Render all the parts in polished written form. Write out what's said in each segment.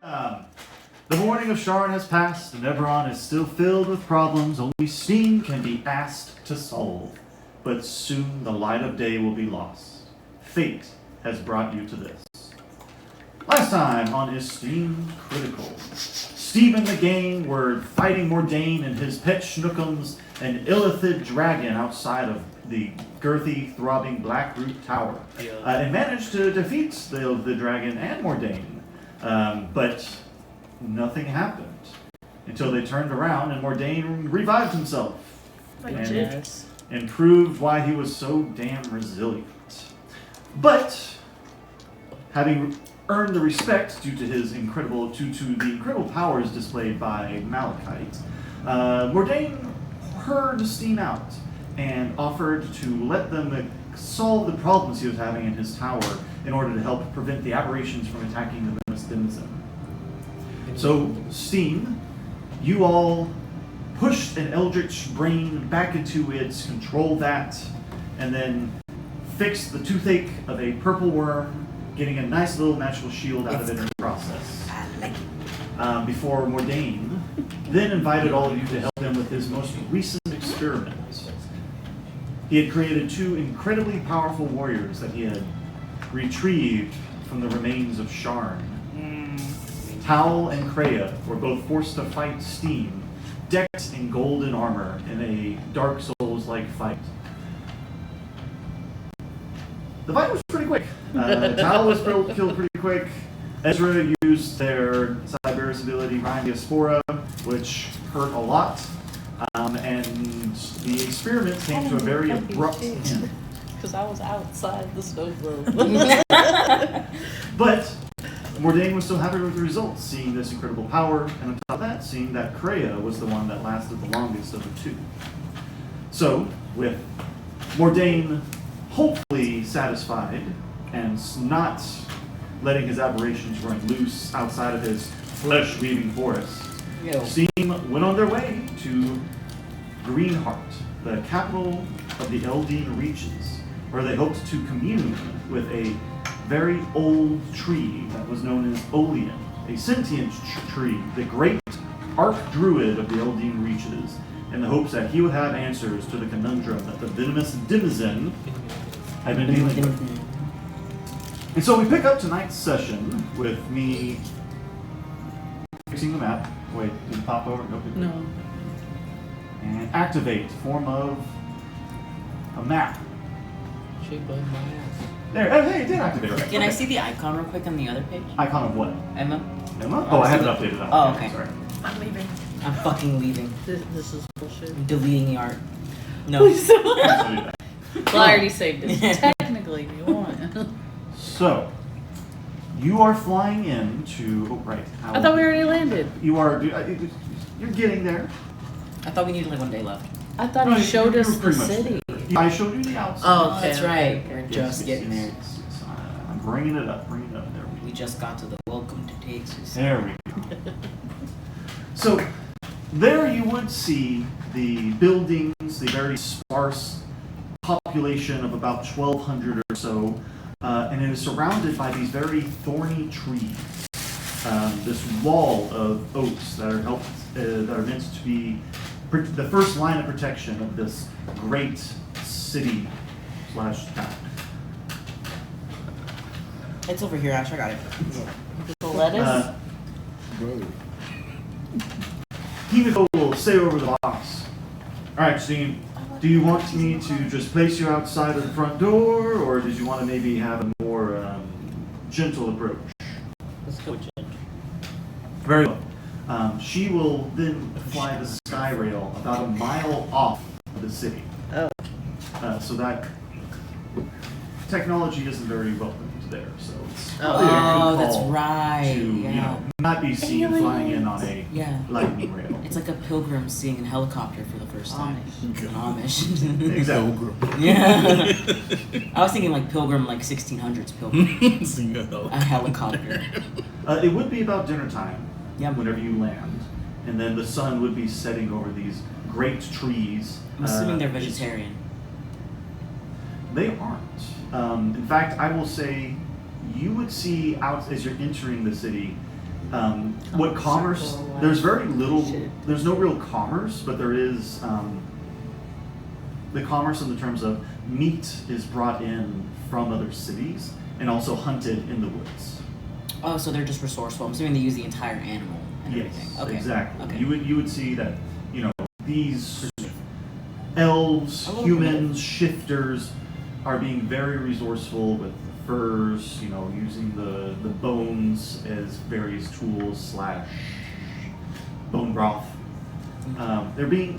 The morning of Sharn has passed, and Eberron is still filled with problems only Steam can be asked to solve. But soon the light of day will be lost. Fate has brought you to this. Last time on eSTEEMed Critical, Steve and the gang were fighting Mordain and his pet Schnookums, an illithid dragon outside of the girthy, throbbing Blackroot Tower, and managed to defeat the dragon and Mordain. But nothing happened until they turned around and Mordain revived himself and proved why he was so damn resilient. But having earned the respect due to his incredible powers displayed by Malachite, Mordain heard Steam out and offered to let them solve the problems he was having in his tower in order to help prevent the aberrations from attacking the Denizen. So, Steam, you all pushed an eldritch brain back into its control vat, and then fixed the toothache of a purple worm, getting a nice little magical shield out of it in the process. Before Mordain then invited all of you to help him with his most recent experiment. He had created two incredibly powerful warriors that he had retrieved from the remains of Sharn. Tal and Kreia were both forced to fight Steam, decked in golden armor in a Dark Souls-like fight. The fight was pretty quick. Tal was killed pretty quick. Ezra used their Cyberus ability, Rhyme Diaspora, which hurt a lot. And the experiment came to a very abrupt end. Because I was outside the stove room. But Mordain was still happy with the results, seeing this incredible power, and on top of that, seeing that Kreia was the one that lasted the longest of the two. So, with Mordain hopefully satisfied and not letting his aberrations run loose outside of his flesh-weaving forest, Steam went on their way to Greenheart, the capital of the Eldeen Reaches, where they hoped to commune with a very old tree that was known as Olean, a sentient tree, the great archdruid of the Eldeen Reaches, in the hopes that he would have answers to the conundrum that the venomous Denizen had been dealing with. And so we pick up tonight's session with me fixing the map. Wait, did it pop over? No. And activate form of a map. Shaped by my ass. There, oh, hey, it did activate. Right. Can I see the icon real quick on the other page? Icon of what? Emma? Emma? Oh, I haven't updated that. Oh, okay. Sorry. I'm leaving. I'm fucking leaving. This is bullshit. I'm deleting the art. No. Please don't. Well, I already saved it. Technically, if you want. So, you are flying into. Oh, right. I thought we already landed. You are. You're getting there. I thought we needed like 1 day left. I thought No, he showed you us were the pretty much city. there. I showed you the outside. Oh, okay. That's right. Okay. We're just getting there. Yes. I'm bringing it up. There We just got to the welcome to Texas. There we go. So, there you would see the buildings, the very sparse population of about 1,200 or so, and it is surrounded by these very thorny trees. This wall of oaks that are meant to be the first line of protection of this great city / town. It's over here, Ash. I got it. The lettuce? Himiko will say over the box. Alright, Steam, do you want me to just place you outside of the front door, or did you want to maybe have a more gentle approach? Let's go gentle. Very well. She will then fly the sky rail about a mile off of the city. Oh. So that technology isn't very welcome there, so it's Oh, probably a good call that's right. to not be seen flying in on a lightning rail. It's like a pilgrim seeing a helicopter for the first time. Amish. Exactly. Yeah. I was thinking like pilgrim, like 1600s pilgrim. A helicopter. It would be about dinner time whenever you land, and then the sun would be setting over these great trees. I'm assuming they're vegetarian. They aren't. In fact, I will say you would see out as you're entering the city What commerce? circle of There's life. very little. Shit. There's no real commerce, but there is the commerce in the terms of meat is brought in from other cities and also hunted in the woods. Oh, so they're just resourceful. I'm assuming they use the entire animal and everything. Yes, Okay. exactly. Okay. You would see that these elves, humans, shifters are being very resourceful with the furs. Using the bones as various tools / bone broth. They are being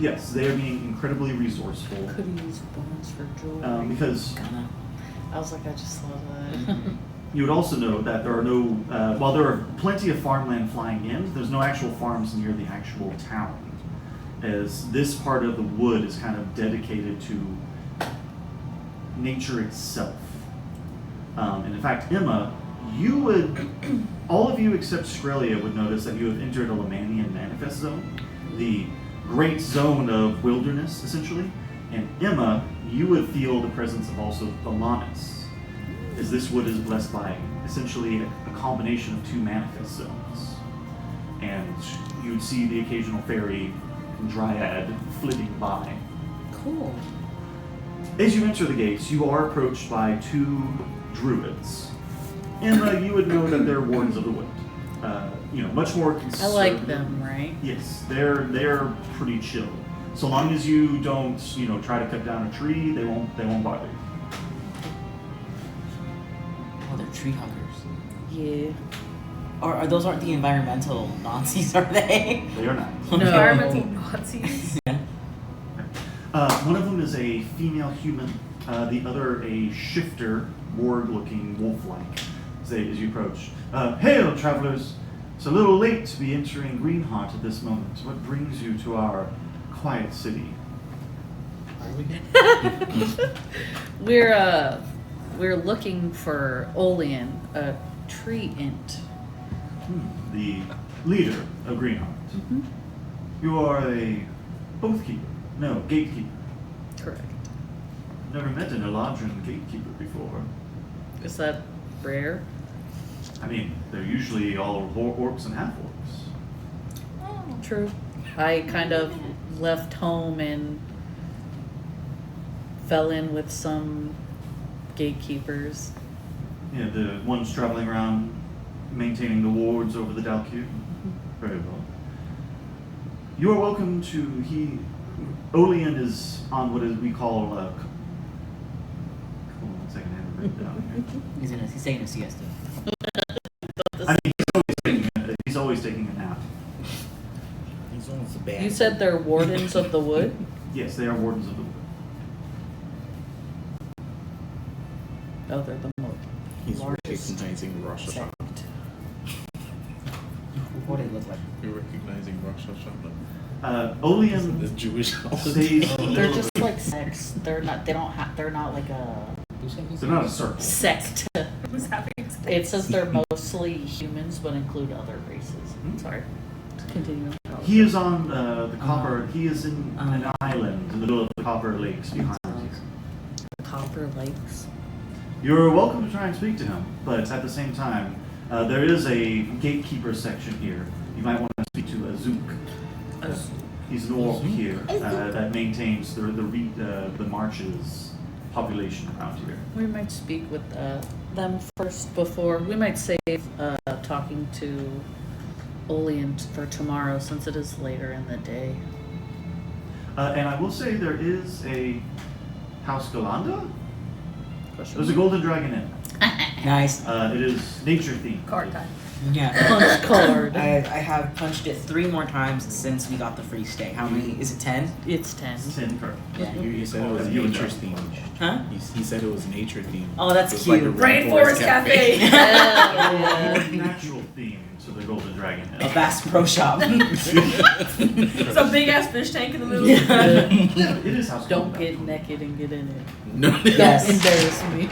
incredibly resourceful Could use bones for jewelry. because Kinda. I was like, I just saw that. you would also know that there are no, while there are plenty of farmland flying in, there's no actual farms near the actual town, as this part of the wood is kind of dedicated to nature itself. And in fact, Emma, all of you except Skrelia would notice that you have entered a Lemanian manifest zone, the great zone of wilderness, essentially. And Emma, you would feel the presence of also Thalanis, as this wood is blessed by essentially a combination of two manifest zones. And you would see the occasional fairy and dryad flitting by. Cool. As you enter the gates, you are approached by two druids. Emma, you would know that they're wardens of the wood. Much more I conservative. like them, right? Yes, they're pretty chill. So long as you don't, try to cut down a tree, they won't bother you. Oh, they're tree huggers. Yeah. Or those aren't the environmental Nazis, are they? They are not. No. Environmental Nazis. Yeah. One of them is a female human, the other a shifter, warg-looking, wolf-like, as you approach. Hail, travelers! It's a little late to be entering Greenheart at this moment. What brings you to our quiet city? We're looking for Olean, a tree int. The leader of Greenheart. Mm-hmm. You are a oathkeeper. No, gatekeeper. Correct. Never met an Eladrin gatekeeper before. Is that rare? I mean, they're usually all orcs and half-orcs. True. I kind of left home and fell in with some gatekeepers. Yeah, the ones traveling around maintaining the wards over the Dalcute. Very well. You are welcome to Olean is on what we call hold on 1 second, I have it written down here. He's taking a siesta. I mean, he's always taking a nap. He's on the bad. You said they're wardens of the wood? Yes, they are wardens of the wood. Oh, they're the most. He's largest recognizing Rosh Hashanah. What do they look like? You're recognizing Rosh Hashanah. Olean The Jewish house. stays. They're just like sects. They're not like a They're not a circle. sect. What's happening? It says they're mostly humans, but include other races. Sorry. Continue. He is on the Copper. He is in an island in the middle of the Copper Lakes behind you. Copper Lakes. You're welcome to try and speak to him, but at the same time, there is a gatekeeper section here. You might want to speak to Azuk. He's an orc here that maintains the marches population around here. We might speak with them first before. We might save talking to Olean for tomorrow since it is later in the day. And I will say there is a House Galanda. There's a golden dragon in it. Nice. It is nature themed. Card time. Yeah. Punch card. I have punched it 3 more times since we got the free stay. How many? Is it 10? It's 10. 10 per. Yeah. You said it was You would nature know. themed. Huh? He said it was nature themed. Oh, that's It was like cute. a Rainforest Cafe. Natural theme to the golden dragon. A Bass Pro Shop. Some big ass fish tank in the middle. It is House Don't Galanda. get naked and get in it. No. Yes. Don't embarrass me.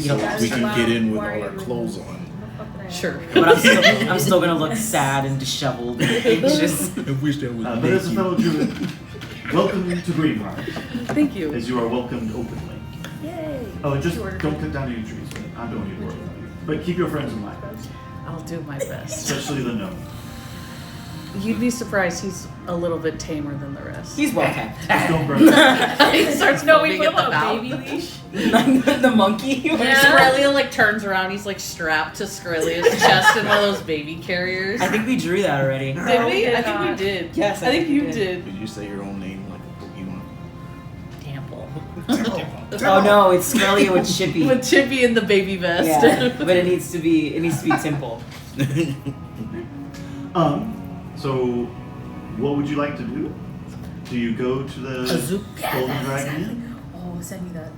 You know, We can get in with all our clothes on. Sure. but I'm still gonna look sad and disheveled and anxious. I wish that was But as a fellow druid, welcome to Greenheart, Thank you. as you are welcomed openly. Yay. Oh, and just Sure. don't cut down any trees. I don't need to worry about you. But keep your friends in mind. I'll do my best. especially the gnome. You'd be surprised. He's a little bit tamer than the rest. He's well kept. Just don't burn it. He starts No, we foaming put at him the on a mouth. baby leash. The monkey. Yeah. Skrelia like turns around. He's like strapped to Skrelia's chest in one of those baby carriers. I think we drew that already. Did No, we? we did I think we not. did. Yes, I think you we did. Did you say your own name like a Pokemon? Temple. Oh no, it's Skrelia with Chippy. With Chippy in the baby vest. Yeah, but it needs to be Temple. So, what would you like to do? Do you go to the Azook. Golden Dragon Inn? Oh, send me that.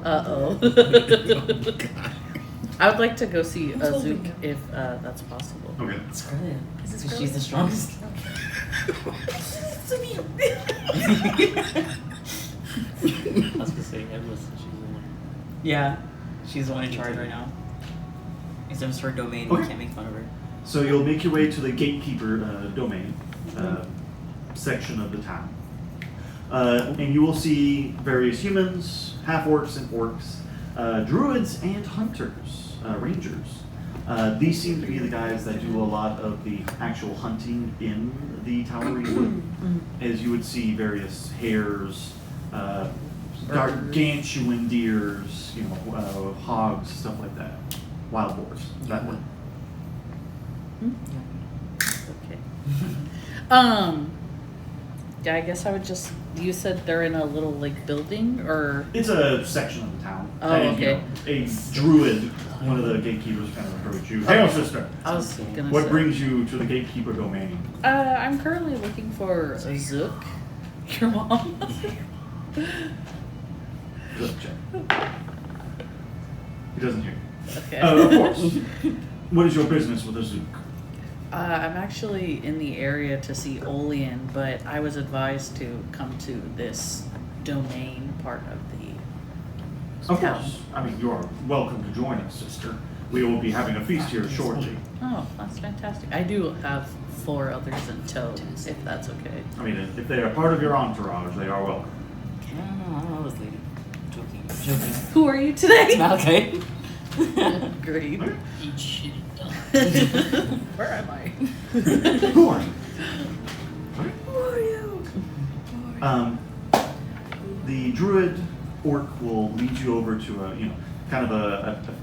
Uh-oh. I would like to go see Who's holding Azook him? if that's possible. Okay. Skrelia. Is this Because she's the strongest. to me. I was gonna say Emma, since she's the one. Yeah, she's the one in charge right now. Except it's her domain, Okay. we can't make fun of her. So you'll make your way to the gatekeeper domain section of the town. And you will see various humans, half-orcs and orcs, druids and hunters, rangers. These seem to be the guys that do a lot of the actual hunting in the Towery Wood. As you would see various hares, gargantuan deers, hogs, stuff like that. Wild boars, that way. Okay. Yeah, I guess I would just. You said they're in a little like building, or It's a section of the town. Oh, And, okay. A druid, one of the gatekeepers, kind of approached you. Hail, sister. I was gonna What say. brings you to the gatekeeper domain? I'm currently looking for Azook. Your mom. Good check. He doesn't hear. Okay. Of course. What is your business with Azook? I'm actually in the area to see Olean, but I was advised to come to this domain part of the Of town. course. I mean, you are welcome to join us, sister. We will be having a feast here shortly. Oh, that's fantastic. I do have 4 others in tow, if that's okay. I mean, if they are part of your entourage, they are welcome. I don't know this lady. Joking. Joking. Who are you today? Okay. Great. Eat shit. Where am I? Who are you? Who are you? The druid orc will lead you over to a kind of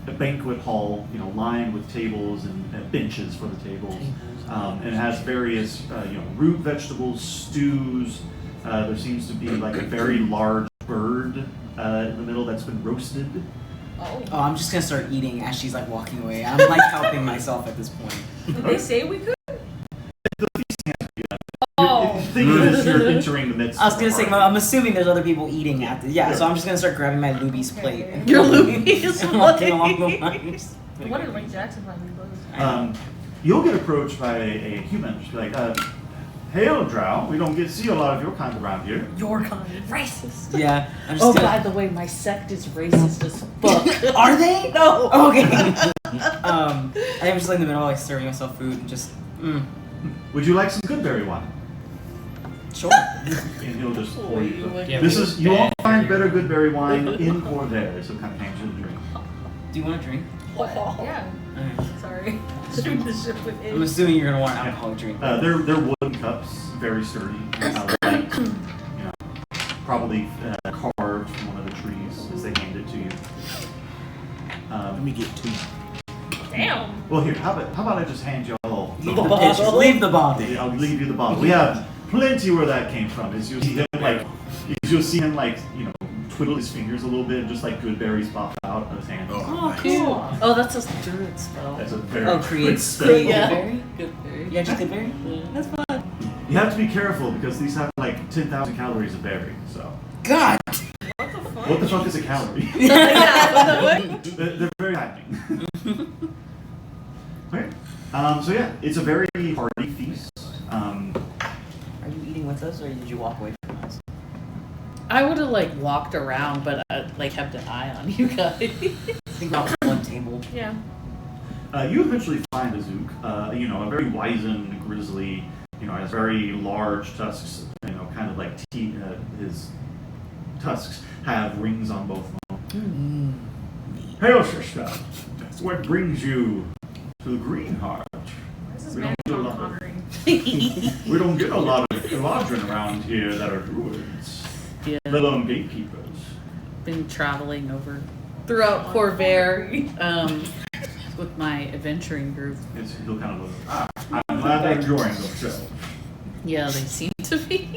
a banquet hall, lined with tables and benches for the tables, and it has various root vegetables, stews. There seems to be like a very large bird in the middle that's been roasted. Oh. Oh, I'm just gonna start eating as she's like walking away. I'm like helping myself at this point. Did they say we could? Oh. Think of it as you're entering the midst. I was of gonna the say, party. I'm assuming there's other people eating at the. Yeah, so I'm just gonna start grabbing my Luby's plate. Your Luby's And walking plate. along the lines. What did Lake Jackson finally close? You'll get approached by a human. She's like, "Hail, Drow. We don't get to see a lot of your kind around here." Your kind. Racist. Yeah, I'm just Oh, gonna. by the way, my sect is racist as fuck. Are they? No. Okay. I'm just like in the middle, like serving myself food and just. Would you like some goodberry wine? Sure. And he'll just pour you. Yeah, This we- is you won't find better goodberry wine in Corvair, so kind of hands you the drink. Do you want a drink? What? Yeah. Alright. Sorry. Shooting the ship with I'm it. assuming you're gonna want an alcoholic drink. They're wooden cups, very sturdy, light, probably carved from one of the trees as they hand it to you. Let me get 2. Damn. Well, here, how about I just hand you all? Leave the pitcher. Leave the bottle. I'll leave you the bottle. We have plenty where that came from. As you'll see him twiddle his fingers a little bit, and just like good berries pop out of his hand. Oh, cool. Oh, that's a druid spell. That's a very Oh, quick create spell. Yeah. Goodberry? Goodberry. Yeah, just goodberry? That's fine. You have to be careful because these have like 10,000 calories a berry. So God! What the fuck? what the fuck is a calorie? Yeah. They're very fattening. Okay. So yeah, it's a very hearty feast. Are you eating with us or did you walk away from us? I would have like walked around, but kept an eye on you guys. I think about one table. Yeah. You eventually find Azook, a very wizened grizzly, has very large tusks, kind of like his tusks have rings on both of them. Hail, sister. What brings you to to the Green Heart. Why is this We man don't do a Sean lot of- Connery? We don't get a lot of Eladrin around here that are druids, Yeah, let alone gatekeepers. been traveling over throughout Corvair with my adventuring group. He'll kind of look, I'm glad they're enjoying themselves. Yeah, they seem to be.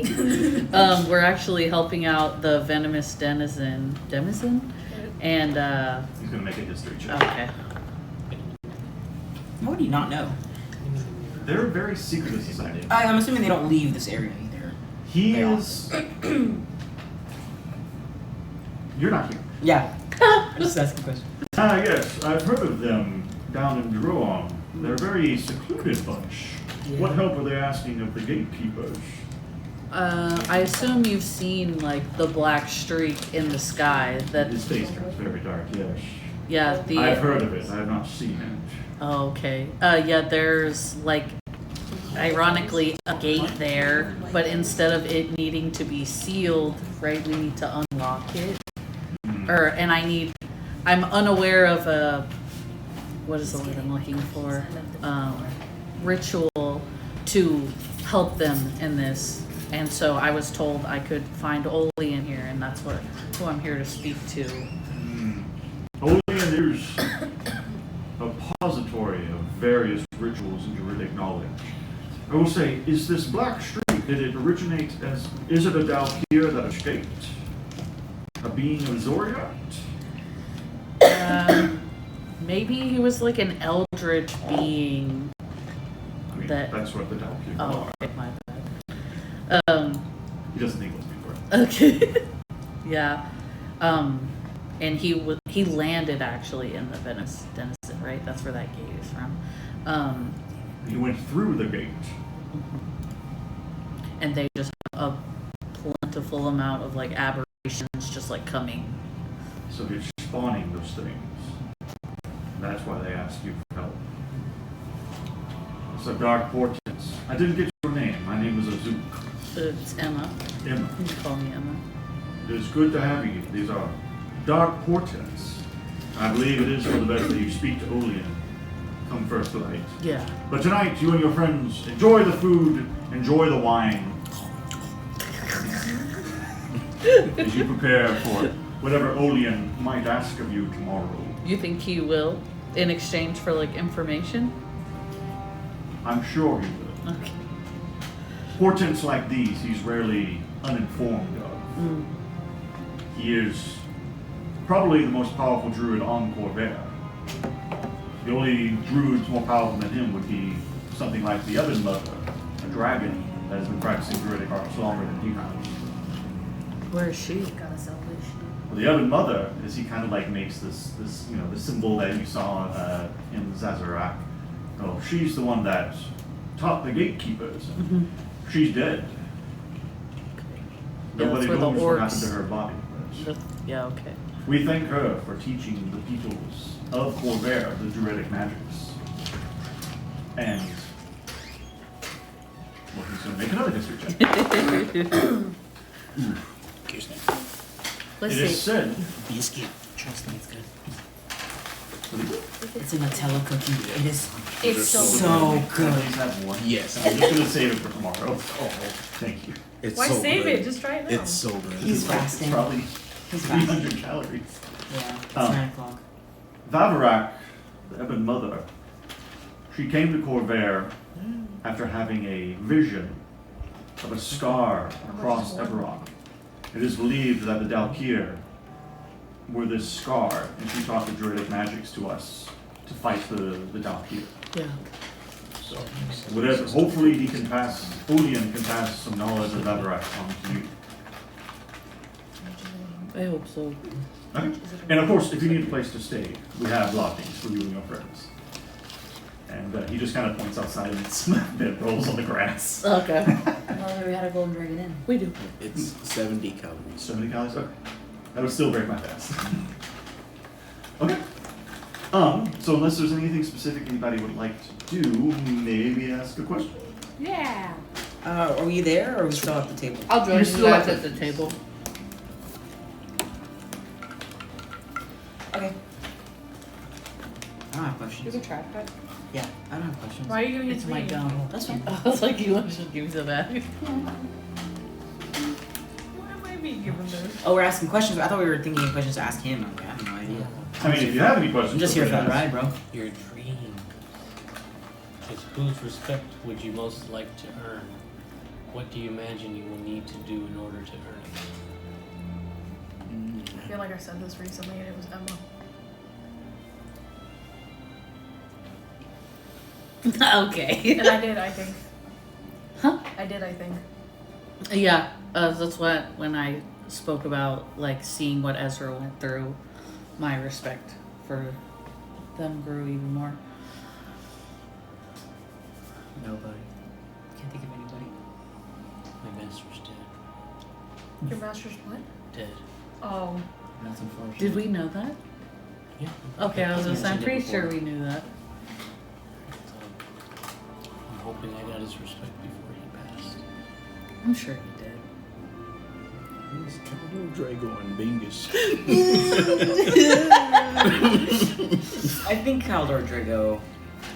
We're actually helping out the venomous denizen, and He's going to make a history check. okay. How would you not know? They're a very secretive society. I'm assuming they don't leave this area either. He They are. is. You're not here. Yeah. Just asking a question. Yes, I've heard of them down in Druon. They're a very secluded bunch. Yeah. What help are they asking of the gatekeepers? I assume you've seen like the black streak in the sky. That His face turns very dark, yes. yeah, the I've heard of it, I have not seen it. oh, okay. Yeah, there's like ironically a gate there, but instead of it needing to be sealed, right, we need to unlock it. I'm unaware of a, what is the word I'm looking for? Ritual to help them in this. And so I was told I could find Oli in here, and that's who I'm here to speak to. Only there's a repository of various rituals and druidic knowledge. I will say, is this black streak, did it originate as, is it a Dalkir that escaped? A being of Zoriat? Maybe he was like an eldritch being. I mean, That- that's what the Dalkir Oh, are. okay, my bad. He doesn't think those people are. Okay. Yeah. And he landed actually in the Venice Denizen, right? That's where that gate is from. He went through the gate. And they just have a plentiful amount of like aberrations just like coming. So he's spawning those things. That's why they ask you for help. It's a dark portent. I didn't get your name. My name is Azuk. It's Emma. Emma. You can call me Emma. It is good to have you. These are dark portents. I believe it is for the best that you speak to Olean. Come first light. Yeah. But tonight, you and your friends enjoy the food, enjoy the wine. As you prepare for whatever Olean might ask of you tomorrow. You think he will in exchange for like information? I'm sure he will. Okay. Portents like these, he's rarely uninformed of. He is probably the most powerful druid on Corvair. The only druids more powerful than him would be something like the Oven Mother, a dragon that has been practicing druidic arts longer than he has. Where is she? Well, the Oven Mother is he kind of like makes this the symbol that you saw in Zazarak. Oh, she's the one that taught the gatekeepers. She's dead. Yeah, Nobody that's where the knows what happened orcs- to her body. but Yeah, okay. we thank her for teaching the peoples of Corvair the druidic magics. And well, he's going to make another history check. Here's that. Let's It is see. said. Biscuit. Trust me, it's good. It's a Nutella cookie. It is It's so so Please good. have one. Yes. I'm just going to save it for tomorrow. Oh, thank you. It's Why so save good. it? Just try it now. It's so good. He's It's fasting. probably He's fasting. 300 calories. Yeah, it's Oh. 9 o'clock. Vavarak, the Ebon Mother, she came to Corvair after having a vision of a scar across Eberron. It is believed that the Dalkir were this scar, and she taught the druidic magics to us to fight the Dalkir. Yeah. So, whatever, hopefully Olean can pass some knowledge of Vavarak on to you. I hope so. Okay. And of course, if you need a place to stay, we have lodgings for you and your friends. And he just kind of points outside and some bedrolls on the grass. Okay. Well, we had a golden dragon in. We do. It's 70 calories. So many calories? Okay. That would still break my fast. Okay. So unless there's anything specific anybody would like to do, maybe ask a question? Yeah. Are we there or are we still at the table? I'll join You're you still guys at at the table. Okay. I don't have You questions. can track that. Yeah, I don't have questions. Why are you giving it It's to my me? gum. That's fine. I was like, you should give me the bag. Why am I being given this? Oh, we're asking questions. I thought we were thinking of questions to ask him. I have no idea. I mean, if you have any questions, I'm just here feel for free the to ask. ride, bro. Your dream is whose respect would you most like to earn? What do you imagine you will need to do in order to earn it? I feel like I said this recently and it was Emma. Okay. And I did, I think. Huh? I did, I think. Yeah, that's what when I spoke about like seeing what Ezra went through, my respect for them grew even more. Nobody. Can't think of anybody. My master's dead. Your master's what? Dead. Oh. That's unfortunate. Did we know that? Yeah. Okay, I was gonna say, I'm mentioned it pretty sure before. we knew that. I'm hoping I got his respect before he passed. I'm sure he did. It's Cowboy Drago and Bingus. I think Caldor Drago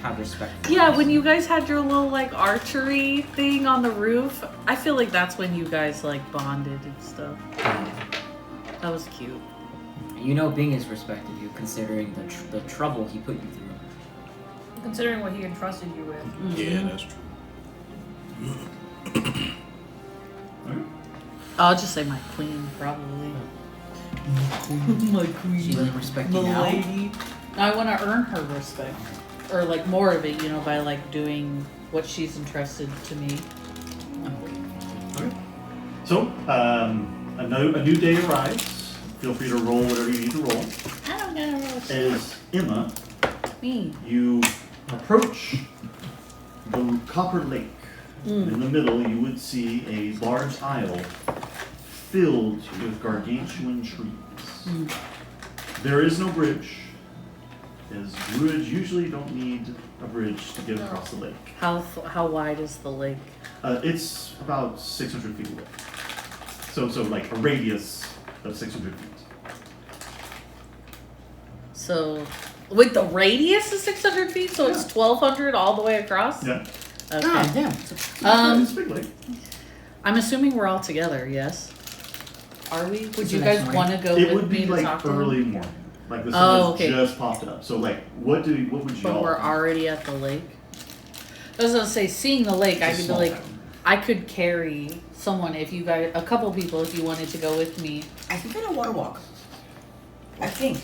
have respect for Yeah, us. when you guys had your little like archery thing on the roof, I feel like that's when you guys like bonded and stuff. That was cute. You know Bingus respected you considering the trouble he put you through. Considering what he entrusted you with. Yeah, that's true. I'll just say my queen, probably. My queen. She doesn't respect The you now. lady. I want to earn her respect. Or like more of it, you know, by like doing what she's entrusted to me. So, a new day arrives. Feel free to roll whatever you need to roll. I don't know. As Emma, Me. you approach the Copper Lake. In the middle, you would see a large isle filled with gargantuan trees. There is no bridge, as druids usually don't need a bridge to get across the lake. How wide is the lake? It's about 600 feet away. So like a radius of 600 feet. So, with the radius is 600 feet, so it's 1,200 all the way across? Yeah. Okay. Ah, damn. It's a big lake. I'm assuming we're all together, yes? Are we? Would It's you the guys next want to go It with would me be to like talk to early them? morning. Like the Oh, sun has okay. just popped up. So like, what would you But all we're think? already at the lake. I was gonna say, seeing the lake, I It's a could be small like, town. I could carry someone if you guys, a couple people if you wanted to go with me. I think I know water walk. I think.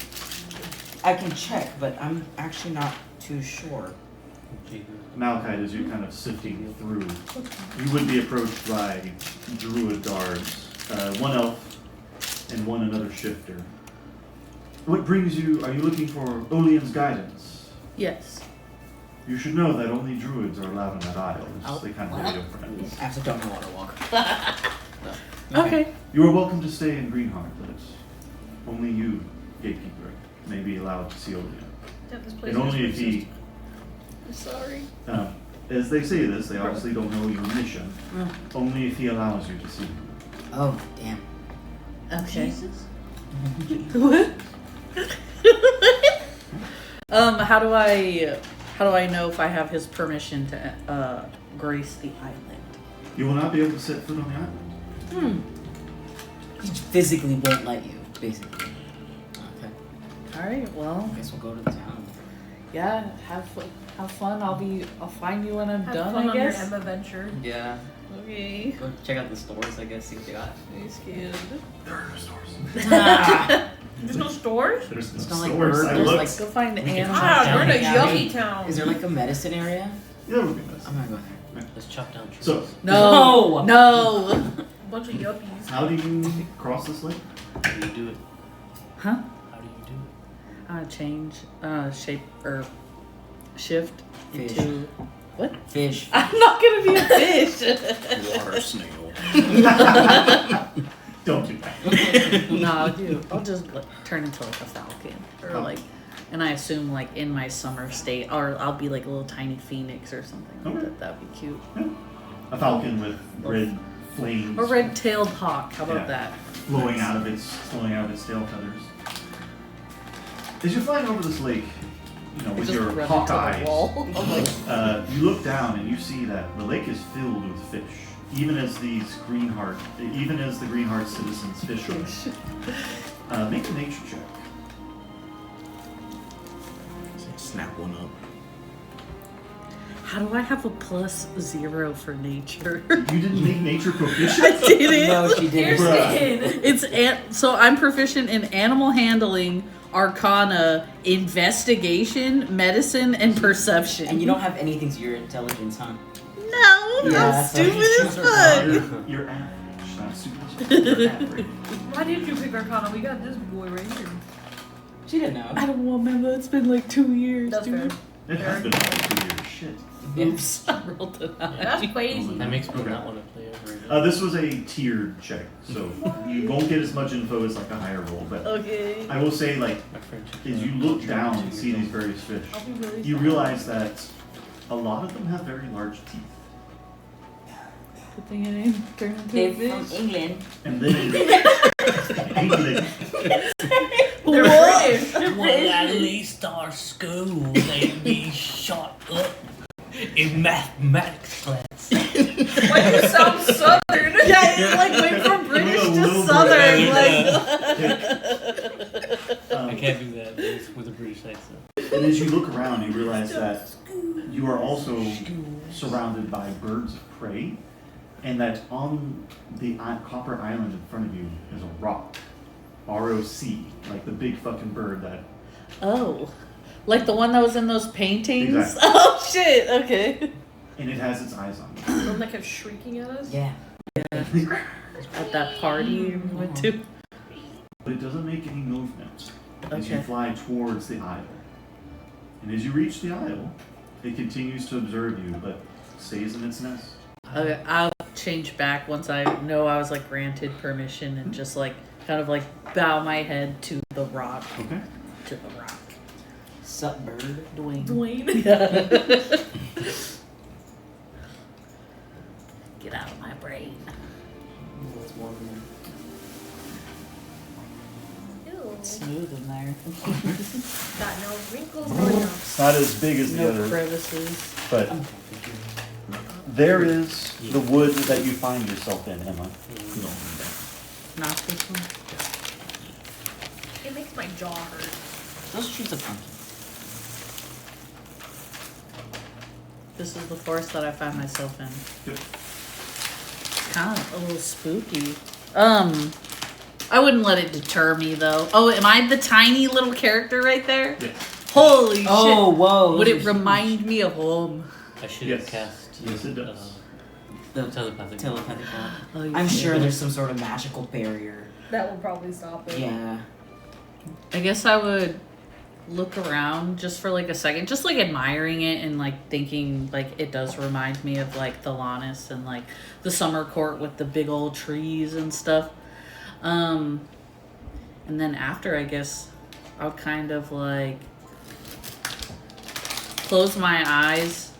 I can check, but I'm actually not too sure. Malachite, as you're kind of sifting through, you would be approached by druid guards, one elf and one another shifter. What brings you? Are you looking for Olean's guidance? Yes. You should know that only druids are allowed on that isle. Oh, They kind of what? radio friends. I also don't know water walk. Okay. You are welcome to stay in Greenheart, but only you, gatekeeper, may be allowed to see Olean. Yeah, this place And is only if he, I'm sorry. as they say this, they obviously don't know your mission. Oh. Only if he allows you to see him. Oh, damn. Okay. Jesus. What? How do I know if I have his permission to grace the island? You will not be able to set foot on the island. He physically won't let you, basically. Okay. All right. Well, I guess we'll go to the town. yeah. Have fun. I'll find you when I'm Have done. fun I on your guess. Emma venture. Yeah. Okay. Go check out the stores, I guess, see what they got. I'm scared. There are no stores. There's no stores? There's no It's not like stores. bird, I there's looked. like- Go find We can animals. chop Wow, you're in a down the yuppie town. Is there like a medicine area? Yeah, that would be nice. I'm gonna go there. Let's chop down trees. So, No. No. No. A bunch of yuppies. how do you cross this lake? How do you do it? Huh? How do you do it? Change shape or shift Fish. into what? Fish. I'm not gonna be a fish. Water snail. Don't do that. No, I'll just like, turn into like a falcon or Oh. like, and I assume like in my summer state, or I'll be like a little tiny phoenix or something like Okay. that. That'd be cute. A falcon with red flames A red-tailed hawk. How about Yeah. that? flowing out of its tail feathers. As you're flying over this lake, with Just your run hawk into the eyes, wall. I'm like, you look down and you see that the lake is filled with fish, even as the green heart citizens fish on it. Make a nature check. Snap one up. how do I have a +0 for nature? You didn't make nature proficient? I didn't. No, she didn't. Bruh. So I'm proficient in animal handling, arcana, investigation, medicine, and perception. And you don't have anything to your intelligence, huh? No, Yeah, I'm so stupid you as choose Arcana. fuck. You're average, not super. You're average. Why did you pick Arcana? We got this boy right here. She didn't know. I don't remember. It's been like 2 years. That's fair. It has been like 2 years. Shit. Oops, I rolled it out. That's crazy. That makes me Okay. not want to play ever again. This was a tiered check, so you won't get as much info as like a higher roll, but Okay. I will say, like, My friendship as you look down and see these various fish, I'll be really you sad. realize that a lot of them have very large teeth. Good thing it ain't turned into They're a from fish. England. And then England, They're What? British. Well, at least our school, they'd be shot up in mathematics class. Why do you sound southern? Yeah, it like went from British With a to little southern. British. I can't do that with a British accent. And as you look around, you realize that you are also surrounded by birds of prey, and that on the copper island in front of you is a rock. R-O-C, like the big fucking bird that... Oh, like the one that was in those paintings? Exactly. Oh shit, okay. And it has its eyes on The one that kept shrieking at us? Yeah. you. At that party we went to. But it doesn't make any movement as you Okay. fly towards the isle. And as you reach the isle, it continues to observe you, but stays in its nest. Okay, I'll change back once I know I was like granted permission and just like kind of like bow my head to the rock. Okay. To the rock. Sup, bird? Dwayne. Dwayne. Get out of my brain. That's one of them. Ew. Smooth in there. Got no wrinkles or no. It's not as big as the No other, crevices. but there is the wood that you find yourself in, Emma. Not this one. It makes my jaw hurt. Those trees are funky. This is the forest that I find myself in. Yep. Kind of a little spooky. I wouldn't let it deter me though. Oh, am I the tiny little character right there? Yes. Holy Oh, shit. whoa. Would those it are remind me of home? I should have Yes. cast Yes, it does. The telepathic. telepathic one. Oh, you I'm see. sure there's some sort of magical barrier. That will probably stop it. Yeah. I guess I would look around just for like a second, just like admiring it and like thinking like it does remind me of like Thelanis and like the summer court with the big old trees and stuff. And then after, I guess I'll kind of like close my eyes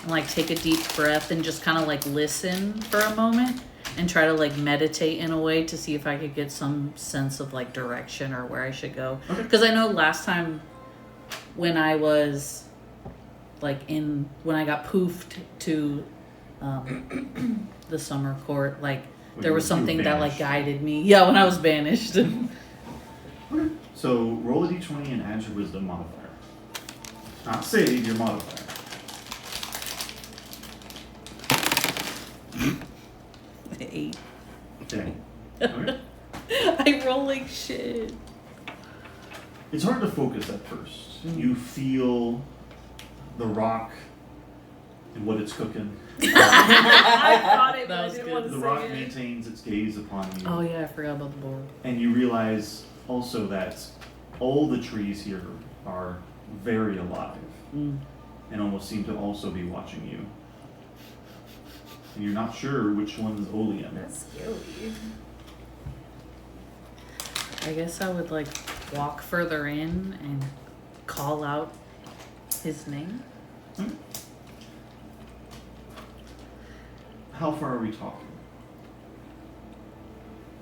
and like take a deep breath and just kind of like listen for a moment and try to like meditate in a way to see if I could get some sense of like direction or where I should go. Okay. Because I know last time when I was like when I got poofed to the summer court, like When there you was were something that like banished. guided me. Yeah, when I was banished. So roll a d20 and add your wisdom modifier. Not save, your modifier. Eight. Okay. Okay. I roll like shit. It's hard to focus at first. You feel the rock and what it's cooking. I thought it, but That I was didn't good. want to The say rock it. maintains its gaze upon you. Oh yeah, I forgot about the board. And you realize also that all the trees here are very alive Mm. and almost seem to also be watching you. And you're not sure which one's Olean. That's scary. I guess I would like walk further in and call out his name. How far are we talking?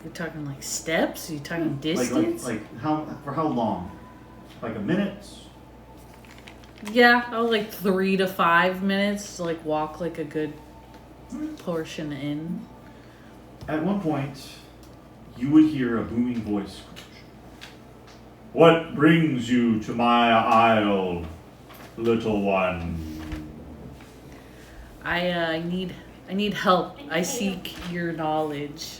You're talking like steps? Are you talking Like, distance? like how, for how long? Like a minute? Yeah, like 3 to 5 minutes to like walk like a good portion in. At one point, you would hear a booming voice. What brings you to my isle, little one? I need help. I seek your knowledge.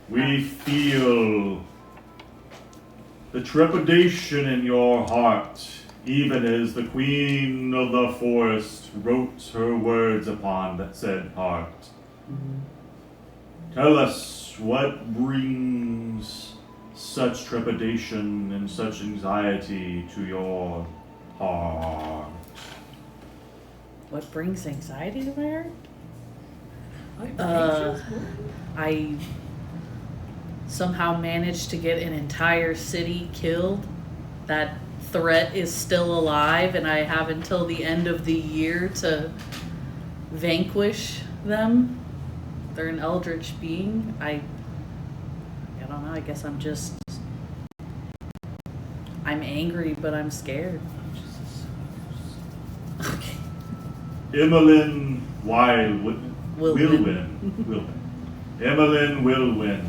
We feel the trepidation in your heart, even as the queen of the forest wrote her words upon that said heart. Tell us what brings such trepidation and such anxiety to your heart. What brings anxiety to my heart? I somehow managed to get an entire city killed. That threat is still alive, and I have until the end of the year to vanquish them. They're an eldritch being. I don't know. I guess I'm angry, but I'm scared. Okay. Emmeline Wilwin. Wilwin. Emmeline Wilwin.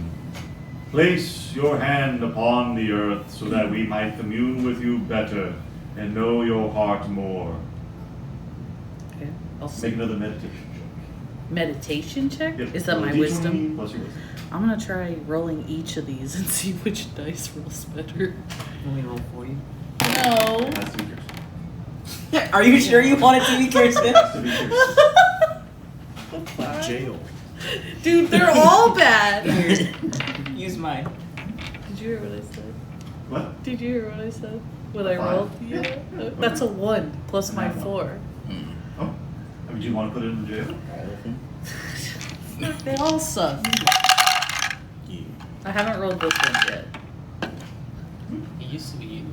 Place your hand upon the earth so that we might commune with you better and know your heart more. Okay. I'll Make say another meditation check. meditation check. Yep. Is that Roll my a D20 wisdom? plus your wisdom. I'm gonna try rolling each of these and see which dice rolls better. Let me roll for you. No. It has to be Kirsten. Are you sure you want it to be Kirsten? It has to be Kirsten. Jail. Dude, they're all bad. Use mine. Did you hear what I said? What? Did you hear what I said? What I 5. rolled? Yeah. That's a 1 plus my And that 4. Oh. I mean, do you want to put it in jail? They all suck. Yeah. I haven't rolled this one yet. It used to be you.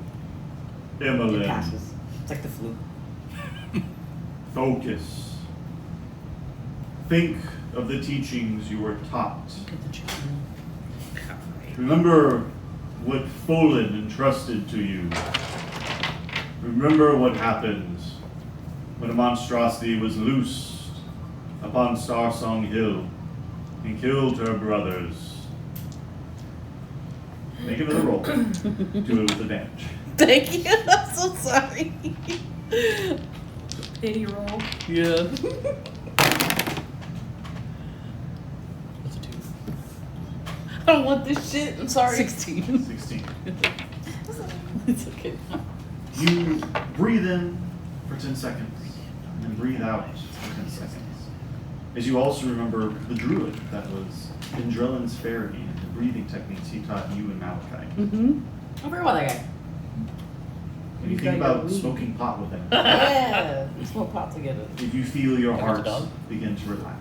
It Emmeline, passes. It's like the flu. focus. Think of the teachings you were taught. Look at the children. Remember what Folin entrusted to you. Remember what happened when a monstrosity was loosed upon Starsong Hill and killed her brothers. Make another roll. Do it with advantage. Thank you. I'm so sorry. Pity roll. Yeah. What's a 2? I don't want this shit. I'm sorry. 16. 16. It's okay. You breathe in for 10 seconds and breathe out for 10 seconds. As you also remember the druid that was in Drellin's fairy and the breathing techniques he taught you and Malachi. Mm-hmm. Oh, very well, that guy. And you think about smoking pot with him. Yeah, we smoke pot together. If you feel your That was a heart dog? begin to relax.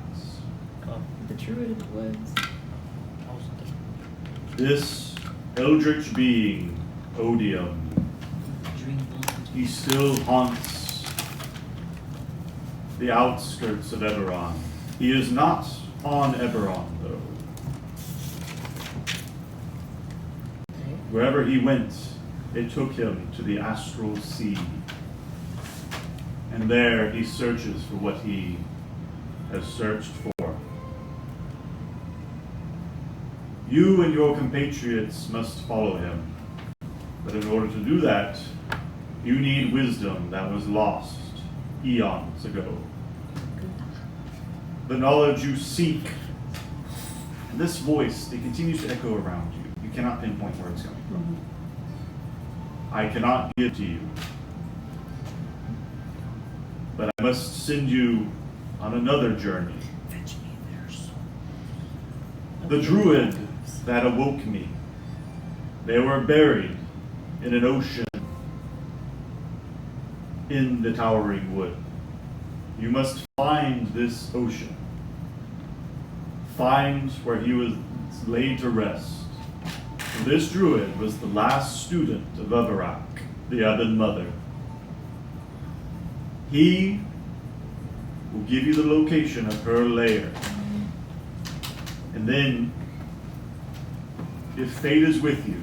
The druid in the woods. This eldritch being, Odium, Dream. he still haunts the outskirts of Eberron. He is not on Eberron, though. Wherever he went, it took him to the astral sea. And there he searches for what he has searched for. You and your compatriots must follow him. But in order to do that, you need wisdom that was lost eons ago. The knowledge you seek. And this voice, it continues to echo around you. You cannot pinpoint where it's coming from. I cannot give to you. But I must send you on another journey. The druid that awoke me, they were buried in an ocean in the towering wood. You must find this ocean. Find where he was laid to rest. For this druid was the last student of Everak, the Ebon Mother. He will give you the location of her lair. And then, if fate is with you,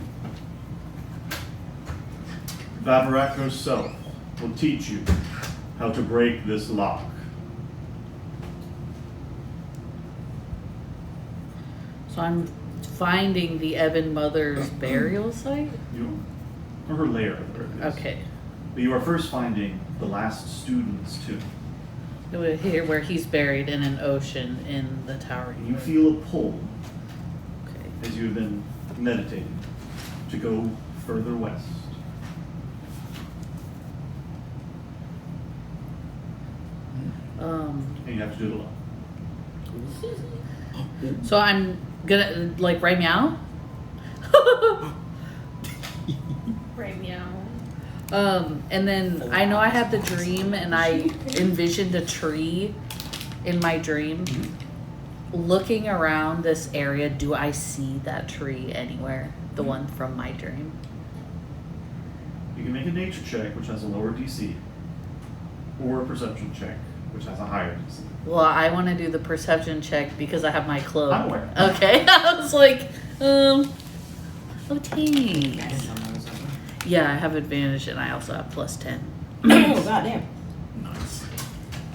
Vavarak herself will teach you how to break this lock. So I'm finding the Evan mother's burial site? Or her lair, whatever it is. Okay. But you are first finding the last student's tomb. Here where he's buried in an ocean in the tower. And you feel a pull Okay. as you have been meditating to go further west. And you have to do it alone. So I'm gonna, like, right meow? Right meow. And then I know I had the dream and I envisioned a tree in my dream. Looking around this area, do I see that tree anywhere? The one from my dream? You can make a nature check, which has a lower DC, or a perception check, which has a higher DC. Well, I want to do the perception check because I have my cloak. I'm aware. Okay. I was like, oh, dang. Nice on those, Yeah, I have advantage and I also have plus 10. Oh, goddamn. Nice.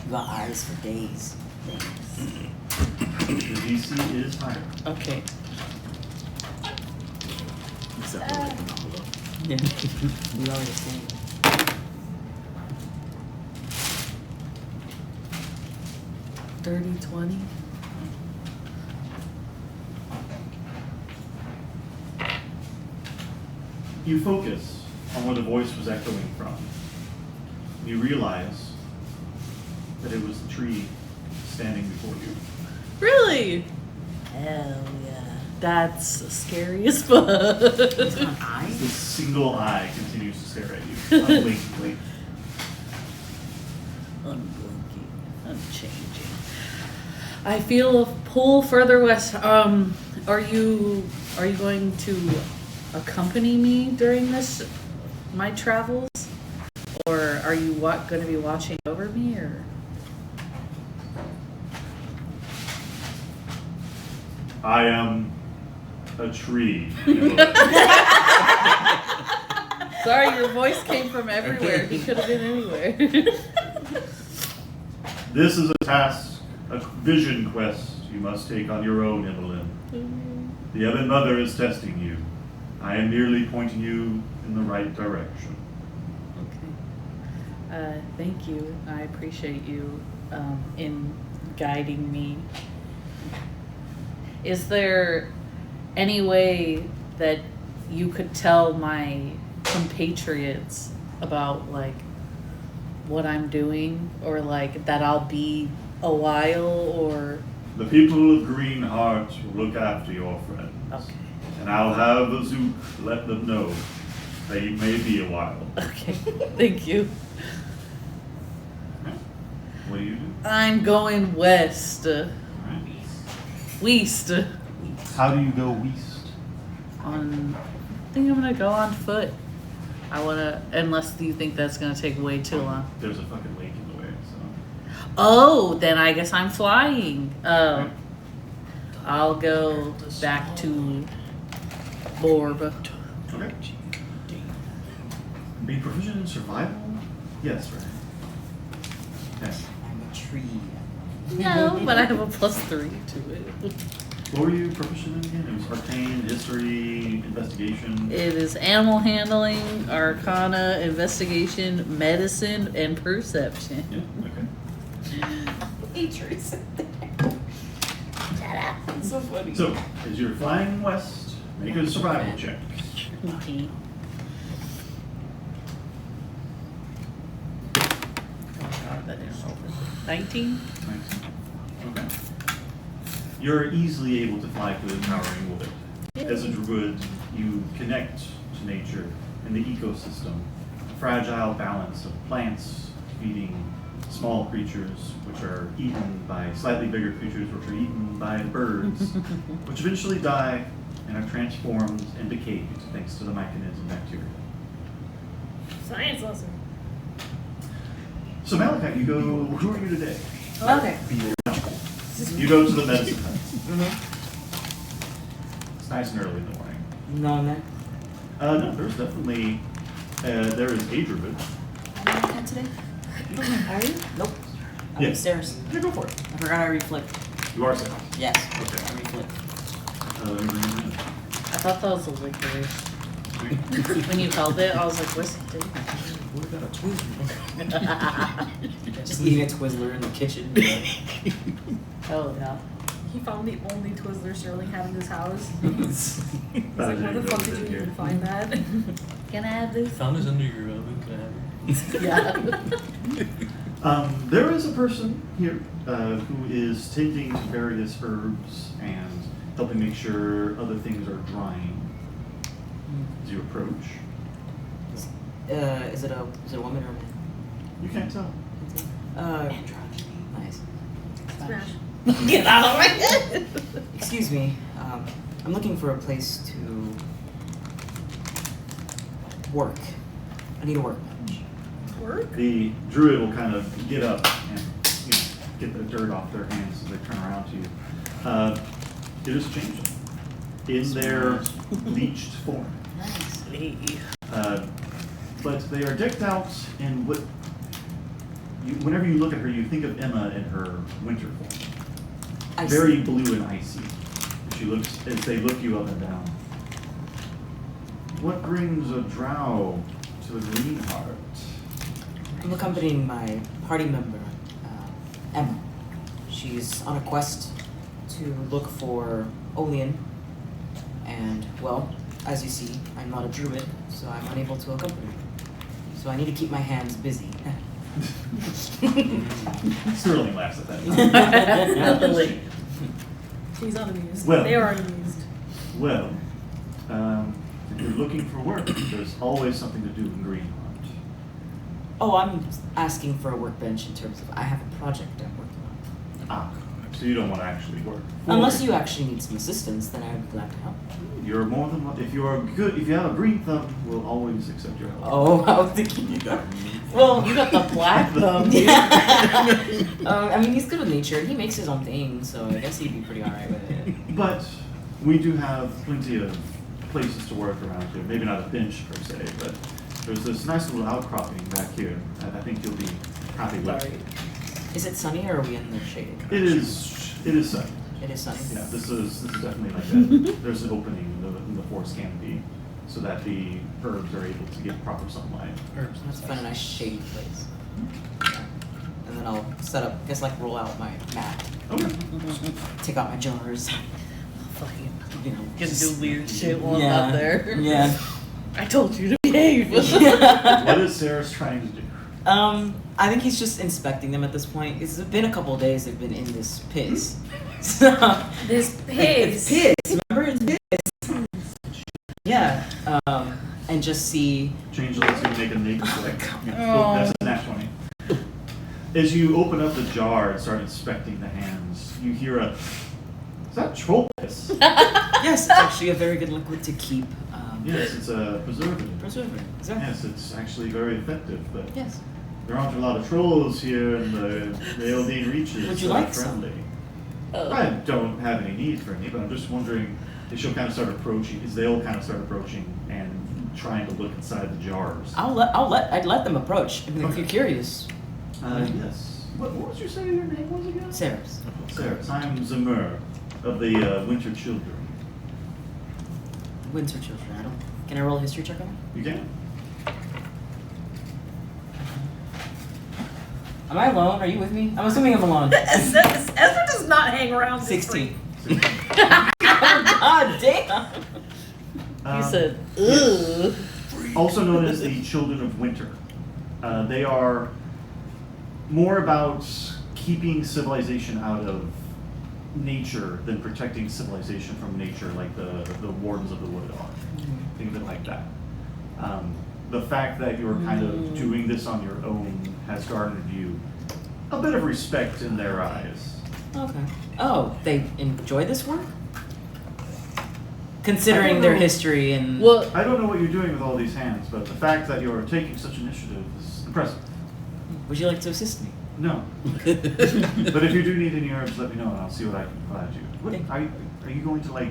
You got eyes for days. The DC is higher. Okay. Except for like the novel. Yeah. We already seen. 30, 20. You focus on where the voice was echoing from. You realize that it was the tree standing before you. Really? Hell yeah. That's scary as fuck. It's on eyes? This single eye continues to stare at you, unblinkingly. Unblinking, unchanging. I feel a pull further west. Are you going to accompany me during my travels, or are you going to be watching over me, or? I am a tree. Sorry, your voice came from everywhere. He could have been anywhere. This is a task, a vision quest you must take on your own, Evelyn. The Evan Mother is testing you. I am merely pointing you in the right direction. Okay. Thank you. I appreciate you in guiding me. Is there any way that you could tell my compatriots about, like, what I'm doing, or like that I'll be a while, or? The people of Green Heart will look after your friends. Okay. And I'll have a Zook let them know that you may be a while. Okay. Thank you. What do you do? I'm going west. Alright. West. How do you go west? I think I'm gonna go on foot. Unless you think that's gonna take way too long. There's a fucking lake in the way, so. Oh, then I guess I'm flying. I'll go back to Borb. Okay. Be proficient in survival? Yes, right. Okay. I'm a tree. No, but I have a +3 to it. What were you proficient in again? It was arcane, history, investigation. It is animal handling, arcana, investigation, medicine, and perception. Yeah, okay. Atreus. Shut up. It's so funny. So, as you're flying west, make a survival check. Okay. Oh god, that didn't open. 19? 19. Okay. You're easily able to fly through the towering wood. As a druid, you connect to nature and the ecosystem. A fragile balance of plants feeding small creatures, which are eaten by slightly bigger creatures, which are eaten by birds, which eventually die and are transformed and decayed thanks to the mechanism bacteria. Science lesson. So Malachi, you go, who are you today? Okay. You go to the medicine hut. Mm-hmm. It's nice and early in the morning. No, man. No, there's definitely, there is a druid. yet today? Are you? Nope. I'm Yeah. upstairs. Yeah, go for it. I forgot I reflick. You are safe. Yes. Okay. I reflick. Let me bring it in. I thought that was a licorice. When you held it, I was like, what's it doing? What about a Twizzler? Just eating a Twizzler in the kitchen. Oh, yeah. He found the only Twizzler Sterling had in his house. He's like, Glad where the you fuck know did that you here. even find that? Can I have this? Found this under your oven, can I have it? Yeah. There is a person here who is tending to various herbs and helping make sure other things are drying as you approach. Is it a woman or a man? You can't tell. Nice. Smash. Get out of my head! Excuse me. I'm looking for a place to work. I need a workbench. Work? The druid will kind of get up and get the dirt off their hands as they turn around to you. It is changing in their bleached form. Nice. But they are decked out in what, whenever you look at her, you think of Emma in her winter form. Very blue and icy. She looks as they look you up and down. What brings a drow to the Greenheart? I'm accompanying my party member, Emma. She's on a quest to look for Olean. And, well, as you see, I'm not a druid, so I'm unable to accompany her. So I need to keep my hands busy. Sterling laughs at that. She's unamused. Well. They are unamused. Well, if you're looking for work, there's always something to do in Greenheart. Oh, I'm asking for a workbench in terms of I have a project I'm working on. Ah, so you don't want to actually work. Unless you actually need some assistance, then I would be glad to help. You're more than if you are good. If you have a green thumb, we'll always accept your help. Oh, I was thinking you got Well, you got the black thumb. I mean, he's good with nature, and he makes his own thing, so I guess he'd be pretty alright with it. But we do have plenty of places to work around here. Maybe not a bench per se, but there's this nice little outcropping back here that I think you'll be happy with. Is it sunny, or are we in the shade? It is sunny. It is sunny. Yeah, this is definitely like that. There's an opening in the forest canopy so that the herbs are able to get proper sunlight. Herbs. Let's find a nice shady place. Yeah. And then I'll set up, roll out my mat, Okay. take out my jars, Fucking you know. gonna do just- weird shit while I'm out there. Yeah. I told you to behave. What is Sarah's trying to do? I think he's just inspecting them at this point. It's been a couple of days they've been in this piss. So, This it's piss. piss. Remember, it's piss. Yeah. And just see. Change the list and make a naked check. Yeah, Oh. that's a nat 20. As you open up the jar and start inspecting the hands, you hear a. Is that troll piss? Yes, it's actually a very good liquid to keep. Yes, it's a preservative. Preservative. Exactly. Yes, it's actually very effective, but Yes. there aren't a lot of trolls here in the Eldine reaches. Would you that are like some? friendly. Oh. I don't have any need for any, but I'm just wondering if she'll kind of start approaching, as they'll kind of start approaching and trying to look inside the jars. I'd let them approach. I mean, if you're curious. Yes. What did you say your name was again? Sarah's. Sarah. I'm Zamur of the Winter Children. Winter children. Can I roll a history check on them? You can? Am I alone? Are you with me? I'm assuming I'm alone. Ezra does not hang around. this 16. freak. God damn. You said, yes. ugh. Also known as the Children of Winter. They are more about keeping civilization out of nature than protecting civilization from nature, like the Wardens of the Wood are. Think of it like that. The fact that you're kind of doing this on your own has garnered you a bit of respect in their eyes. Okay. Oh, they enjoy this work? Considering their history and... Well, I don't know what you're doing with all these hands, but the fact that you're taking such initiative is impressive. Would you like to assist me? No. But if you do need any herbs, let me know and I'll see what I can provide you. What, are you going to, like,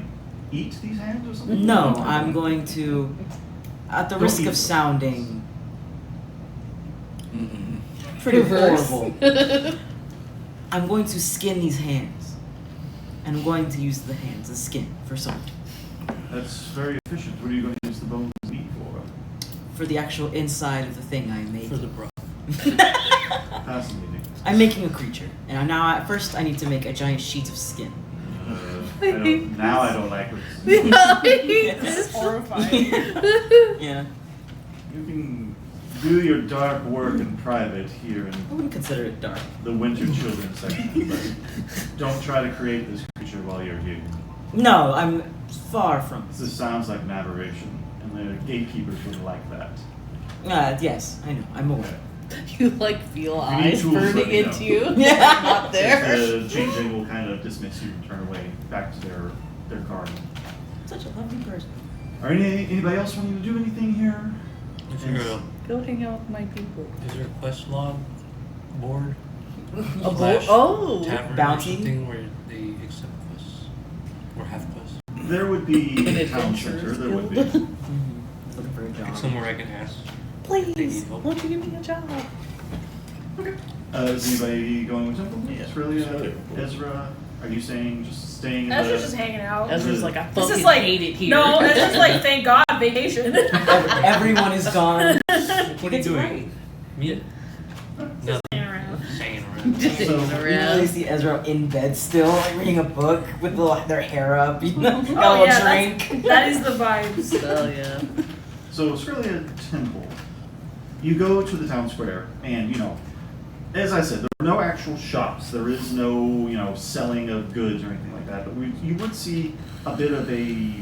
eat these hands or something? No, I'm going to... At the Don't risk eat of them. sounding Pretty Reverse. horrible. I'm going to skin these hands. And I'm going to use the hands as skin for something. That's very efficient. What are you going to use the bones and meat for? For the actual inside of the thing I'm For making. the broth. Fascinating. I'm making a creature. And now, at first, I need to make a giant sheet of skin. Now I don't like what This is horrifying. Yeah. you can do your dark work in private here in I wouldn't consider it dark. the Winter Children section, but don't try to create this creature while you're here. No, I'm far from This sounds like an aberration, and the gatekeepers would like that. Yes, I know. I'm aware. You like feel You need eyes tools, let burning me know. into you. Yeah. Not there. The changeling will kind of dismiss you and turn away back to their garden. Such a lovely person. Are anybody else wanting to do anything here? Is there a, Go hang out with my people. is there a quest log board? A Slash oh. Tavern Bounty? or something where they accept quests? Or have quests? There would be An a town adventurers center. There would be. guild. Looking for a job. Like somewhere I can ask. Please, need help. won't you give me a job? Is anybody going with Temple? Yeah. Australia, Ezra? Are you saying just staying in Ezra's the... just hanging out. Ezra's like, I This fucking is like hate it here. No, Ezra's like, thank God, vacation. Everyone is gone. What are you It's doing? great. Yeah. Nothing. Hanging around. Just hanging around. Just hanging You really around. see Ezra in bed still, like reading a book with their hair up, you know, got Oh a yeah, drink. that is the vibes. Oh yeah. So Australia Temple. You go to the town square, and as I said, there are no actual shops. There is no selling of goods or anything like that. But you would see a bit of a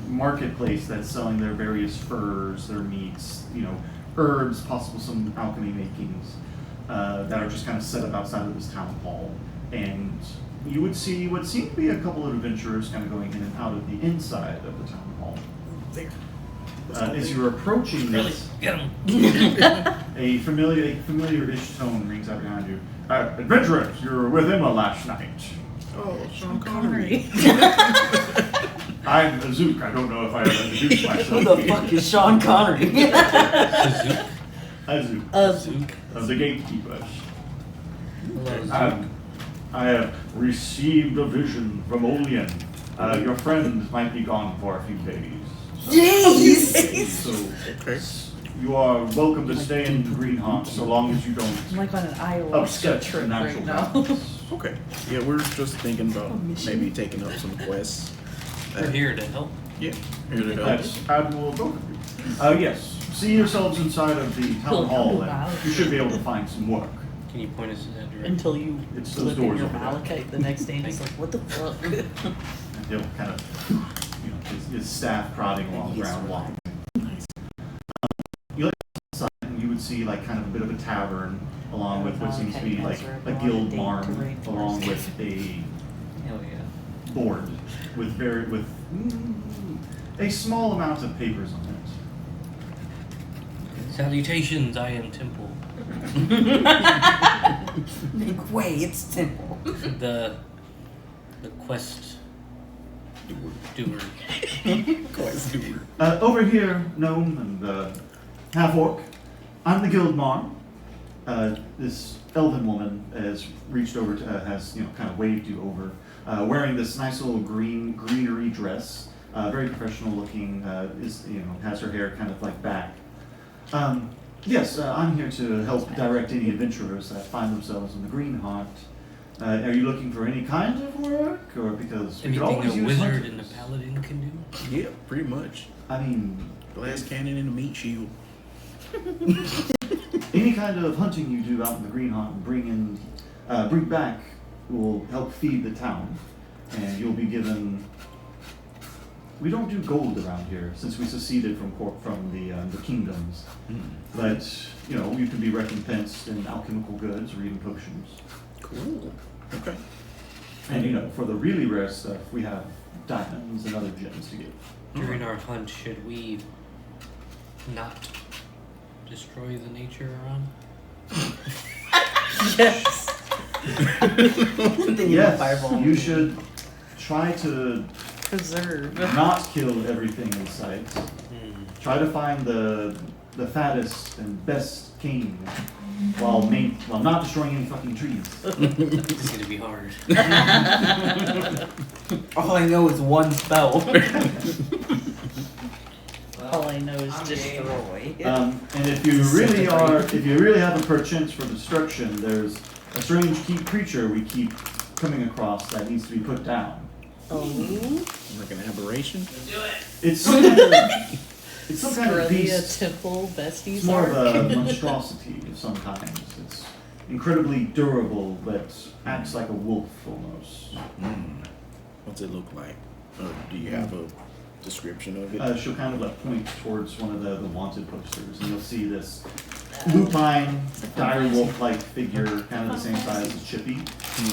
marketplace that's selling their various furs, their meats, herbs, possible some alchemy makings that are just kind of set up outside of this town hall. And you would see what seemed to be a couple of adventurers kind of going in and out of the inside of the town hall. There. As you're approaching Really? this, Get him. a familiar-ish tone rings out behind you. Adventurers, you were with Emma last night. Oh, Sean Connery. I'm Azook. I don't know if I ever introduced myself. Who the fuck is Sean Connery? Zook. Azook, Zook. of the gatekeepers. Hello, Zook. I have received a vision from Olean. Your friend might be gone for a few days. Jeez! So Okay. you are welcome to stay in the Green Haunt so long as you don't I'm like on an ayahuasca upset the trip natural right now. balance. Okay. Yeah, we're just thinking about maybe taking up some quests. We're here to help. Yeah. Here to help. That's admirable of both of you. Yes, see yourselves inside of the town hall, and you should be able to find some work. Can you point us in that direction? Until you It's those look in doors your over there. malachite the next day and it's like, what the fuck? And he'll kind of, his staff prodding along the ground, walking. You look outside, and you would see like kind of a bit of a tavern, along with what seems to be like a guild barn, along with a Hell yeah. board with a small amount of papers on it. Salutations, I am Temple. Make way, it's Temple. The quest doer. Quest doer. Over here, gnome and half-orc, I'm the guild marm. This elven woman has reached over to, has kind of waved you over, wearing this nice little greenery dress, very professional looking. Has her hair kind of like back. Yes, I'm here to help direct any adventurers that find themselves in the Green Haunt. Are you looking for any kind of work, or because we could Anything always a use wizard hunters? and a paladin can do? Yeah, pretty much. I mean, Glass cannon and a meat shield. any kind of hunting you do out in the Green Haunt and bring back will help feed the town, and you'll be given. We don't do gold around here since we seceded from the kingdoms, but you can be recompensed in alchemical goods or even potions. Cool. Okay. And for the really rare stuff, we have diamonds and other gems to give. During our hunt, should we not destroy the nature around? Yes. Then you have fireball. You should try to Preserve. Not kill everything in sight. Try to find the fattest and best cane while not destroying any fucking trees. It's gonna be hard. All I know is one spell. All I know is destroy. And if you really have a perchance for destruction, there's a strange creature we keep coming across that needs to be put down. Oh. Like an aberration? It's some kind of beast. Temple besties. It's more of a monstrosity of some kind. It's incredibly durable, but acts like a wolf almost. What's it look like? Or do you have a description of it? She'll kind of like point towards one of the wanted posters, and you'll see this lupine, dire wolf-like figure, kind of the same size as Chippy.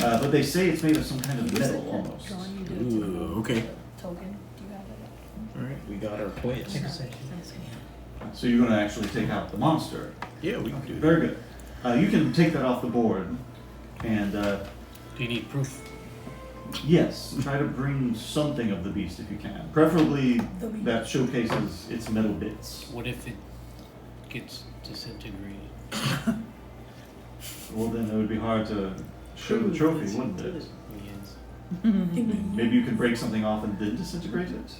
But they say it's made of some kind of metal almost. Drawing you did Ooh, okay. token. Do you have it? Alright, we got our quest. So you're going to actually take out the monster. Yeah, we can do that. Very good. You can take that off the board, and Do you need proof? yes, try to bring something of the beast if you can. Preferably that showcases its metal bits. What if it gets disintegrated? Well, then it would be hard to show the trophy, wouldn't it? Yes. Maybe you could break something off and then disintegrate it?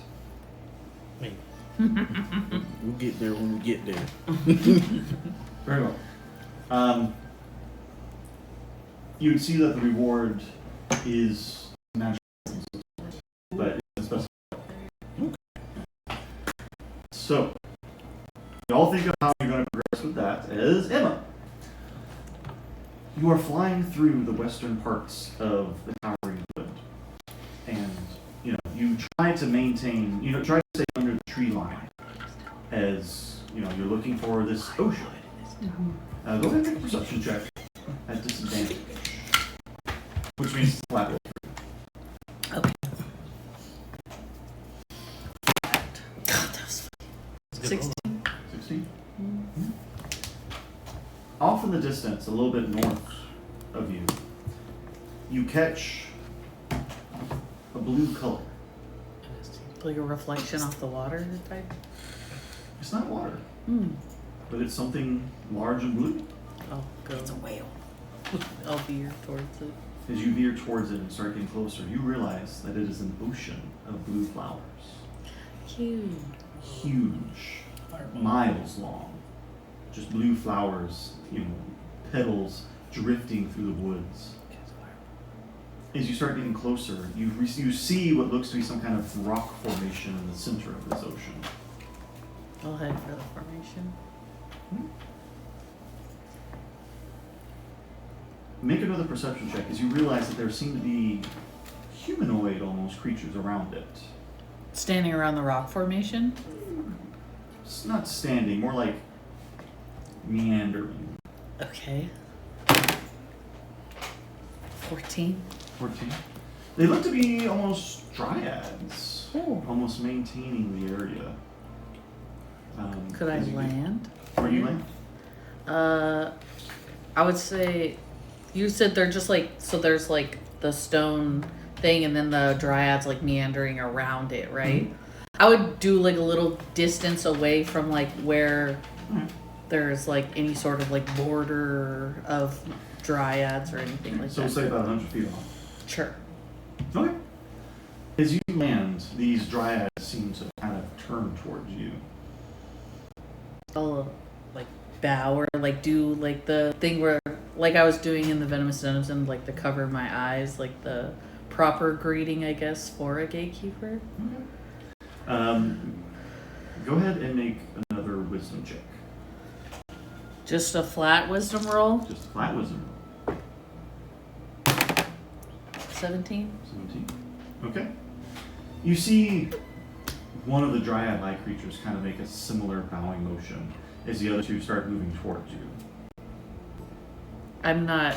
Maybe. We'll get there when we get there. Very well. You would see that the reward is magical, but it's specified. So, you all think of how you're going to progress with that as Emma. You are flying through the western parts of the towering wood, and you try to maintain, try to stay under the tree line as you're looking for this ocean. Go ahead and make a perception check at disadvantage, which means it's flat. Okay. God, that was 16. 16? Off in the distance, a little bit north of you, you catch a blue color. Like a reflection off the water type? It's not water, Hmm. but it's something large and blue. I'll go. It's a whale. I'll veer towards it. As you veer towards it and start getting closer, you realize that it is an ocean of blue flowers. Cute. Huge, miles long. Just blue flowers, petals drifting through the woods. As you start getting closer, you see what looks to be some kind of rock formation in the center of this ocean. I'll head for the formation. Make another perception check as you realize that there seem to be humanoid almost creatures around it. Standing around the rock formation? It's not standing, more like meandering. Okay. 14. 14. They look to be almost dryads, Oh. almost maintaining the area. Could I as you get- land? Where do you land? I would say, you said they're just like, so there's like the stone thing and then the dryads like meandering around it, right? I would do like a little distance away from like where there's like any sort of like border of dryads or anything like So that. we'll say about 100 feet off. Sure. Okay. As you land, these dryads seem to kind of turn towards you. I'll like bow or like do like the thing where like I was doing in the Venomous Denizen, like the cover my eyes, like the proper greeting, I guess, for a gatekeeper. Go ahead and make another wisdom check. Just a flat wisdom roll. Just a flat wisdom. 17. 17. Okay. You see one of the dryad-like creatures kind of make a similar bowing motion as the other two start moving towards you. I'm not.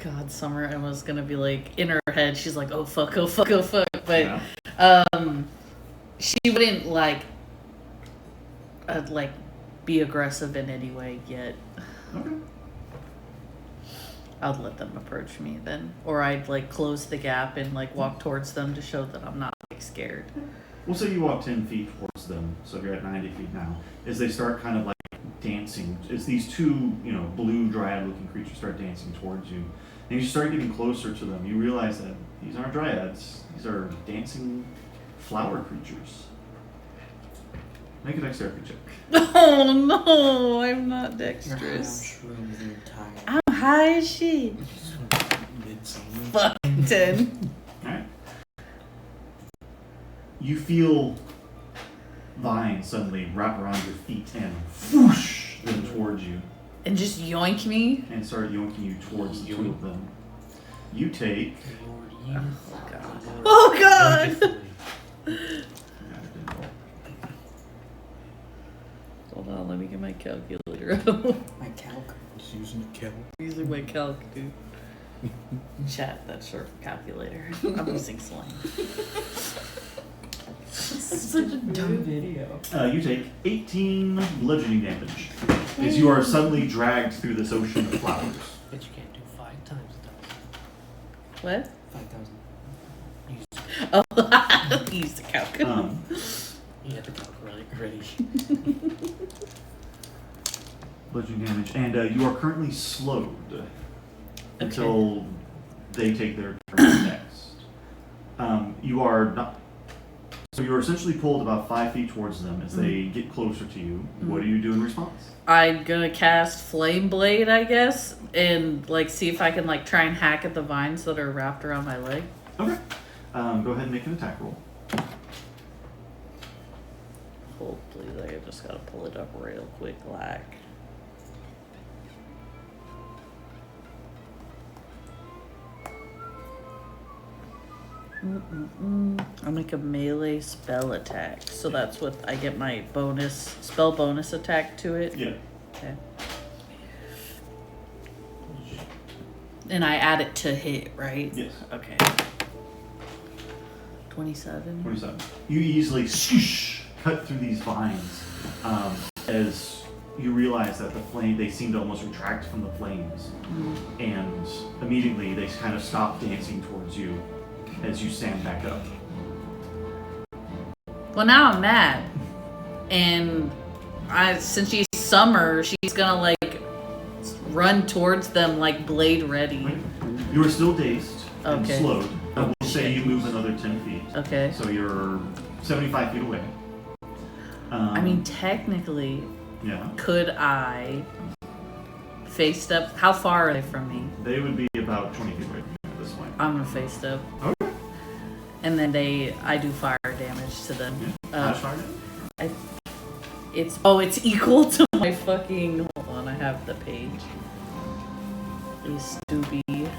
God, Summer, I was gonna be like in her head. She's like, "Oh fuck, oh fuck, oh fuck," but she wouldn't like be aggressive in any way yet. Okay. I'd let them approach me then, or I'd like close the gap and like walk towards them to show that I'm not scared. We'll say you walk 10 feet towards them, so you're at 90 feet now. As they start kind of like dancing, as these two, blue dryad-looking creatures start dancing towards you, and you start getting closer to them, you realize that these aren't dryads. These are dancing flower creatures. Make a dexterity check. Oh no, I'm not You're high on dexterous. shrooms and you're tired. I'm high as shit. Midsummer. Fuck 10. Alright. You feel vines suddenly wrap around your feet and whoosh them towards you And just yoink me. and start yoinking you towards the two of them. You take. Oh god! Hold on, let me get my calculator out. My calc. Just using a kettle. Using my calc, dude. Chat, that's short for calculator. I'm using slang. Such a dumb video. You take 18 bludgeoning damage as you are suddenly dragged through this ocean of flowers. But you can't do 5 times 1,000. What? 5,000. Oh, use the calc. You had the calculator ready. Bludgeoning damage, and you are currently slowed until they take their turn next. You are not. So you're essentially pulled about 5 feet towards them as they get closer to you. What do you do in response? I'm gonna cast Flame Blade, I guess, and see if I can try and hack at the vines that are wrapped around my leg. Okay. Go ahead and make an attack roll. Hold, please. I just gotta pull it up real quick, I'll make a melee spell attack. So that's what I get my spell bonus attack to it. Yeah. Okay. And I add it to hit, right? Yes. Okay. 27. 27. You easily swoosh, cut through these vines as you realize that the flame, they seem to almost retract from the flames. And immediately they kind of stop dancing towards you as you stand back up. Well, now I'm mad. And since she's Summer, she's gonna run towards them blade ready. You are still dazed and Okay. slowed. I will say shit. you move another 10 feet. Okay. So you're 75 feet away. I mean, technically, Yeah. could I face step? How far are they from me? They would be about 20 feet away from you at this point. I'm gonna face step. Okay. And then I do fire damage to them. Yeah. Flash fire? It's equal to my fucking. Hold on, I have the page. Stupid.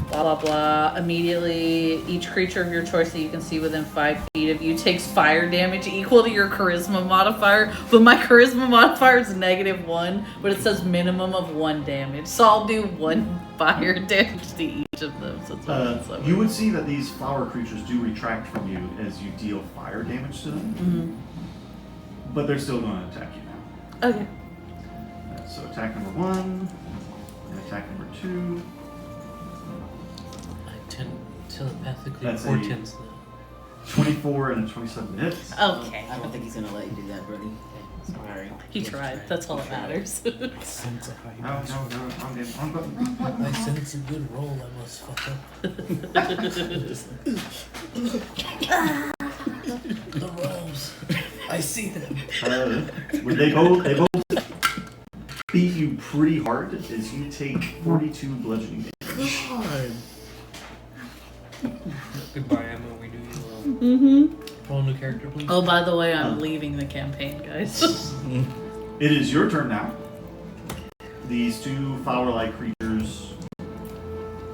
Blah blah blah. Immediately, each creature of your choice that you can see within 5 feet of you takes fire damage equal to your charisma modifier. But my charisma modifier is -1, but it says minimum of 1 damage. So I'll do 1 fire damage to each of them. So it's You would see that these flower creatures do retract from you as you deal fire damage to them. But they're still going to attack you now. Okay. So attack number 1, and attack number 2. I telepathically That's a- portends that. 24 and a 27 hits. Okay. I don't think he's gonna let you do that, Brody. Sorry. He tried. That's all that matters. Sense of height. Wrong button. I sense a good roll, I must fuck up. The rolls. I see them. They both beat you pretty hard as you take 42 bludgeoning damage. God. Goodbye, Emma. We do you well. Roll a new character, please. Oh, by the way, I'm leaving the campaign, guys. It is your turn now. These two flower-like creatures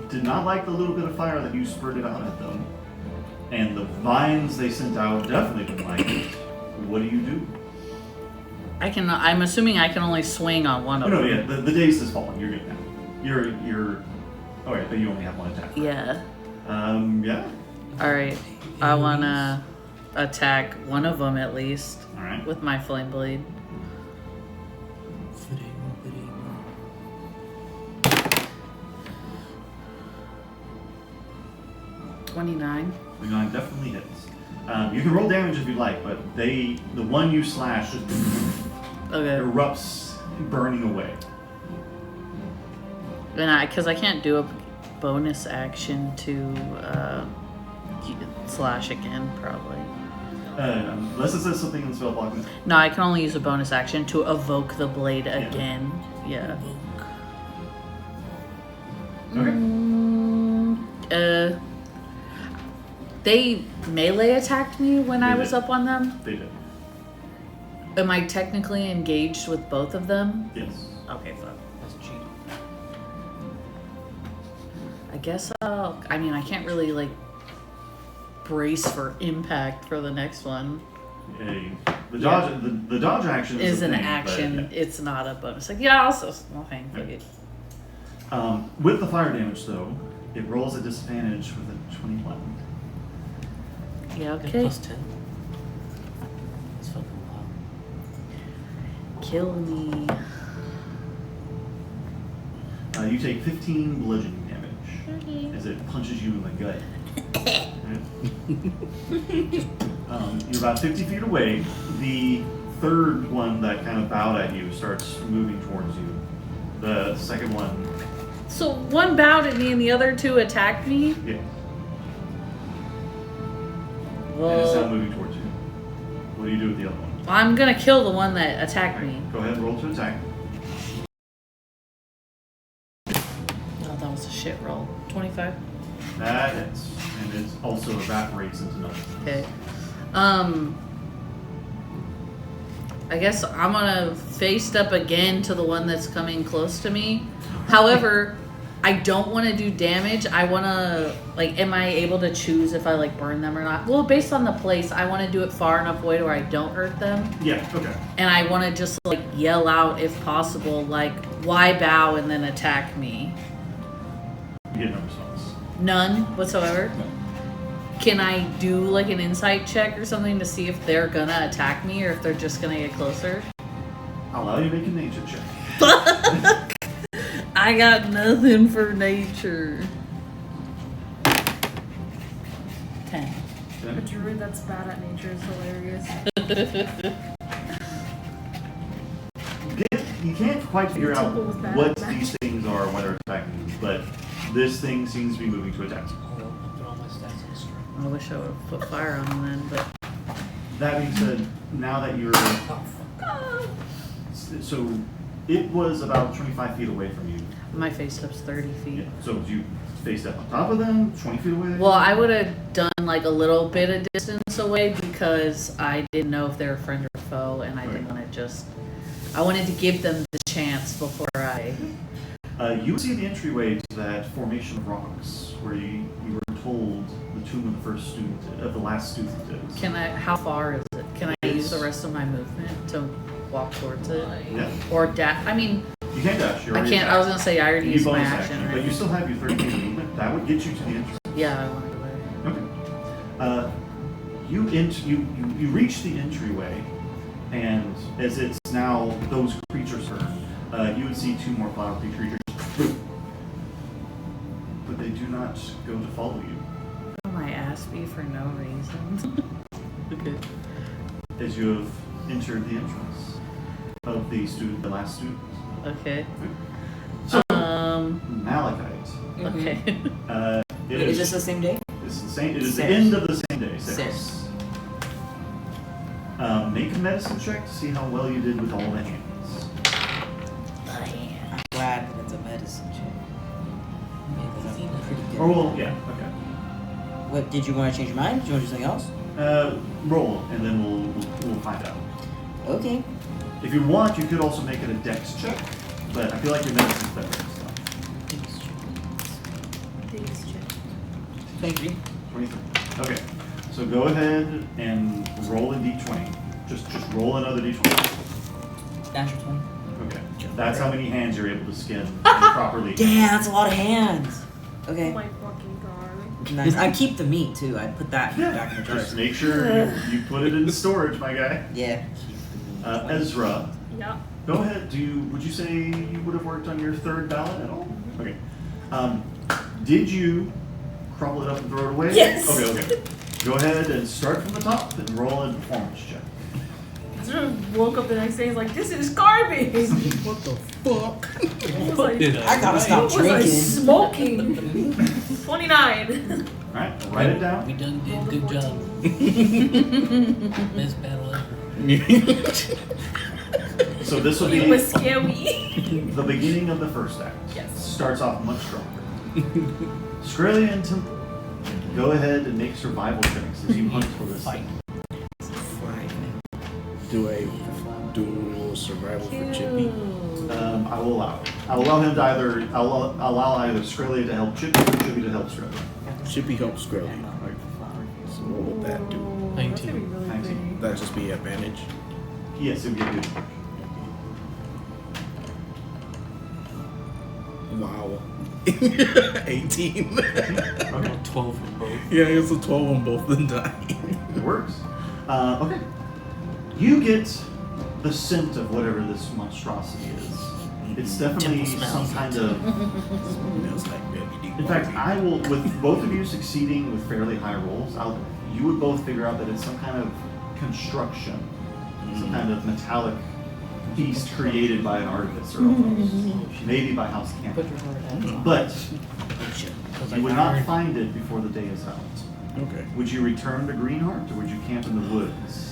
did not like the little bit of fire that you spurted out at them. And the vines they sent out definitely didn't like it. What do you do? I'm assuming I can only swing on one Oh of no, them. yeah, the daze is falling. You're good now. You're. Oh wait, but you only have one attack. Yeah. Yeah. Alright. I wanna attack one of them at least All right. with my flame blade. Fitting. 14 29. 29 definitely hits. You can roll damage if you'd like, but the one you slash just Okay. erupts, burning away. And because I can't do a bonus action to slash again, probably. Unless it says something in the spell block. No, I can only use a bonus action to evoke the blade again. Yeah. Okay. They melee attacked me when I was did. up on them. They did. Am I technically engaged with both of them? Yes. Okay, fuck. That's cheating. I guess I mean, I can't really, like, brace for impact for the next one. The dodge, the dodge action Is a an thing, action. but, yeah. It's not a bonus. Like, yeah, also, well, hang, fuck it. With the fire damage, though, it rolls at disadvantage with a 21. Yeah, Okay. okay. Plus 10. That's fucking wild. Kill me. You take 15 bludgeoning damage as it punches you in the gut. You're about 50 feet away. The third one that kind of bowed at you starts moving towards you. The second one, So one bowed at me and the other two attacked me? yeah, and it's now Well, moving towards you. What do you do with the other one? I'm gonna kill the one that attacked me. Go ahead and roll to attack. Oh, that was a shit roll. 25. That hits, and it also evaporates into nothing. Okay. I guess I'm gonna face step again to the one that's coming close to me. However, I don't want to do damage. I want to, like, am I able to choose if I, like, burn them or not? Well, based on the place, I want to do it far enough away to where I don't hurt them. Yeah, okay. And I want to just, like, yell out if possible, like, why bow and then attack me? You get no response. None whatsoever. Can I do, like, an insight check or something to see if they're gonna attack me or if they're just gonna get closer? I'll allow you to make a nature check. I got nothing for nature. 10. A druid that's bad at nature is hilarious. You can't quite figure out Temple was bad what at these things are when they're attacking you, but this thing seems to be moving to attack. Hold on, I'll put all my stats on the screen. I wish I would have put fire on them then, but That being said, now that you're... So, it was about 25 feet away from you. my face step's 30 feet. Yeah. So, do you face up on top of them, 20 feet away? Well, I would have done like a little bit of distance away because I didn't know if they were friend or foe, and I didn't want to just. I wanted to give them the chance before I. You see the entryway to that formation of rocks where you were told the tomb of the first student, of the last student is. Can I? How far is it? Can I use the rest of my movement to walk towards it? Yeah. Or dash? I mean, You can't dash. You're I already can't. I was attacked. gonna say I already You used my bonus action. but Right? you still have your 30 feet of movement. That would get you to the entrance. Yeah, I wanted to. Okay. You reach the entryway, and as it's now those creatures turn, you would see two more flower creatures, but they do not go to follow you. My ass be for no reason. Okay. As you have entered the entrance of the last student. Okay. So, Mm-hmm. Malachite. Okay. It Is this the same day? It's the same. It is the Six. end of the same day. 6. 6. Make a medicine check to see how well you did with all the hands. I'm glad that it's a medicine check. Because I'm pretty good. Or well, yeah, okay. What, did you want to change your mind? Do you want to do something else? Roll, and then we'll find out. Okay. If you want, you could also make it a dex check, but I feel like your medicine's better. So. Days check. 23. 23. Okay, so go ahead and roll a d20. Just roll another d20. Natural 20. Okay, that's how many hands you're able to skin properly. Damn, that's a lot of hands. Oh Okay. my fucking god. Nice. I keep the meat too. I put that back in the jar. Just make sure you put it in storage, my guy. Yeah. Ezra, Yeah. go ahead. Would you say you would have worked on your third ballot at all? Okay. Did you crumple it up and throw it away? Yes. Okay. Go ahead and start from the top and roll a performance check. I sort of woke up the next day and was like, this is garbage. What the fuck? I was like, I gotta stop what was I drinking. smoking? 29. Alright, write it down. We done did good job. Best battle ever. So this will It be was scary. the beginning of the first act. Yes. Starts off much stronger. Australia and Temple, go ahead and make survival checks as you hunt for this Fight. thing. Do a dual survival for Chippy? I will allow it. I'll allow him to either, I'll allow either Australia to help Chippy or Chippy to help Australia. Chippy helps Skrelly. So what would that do? Oh, that's gonna be really 19. pretty. That'd just be advantage. Yes, it would be a good. Wow. 18. Okay, 12 for both. Yeah, it's a 12 on both the die. it works. Okay. You get the scent of whatever this monstrosity is. It's definitely Temple some smells kind it. of. Smells like baby In fact, I will, with both of you succeeding with fairly high rolls, you would both figure out that it's some kind of construction, some kind of metallic beast created by an artificer, almost. Maybe by House Campbell. But you would not find it before the day is out. Okay. Would you return to Greenheart, or would you camp in the woods?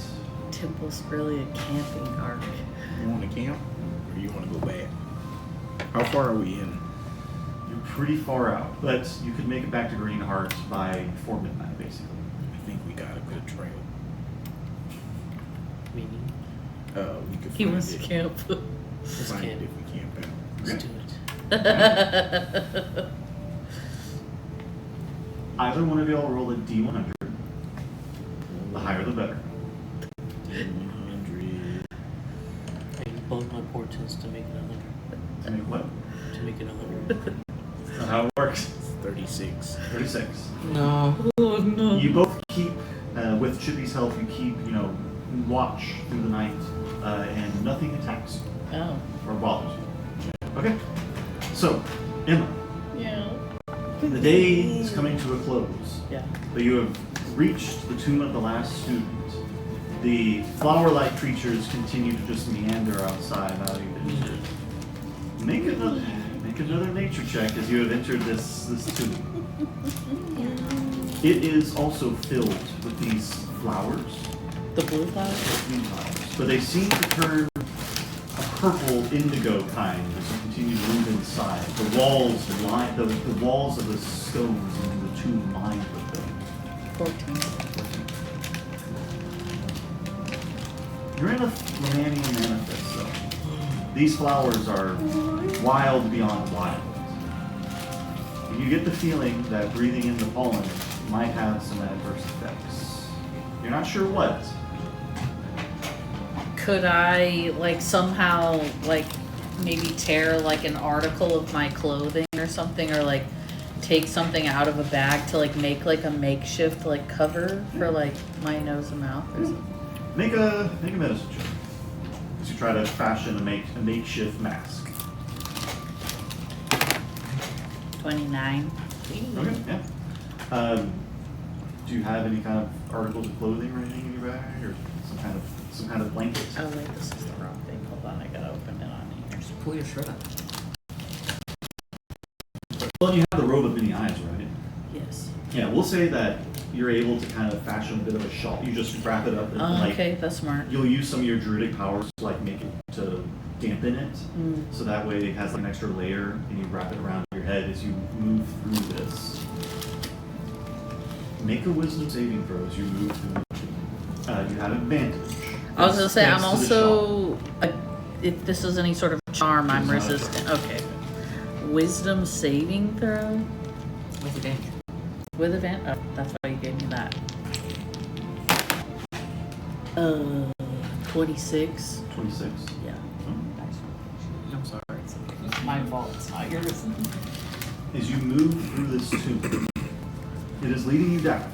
Temple's really a camping arc. You want to camp? Or you want to go back? How far are we in? You're pretty far out, but you could make it back to Greenheart before midnight, basically. I think we got a good trail. Meaning, We could He find wants to it. camp. Find it if we camp out. let's do it. Either one of y'all roll a D100. The higher the better. 100. I use both my portents to make it 100. To make what? To make it 100. That's not how it works. 36. 36. No. Oh no. You both keep, with Chippy's help, you keep, watch through the night, and nothing attacks you Oh. or bothers you. Okay. So, Emma, Yeah. the day is coming to a close, Yeah. but you have reached the tomb of the last student. The flower-like creatures continue to just meander outside now you've entered. Make another nature check as you have entered this tomb. It is also filled with these flowers, The blue flowers? green flowers, but they seem to turn a purple indigo kind as you continue to move inside. The walls of the stones in the tomb lined with them. 14. You're in a Romanian manifest zone. These flowers are wild beyond wild. And you get the feeling that breathing in the pollen might have some adverse effects. You're not sure what. Could I somehow maybe tear an article of my clothing or something, or take something out of a bag to make a makeshift cover for my nose and mouth or something? Make a medicine check as you try to fashion a makeshift mask. 29. Okay, yeah. Do you have any kind of articles of clothing or anything in your bag, or some kind of blanket? Oh wait, this is the wrong thing. Hold on, I gotta open it on here. Just pull your shirt up. Well, you have the robe of many eyes, right? Yes. Yeah, we'll say that you're able to kind of fashion a bit of a shawl. You just wrap it up and Oh, okay, that's smart. you'll use some of your druidic powers to make it to dampen it, Mm. so that way it has an extra layer, and you wrap it around your head as you move through this. Make a wisdom saving throw as you move through. You have advantage. I was gonna say I'm Thanks to the shawl. also if this is any sort of charm, I'm It's not a resistant. Okay. Wisdom saving throw With advantage. with advantage. Oh, that's why you gave me that. 26. 26. Yeah. I'm sorry. It's My fault. It's not yours. As you move through this tomb, it is leading you down.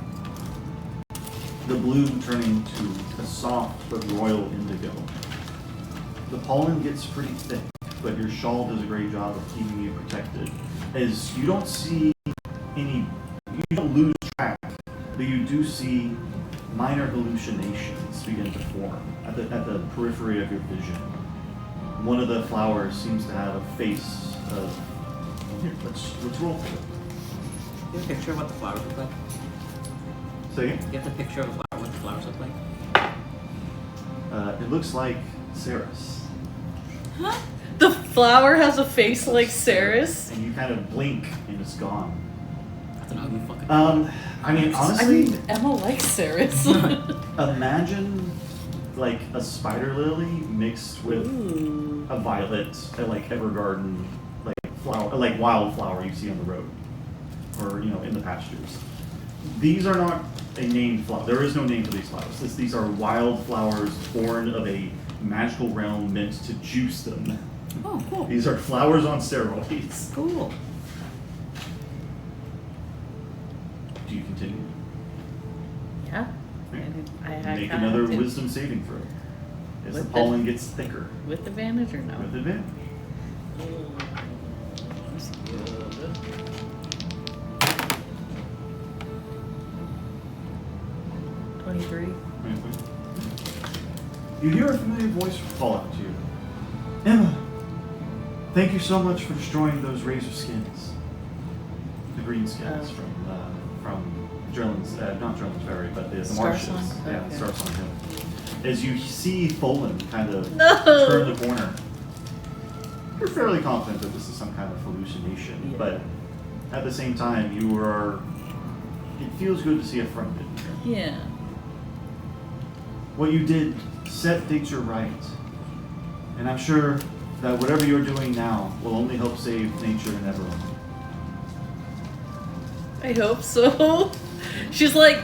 The blue turning to a soft but royal indigo. The pollen gets pretty thick, but your shawl does a great job of keeping you protected, as you don't see any You don't lose track, but you do see minor hallucinations begin to form at the periphery of your vision. One of the flowers seems to have a face of. Here, let's roll for it. You have a picture of what the flowers look like? Say again? You have the picture of the flower, what the flowers look like? It looks like Ceres. Huh? The flower has a face like Ceres? And you kind of blink and it's gone. That's an ugly fucking I mean, honestly, Emma likes Ceres. imagine like a spider lily mixed with Ooh. a violet, like evergarden, like flower, like wildflower you see on the road, or in the pastures. These are not a named flower. There is no name for these flowers. These are wild flowers born of a magical realm meant to juice them. Oh, cool. These are flowers on steroids. Cool. Do you continue? Yeah. I Make kinda another do. wisdom saving throw. As the With pollen gets thicker. With advantage or no? With advantage. That's good. 23. You hear a familiar voice call out to you. Emma, thank you so much for destroying those razor skins. The green skins from Drellin's, not Drellin's Ferry, but the marshes. Starsong? Yeah, Okay. Starsong Hill. As you see Folan kind of No! turn the corner, you're fairly confident that this is some kind of hallucination, Yeah. but at the same time, it feels good to see a friend in here. Yeah. What you did set nature right. And I'm sure that whatever you're doing now will only help save nature and everyone. I hope so. She's like,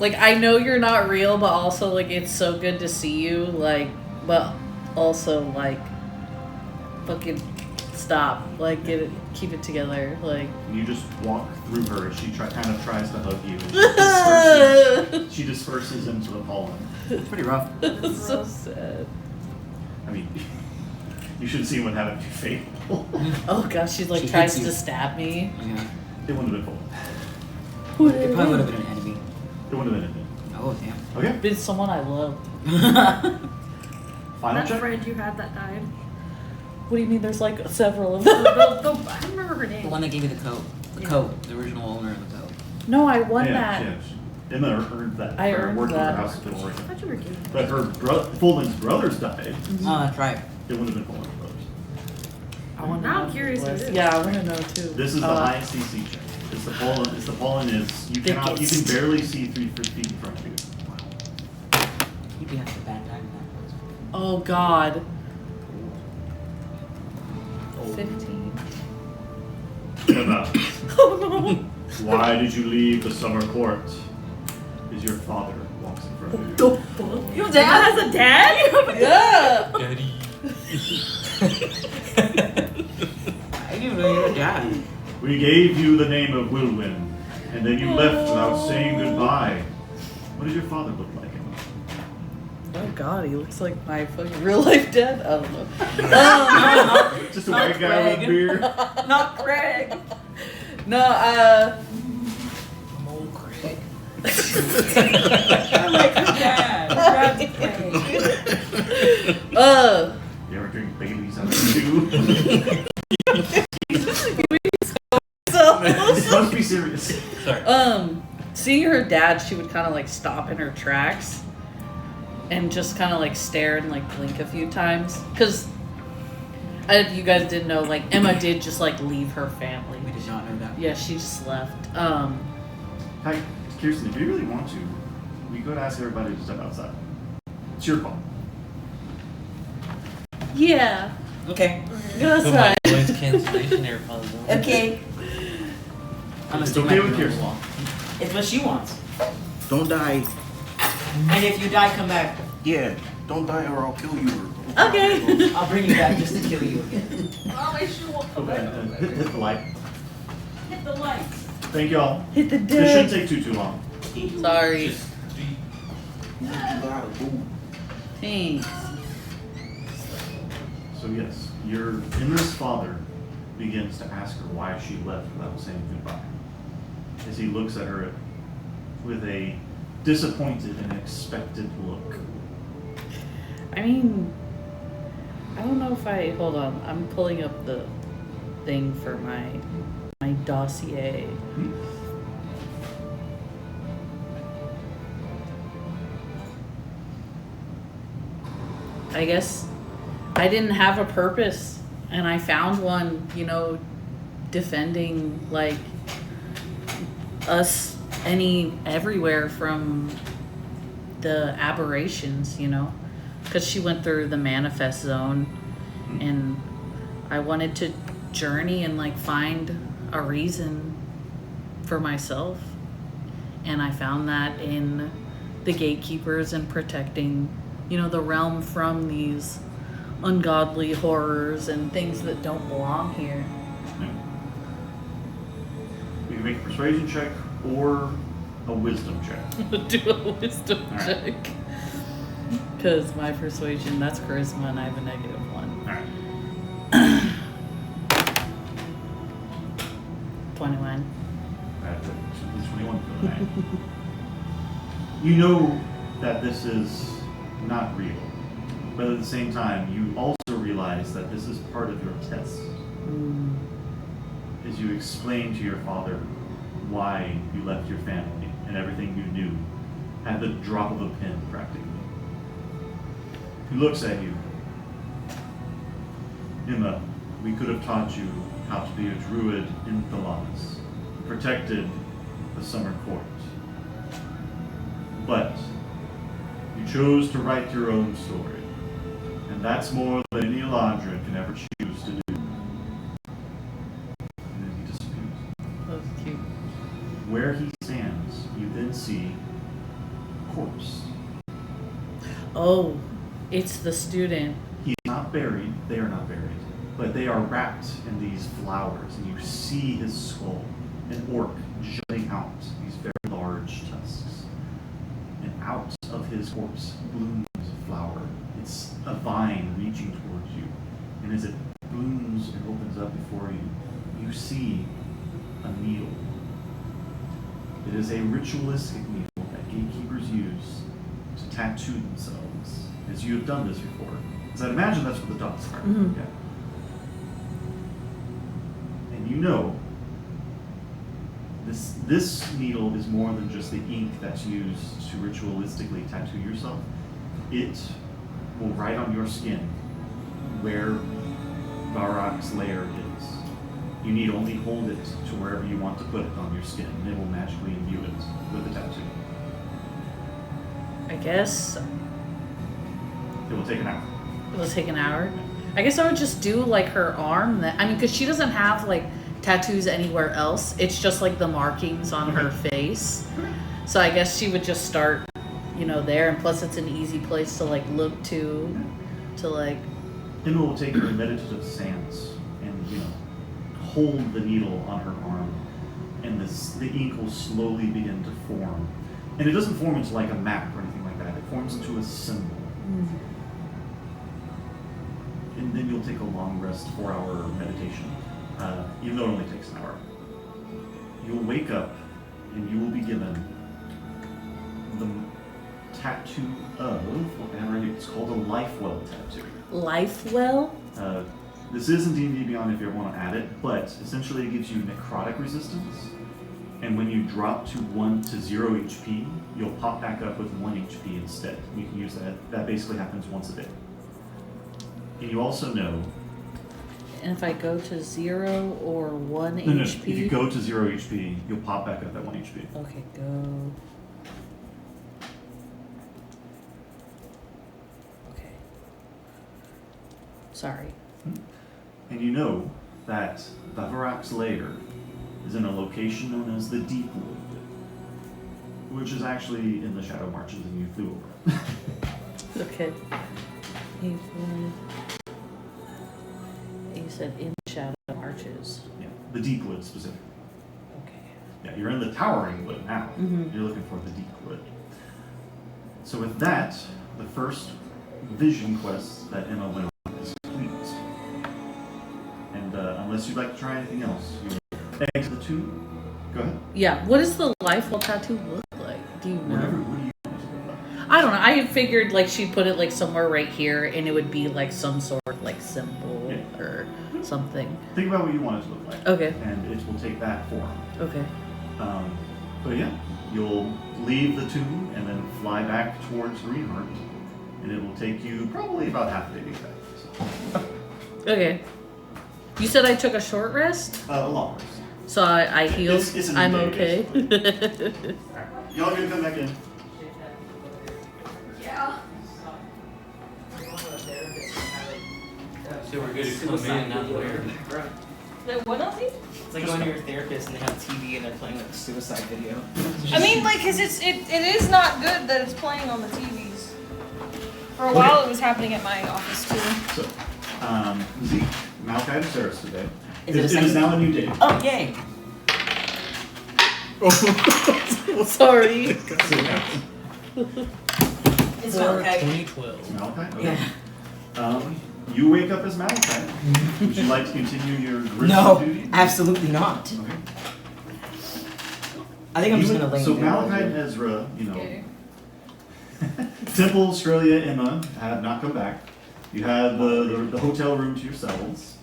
I know you're not real, but also, like, it's so good to see you, like, but also, like, fucking stop. Like, keep it together. Like, You just walk through her as she kind of tries to hug you. And she disperses into the pollen. It's pretty rough. it's so sad. I mean, you should see what happened to Fate. Oh gosh, she like She tries hits you. to stab me. Yeah. It wouldn't have been Folan. It probably would have been an enemy. It wouldn't have been Oh, damn. it. Okay, Been someone I loved. final That check. friend you had that died. What do you mean? There's like several of them. I don't remember her The name. one that gave you the coat. The Yeah. coat. The original owner of the coat. No, I won Yeah, that. yeah. Emma earned that. I for earned working that. with House of I Glory. thought you were giving me. But her Folan's brothers died. Oh, that's right. It wouldn't have been Folan's brothers. I want to Now know I'm curious who who it it is. is. Yeah, I want to know too. This is the highest CC check. It's the pollen is you can Thickest. barely see 3 feet in front of you. You'd be having a bad time in that place. Oh God. 15. Emma, Oh why did you leave the summer court? As your father walks in front of you. no. The Your dad has a dad? Yeah. Daddy. I didn't know you were a dad. We gave you the name of Wilwyn, and then you left without saying goodbye. What does your father look like, Emma? Oh God, he looks like my fucking real life dad. I don't know. Just a white guy with a Craig. beard. Not Craig. No, Mole Craig. I'm like her dad. Her dad's Craig. You ever drink Bailey's out of stew? This must be serious. Sorry. Seeing her dad, she would kind of like stop in her tracks and just kind of like stare and like blink a few times. Because you guys didn't know, like Emma did just like leave her family. We did not know that. Yeah, she just left. Hi, Kirsten, if you really want to, we could ask everybody to step outside. It's your call. Yeah, Okay. go Put my outside. noise cancellation AirPods on. Okay. I'm It's gonna okay stick with my Kirsten. wall. It's what she wants. Don't die. And if you die, come back. Yeah, don't die or I'll kill you. Okay. I'll bring you back just to kill you again. Oh, I sure won't come Okay, back. hit the light. Hit the lights. Thank you all. Hit the This shouldn't deck. take too long. Sorry. Just Thanks. So yes, Emma's father begins to ask her why she left without saying goodbye. as he looks at her with a disappointed and expected look. I mean, I don't know if hold on. I'm pulling up the thing for my dossier. I guess I didn't have a purpose, and I found one, defending like us everywhere from the aberrations, because she went through the manifest zone, and I wanted to journey and like find a reason for myself, and I found that in the gatekeepers and protecting the realm from these ungodly horrors and things that don't belong here. You can make a persuasion check or a wisdom check. Do a wisdom check. Because my persuasion, that's charisma, and I have a -1. Alright. 21. That's 21 for the night. You know that this is not real, but at the same time, you also realize that this is part of your test. As you explain to your father why you left your family and everything you knew at the drop of a pin, practically. He looks at you. Emma, we could have taught you how to be a druid in Thalamus, protected the summer court. But you chose to write your own story, and that's more than any Eladrin can ever choose to do. And then he disappears. That was cute. Where he stands, you then see a corpse. Oh, it's the student. He's not buried, they are not buried, but they are wrapped in these flowers, and you see his skull, an orc jutting out these very large tusks. And out of his corpse blooms a flower. It's a vine reaching towards you, and as it blooms and opens up before you, you see a needle. It is a ritualistic needle that gatekeepers use to tattoo themselves, as you have done this before. Because I'd imagine that's what the dots are. Mhm. Yeah. And you know, this needle is more than just the ink that's used to ritualistically tattoo yourself. It will write on your skin where Varrock's lair is. You need only hold it to wherever you want to put it on your skin, and it will magically imbue it with a tattoo. I guess It will take an hour. it'll take an hour. I guess I would just do like her arm. Because she doesn't have like tattoos anywhere else. It's just like the markings on her face. So I guess she would just start, there. And plus, it's an easy place to like look to like. Emma will take her meditative stance and hold the needle on her arm, and the ink will slowly begin to form. And it doesn't form into like a map or anything like that. It forms into a symbol. And then you'll take a long rest, 4-hour meditation, even though it only takes an hour. You'll wake up and you will be given the tattoo of, it's called a Lifewell tattoo. Lifewell? This is in D&D Beyond if you ever want to add it, but essentially it gives you necrotic resistance. And when you drop to 0 HP, you'll pop back up with 1 HP instead. You can use that. That basically happens once a day. And you also know... And if I go to 0 or 1 No, HP? if you go to 0 HP, you'll pop back up at 1 HP. Okay, go. Okay. Sorry. And you know that Varrock's lair is in a location known as the Deepwood, which is actually in the Shadow Marches and you flew over. Okay. You said in Shadow Marches. Yeah, the Deepwood specifically. Okay. Yeah, you're in the Towering Wood now. Mhm. You're looking for the Deepwood. So with that, the first vision quest that Emma went on is complete. And unless you'd like to try anything else, you exit the tomb, Go ahead. Yeah, what does the life well tattoo look like? Do you know? What do you want to go about? I don't know. I figured like she'd put it like somewhere right here, and it would be like some sort of like symbol or something. Think about what you want it to look like. Okay. And it will take that form. Okay. But yeah, you'll leave the tomb and then fly back towards Greenheart, and it will take you probably about half a day to get back. So. Okay. You said I took a short rest, A long rest. so I healed. It's a new I'm day, okay. Alright. Y'all gonna come back in? Yeah. So we're good to come in, not where. Like, what else? It's like going to your therapist and they have TV and they're playing like a suicide video. I mean, like, cause it is not good that it's playing on the TVs. For a while, it was happening at my office too. So, Zeke, Malachi and Sarah's today. Is It is now a new day. Oh, yay! Sorry. It's Malachi. 2012. Malachi? Okay. Yeah. You wake up as Malachi. Would you like to continue your gruesome No, duty? absolutely not. Okay. I think I'm just gonna lay So down. Malachi and Ezra, you know, Okay. Temple, Australia, Emma have not come back. You have the hotel room to yourselves.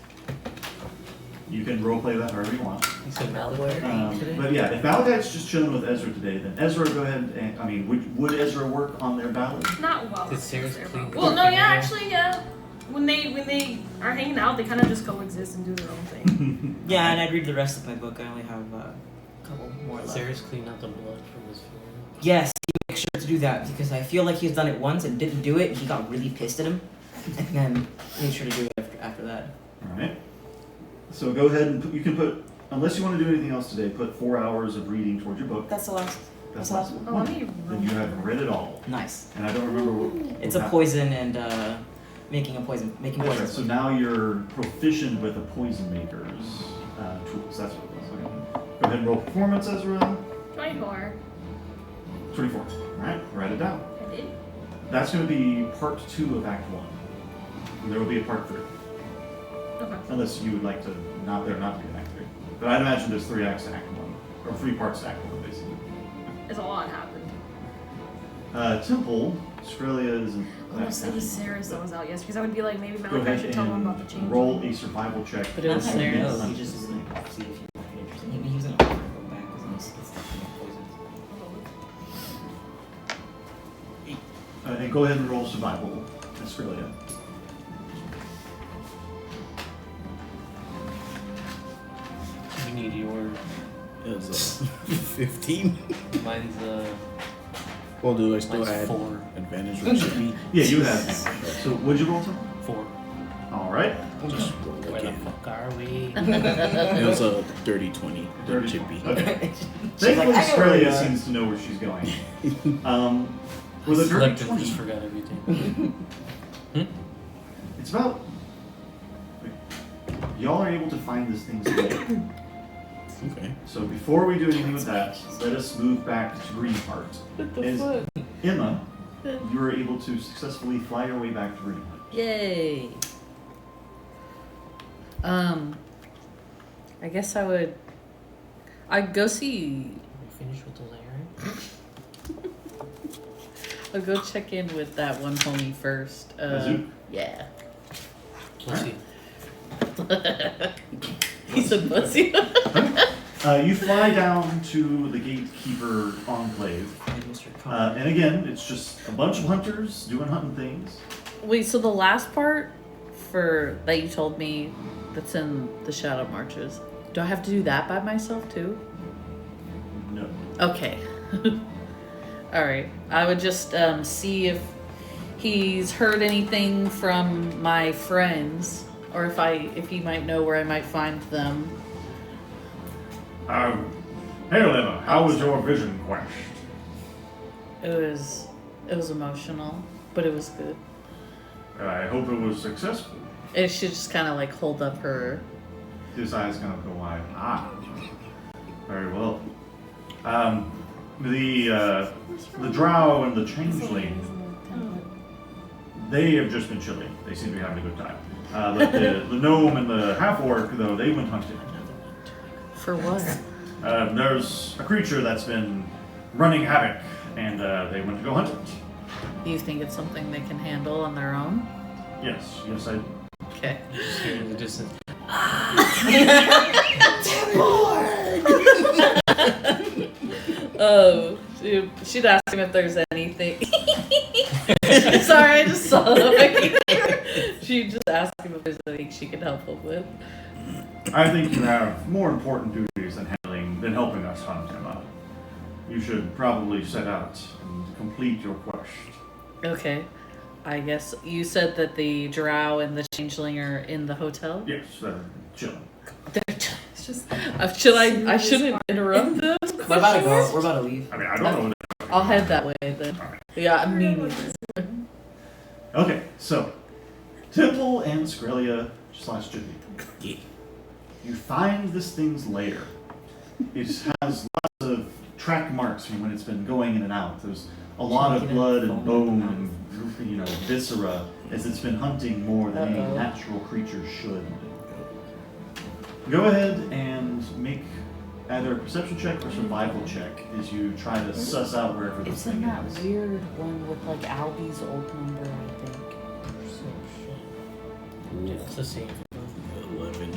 You can roleplay that however you want. You said Malware today? But yeah, if Malachi's just chilling with Ezra today, then Ezra, go ahead and, I mean, would Ezra work on their ballad? Not well. Did Sarah's clean? Well, no, yeah, actually, yeah. When they are hanging out, they kind of just coexist and do their own thing. Yeah, and I'd read the rest of my book. I only have a couple more left. Sarah's cleaned out the blood from his finger. Yes, he makes sure to do that because I feel like he's done it once and didn't do it. He got really pissed at him, and then made sure to do it after that. Alright. So go ahead and you can put, unless you want to do anything else today, put 4 hours of reading towards your book. That's the last. That's that's last Oh, one. let me Then you have read it all. Nice. And I don't remember what. It's what a happened. poison and making poison. That's right. poison. So now you're proficient with the poison maker's tools. That's what it was. Okay. Go ahead and roll performance, Ezra. 24. 24. Alright, write it down. I did. That's going to be part 2 of Act 1. And there will be a part 3. Okay. Unless you would like to not be an Act 3. But I'd imagine there's 3 acts to Act 1. Or 3 parts to Act 1, basically. It's a lot happened. Temple, Australia is in. Almost it was Sarah's that was out yesterday, because I would be like, maybe Go Malachi ahead should tell them about the and change. roll a survival check. But it was Not that I Sarah's. know, he just is like, see if you find it interesting. He was gonna offer to go back because he's stuck in poisons. And go ahead and roll survival, Australia. We need your. It was 15. Mine's Well, do I still mine's add 4. advantage or should be? Yeah, you have. So, what'd you roll to? 4. Alright. Just roll Where the again. fuck are we? It was a 30-20. 30. Chippy. Okay. She's Thankfully, like, I know where Australia you are. seems to know where she's going. With a dirty Selective 20, just forgot everything. it's about. Y'all are able to find this thing today. Okay. So before we do anything with that, let us move back to Greenheart. What the As fuck? Emma, you were able to successfully fly your way back to Greenheart. Yay. I guess I'd go see. We finished with the layer. I'll go check in with that one homie first. Azu? Yeah. Let's see. He's a pussy. You fly down to the Gatekeeper Enclave. And Mr. Connor. And again, it's just a bunch of hunters doing hunting things. Wait, so the last part that you told me that's in the Shadow Marches, do I have to do that by myself too? No. Okay. Alright. I would just see if he's heard anything from my friends, or if he might know where I might find them. Hey, Emma, how was your vision quest? It was emotional, but it was good. I hope it was successful. It should just kind of like hold up her. His eyes kind of go wide. Very well. The drow and the changeling, they have just been chilling. They seem to be having a good time. But the gnome and the half-orc, though, they went hunting. For what? There's a creature that's been running havoc, and they went to go hunt it. Do you think it's something they can handle on their own? Yes, I. Okay. Just hear in the distance. Oh, she'd ask him if there's anything. Sorry, I just saw the picture. She'd just ask him if there's anything she could help him with. I think you have more important duties than helping us hunt Emma. You should probably set out and complete your quest. Okay. I guess you said that the drow and the changeling are in the hotel? Yes, they're chilling. It's just, I shouldn't interrupt them. We're about to go. We're about to leave. I mean, I don't know. I'll head that way then. Yeah, me neither. Okay, so Temple and Skrelia / Jimmy. Yeah. You find this thing's lair. It has lots of track marks from when it's been going in and out. There's a lot of blood and bone and viscera as it's been hunting more than any natural creature should. Go ahead and make either a perception check or survival check as you try to suss out wherever this It's thing in that is. weird one with like Albie's old number, I think. It's the same. 11.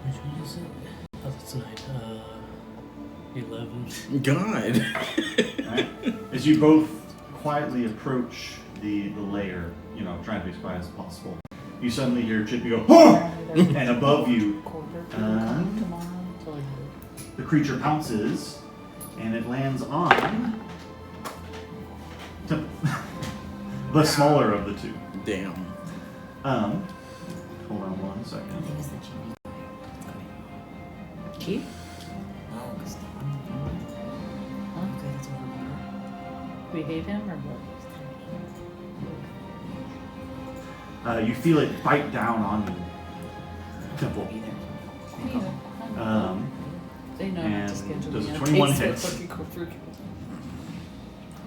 Which one is it? Oh, that's 9. 11. God. Right? As you both quietly approach the lair, trying to be as quiet as possible, you suddenly hear Chippy go, "Oh!" And above you, the creature pounces, and it lands on Temple, the smaller of the two. Damn. Hold on one I second. think it's the genie. Keith? No, because okay, that's over there. We hate him or what? You feel it bite down on you, Temple. Be there. They know not and to schedule does me a on 21 Facebook hits? or Google.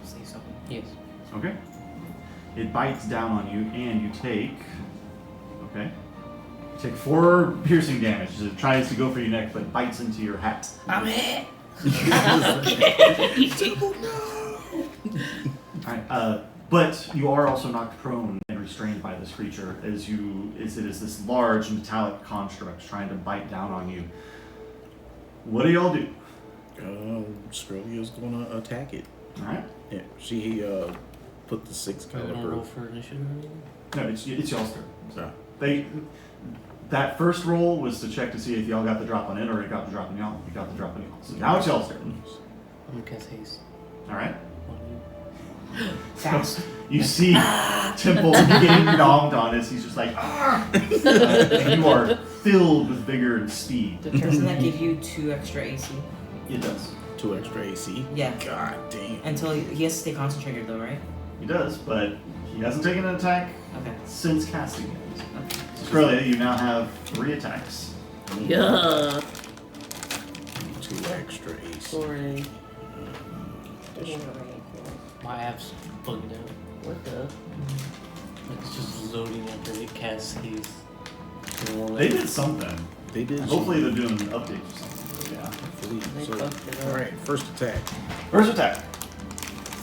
Say so. Yes. Okay. It bites down on you, and you take. Okay. You take 4 piercing damage as it tries to go for your neck, but bites into your hat. I'm hit. Alright, but you are also knocked prone and restrained by this creature as it is this large metallic construct trying to bite down on you. What do y'all do? Skrelia's gonna attack it. Alright? Yeah, she put the 6 Do you want to roll caliber. for initiative or anything? No, it's y'all's turn. Yeah. That first roll was to check to see if y'all got the drop on it or it got the drop on y'all. You got the drop on y'all. So now it's y'all's turn. I'm gonna cast haste. Alright? On you. Fast. You see Temple getting nommed on as he's just like, "Ah!" And you are filled with vigor and speed. Doesn't that give you 2 extra AC? It does. 2 extra AC. Yeah. God damn. Until he has to stay concentrated though, right? He does, but he hasn't taken an attack Okay. since casting it. Skrelia, you now have 3 attacks. Yeah. 2 extra AC. Sorry. My app's bugging out. What the? It's just loading after it casts haste. They did something. They did. Hopefully they're doing an update or something. Yeah. They So, fucked it up. alright, first attack. First attack.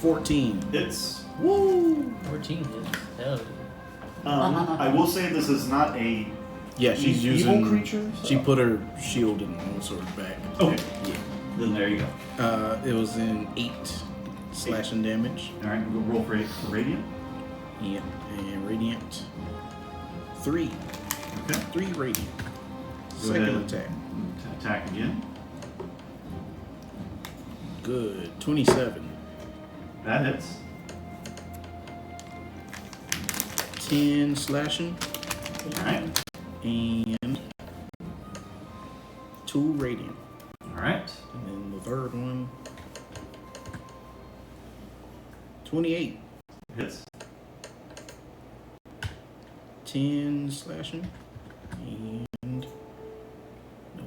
14. It's. Woo! 14 hits. Hell I will say this is not a Yeah, she's evil using. creature. She put her shield and longsword back. Okay. Yeah. Then there you go. It was an 8 slashing damage. All right, we'll roll for radiant. Yeah, and radiant. 3. Okay. 3 radiant. Go Second ahead. attack. Attack again. Good. 27. That hits. 10 slashing. All right. And 2 radiant. All right. And then the third one. 28. Hits. 10 slashing. And. No.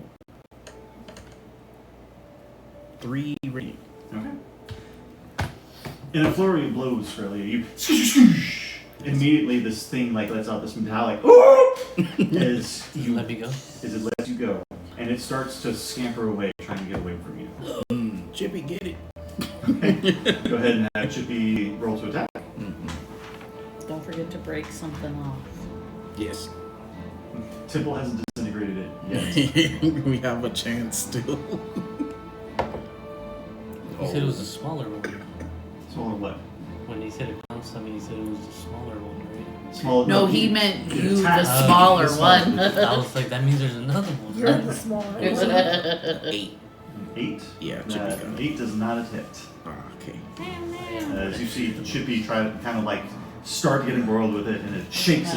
3 radiant. Okay. In a flurry of blows, Skrelia, you immediately this thing like lets out this metallic as you Let me go. as it lets as you go, and it starts to scamper away, trying to get away from you. Chippy, get it. Go ahead and have Chippy roll to attack. Don't forget to break something off. Yes. Temple hasn't disintegrated it yet. We have a chance still. You said it was a smaller one. Smaller what? When he said it bounced something, he said it was a smaller one, right? Small. No, he meant you, attack- the smaller the smaller one. I was like, that means there's another one. You're the smaller one. 8. 8? Yeah, Chippy got it. 8 does not hit. Okay. As you see Chippy try to kind of like start getting embroiled with it, and it shakes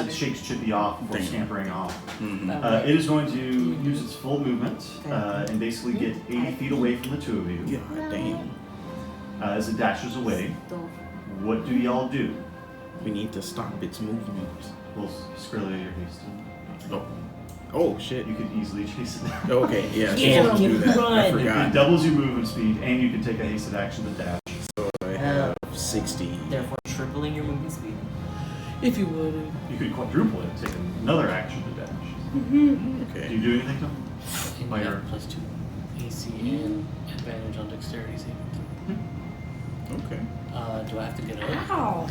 Chippy off before Damn. scampering off. Mm-hmm. It is going to use its full movement and basically get 80 feet away from the two of you. God damn. As it dashes away. What do y'all do? We need to stop its movement. Well, Skrilla, you're hasted. Oh shit. You could easily chase it down. Okay, yeah, Yeah, so do that. I run. It forgot. doubles your movement speed, and you can take a hasted action to dash. So I have 60. Therefore, tripling your movement speed. If you would. You could quadruple it, take another action to dash. Do Okay. you do anything, Tom? And Like you your- have +2 AC and advantage on dexterity saving throw. Okay. Do I have to get up? Ow.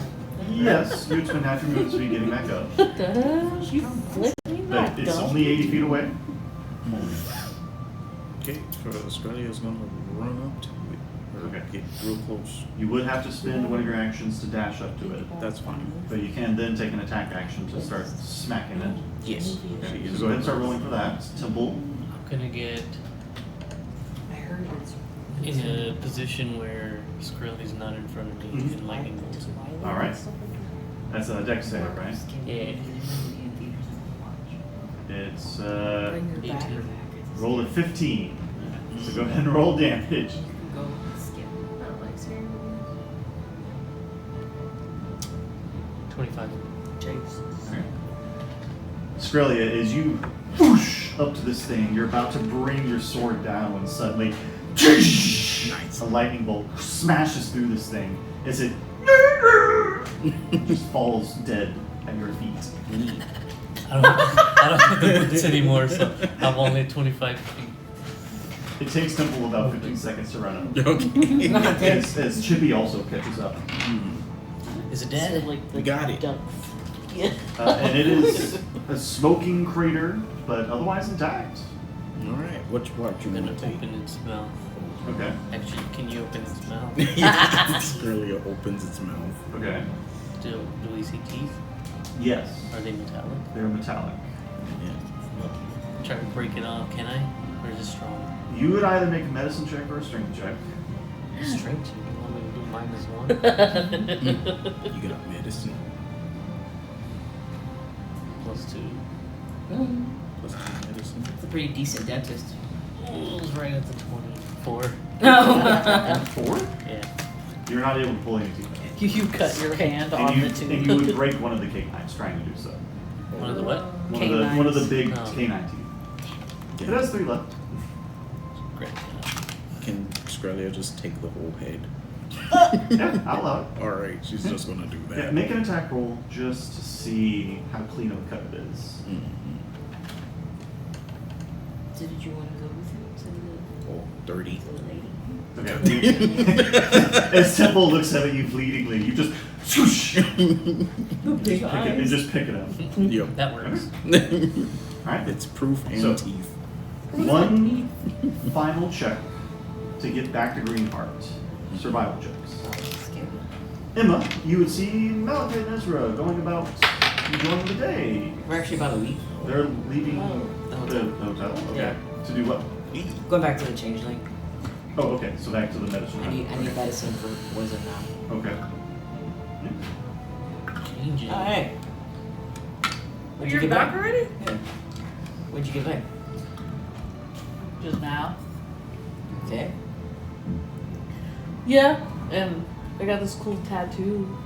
Yes, you would spend half your movement speed getting back up. What the hell? You flipped me But back, it's dog. only 80 feet away. Okay, so Australia's gonna run up to it. Or Okay. get real close. You would have to spend one of your actions to dash up to it. That's fine. But you can then take an attack action to start smacking it. Yes. Okay, She so is go ahead and start rolling for that. Temple. I'm gonna get I heard it's in a position where Skrilly's not in front of me Mhm. and lightning bolts. Alright. That's a dex save, right? Yeah. It's Bring your 18. batter back. roll at 15. So go ahead and roll damage. Go skip. 25. Skrelia, as you whoosh up to this thing, you're about to bring your sword down when suddenly Nice. a lightning bolt smashes through this thing as it just falls dead at your feet. I don't have the boots anymore, so I'm only at 25 feet. It takes Temple about 15 seconds to run up. Okay. As Chippy also catches up. Is it dead? Like We got it. duck. Yeah. And it is a smoking crater, but otherwise intact. Alright, which part you I'm wanna gonna take? open its mouth. Okay. Actually, can you open its mouth? Australia opens its mouth. Okay. Do we see teeth? Yes. Are they metallic? They're metallic. Yeah. Try to break it off, can I? Or is it strong? You would either make a medicine check or a strength check. Strength. You want me to do -1? You got medicine. +2. Plus 2 medicine. It's a pretty decent dentist. Oh, it was right at the 24. No. 4? Yeah. You're not able to pull any teeth out. You cut your hand on And you, the tooth. and you would break one of the canines trying to do so. One of the what? One of the big Oh. canine teeth. It has 3 left. Great. Can Australia just take the whole head? Yeah, I'll allow it. Alright, she's just gonna do Yeah, that. make an attack roll just to see how clean of a cut it is. Mhm. So did you want to go with him to Oh, 30. the lady? Okay. As Temple looks at you bleedingly, you just swoosh, Big and just pick it up. Yep. That works. Alright. It's proof and So- teeth. One final check to get back to Greenheart. Survival checks. Emma, you would see Malachi and Ezra going about enjoying the day. We're actually about to leave. They're leaving The the hotel. hotel. Okay. Yeah. To do what? Going back to the changeling. Oh, okay. So back to the medicine. I need medicine for poison now. Okay. Changing. Oh, hey. When'd you You're get back back? already? Yeah. When'd you get back? Just now. Okay. Yeah, and I got this cool tattoo.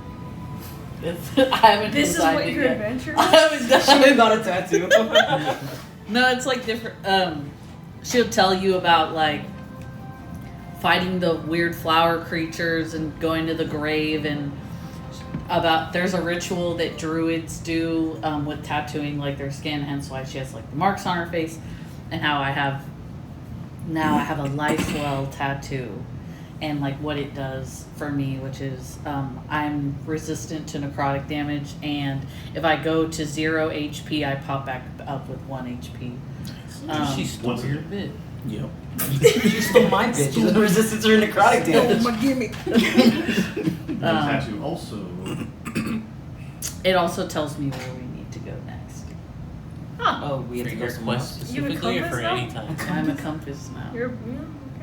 It's, I haven't This is designed what it your yet. adventure I is? haven't done it. got a tattoo. No, it's like different. She'll tell you about like fighting the weird flower creatures and going to the grave, and about there's a ritual that druids do with tattooing like their skin. Hence why she has like the marks on her face. and how I have a life well tattoo, and like what it does for me, which is I'm resistant to necrotic damage, and if I go to 0 HP, I pop back up with 1 HP. She stole what's your it? bit. Yep. You stole my bitch. She's resistant to necrotic damage. my gimmick. The tattoo also. It also tells me where we need to go next. Oh, we have For to go your somewhere quest else? You have a specifically or for compass now? any time? I'm a compass now. You're okay.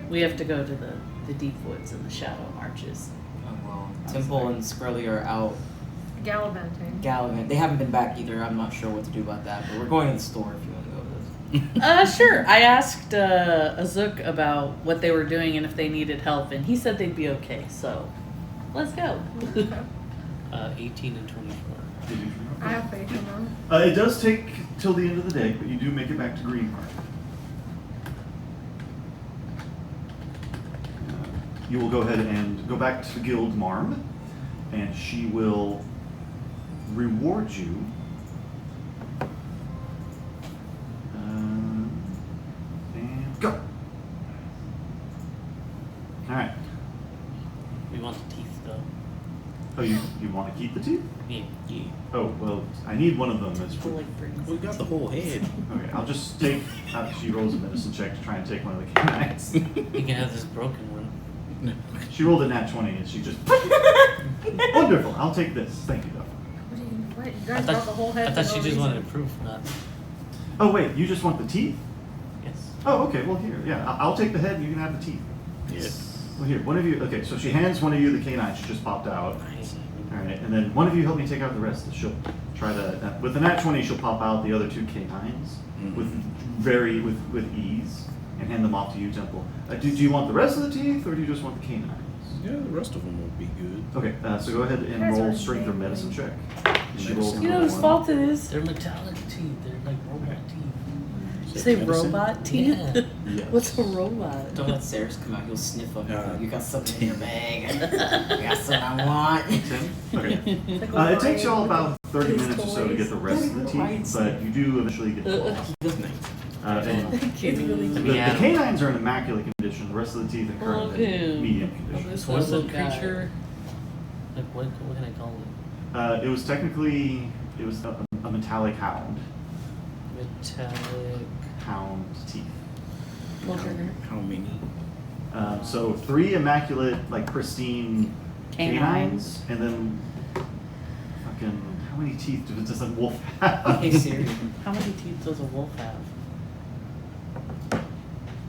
We have to go to the deep woods and the shadow marches. Oh, well, Temple and Scully are out Gallivanting. gallivanting. They haven't been back either. I'm not sure what to do about that, but we're going to the store if you want to go with us. Sure. I asked Azuk about what they were doing and if they needed help, and he said they'd be okay. So, let's go. 18 and 24. I have faith in them. It does take till the end of the day, but you do make it back to Greenheart. You will go ahead and go back to Guild Marm, and she will reward you. And go. All right. We want the teeth though. Oh, you want to keep the teeth? Yeah. Yeah. Oh, well, I need one of them as To, like, bring We got the whole head. Okay, I'll just take. She rolls a medicine check to try and take one of the canines. You can have this broken one. She rolled a nat 20 and she just. Wonderful, I'll take this. Thank you, Doc. What? You I guys brought the thought, whole head I for thought no she just reason. wanted proof, not. Oh, wait, you just want the teeth? Yes. Oh, okay, well, here, yeah, I'll take the head and you can have the teeth. Yes. Well, here, one of you. Okay, so she hands one of you the canine. She just popped out. Nice. All right, and then one of you help me take out the rest. She'll try to. With the nat 20, she'll pop out the other 2 canines with ease and hand them off to you, Temple. Do you want the rest of the teeth or do you just want the canines? Yeah, the rest of them will be good. Okay, so go ahead and Guys roll are strength or amazing. medicine check. And she rolls You know number whose 1. fault it is? They're metallic teeth. They're like robot teeth. You say Medicine? robot teeth? Yeah. Yes. What's a robot? Don't let Sarah's come out. He'll sniff on you. Uh, You got something in your bag. You got something I want. 10? Okay. It's like It takes y'all about 30 These minutes or so to get the rest of the teeth, but you do eventually get them all. And Thank you. the canines are in immaculate condition. The rest of the teeth are currently in medium condition. This What's the little guy. creature? Like what can I call it? It was a metallic hound. Metallic. Hound teeth. How many? So 3 immaculate, like pristine canines, and then fucking how many teeth does a wolf have? Hey Siri. How many teeth does a wolf have?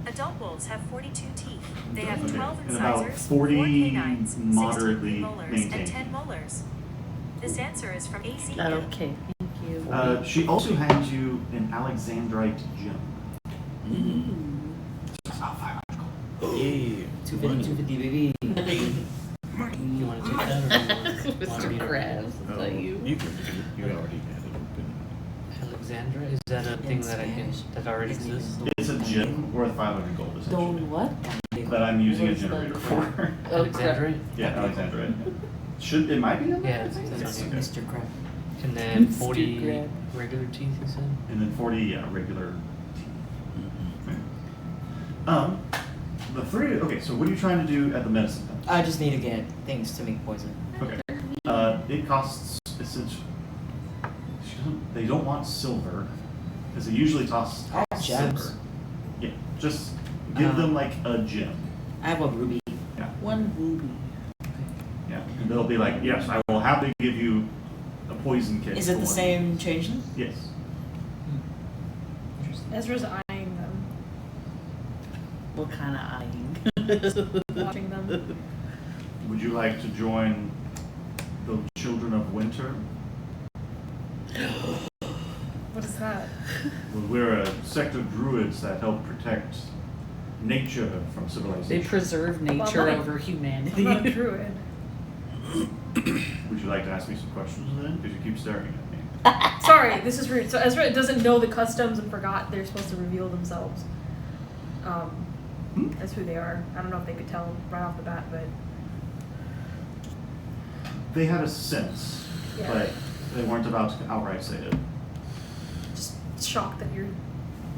Adult wolves have 42 teeth. They have Okay. 12 And about incisors, 40 4 canines, 16 moderately molars, maintained. and 10 molars. This answer is from AZ. Okay, thank you. She also hands you an Alexandrite gem. It's about 500 gold. Yeah. 250, baby. You want to take that or do you want Mr. me to- Krabs, is Oh, that you? You can do it. You already had it open. Alexandra? Is that a thing that I can that already exists? It's a gem worth 500 gold, Don't essentially. what? That I'm using a What is that? generator for. Oh, Alexandra? Yeah, Alexandrite. It might be in there? Yeah, it's on here. Mr. Crab. And then Mr. 40 Grab. regular teeth, you said? And then 40 regular teeth. Okay. The 3. Okay, so what are you trying to do at the medicine pen? I just need to get things to make poison. Okay. It costs essentially. They don't want silver because they usually toss Gems. silver. Yeah, just give them like a gem. I have a ruby. Yeah, One ruby. yeah, and they'll be like, yes, I will happily give you a poison kit. Is it for the one." same changeling? Yes. Ezra's eyeing them, What kind of eyeing? watching them. Would you like to join the Children of Winter? What is that? Well, we're a sect of druids that help protect nature from They civilization. preserve nature Well, I'm not- over I'm not a humanity. druid. Would you like to ask me some questions then? Because you keep staring at me. Sorry, this is rude. So Ezra doesn't know the customs and forgot they're supposed to reveal themselves. As who they are. I don't know if they could tell right off the bat, but They had a sense, Yeah. but they weren't about to outright say it. just shocked that you're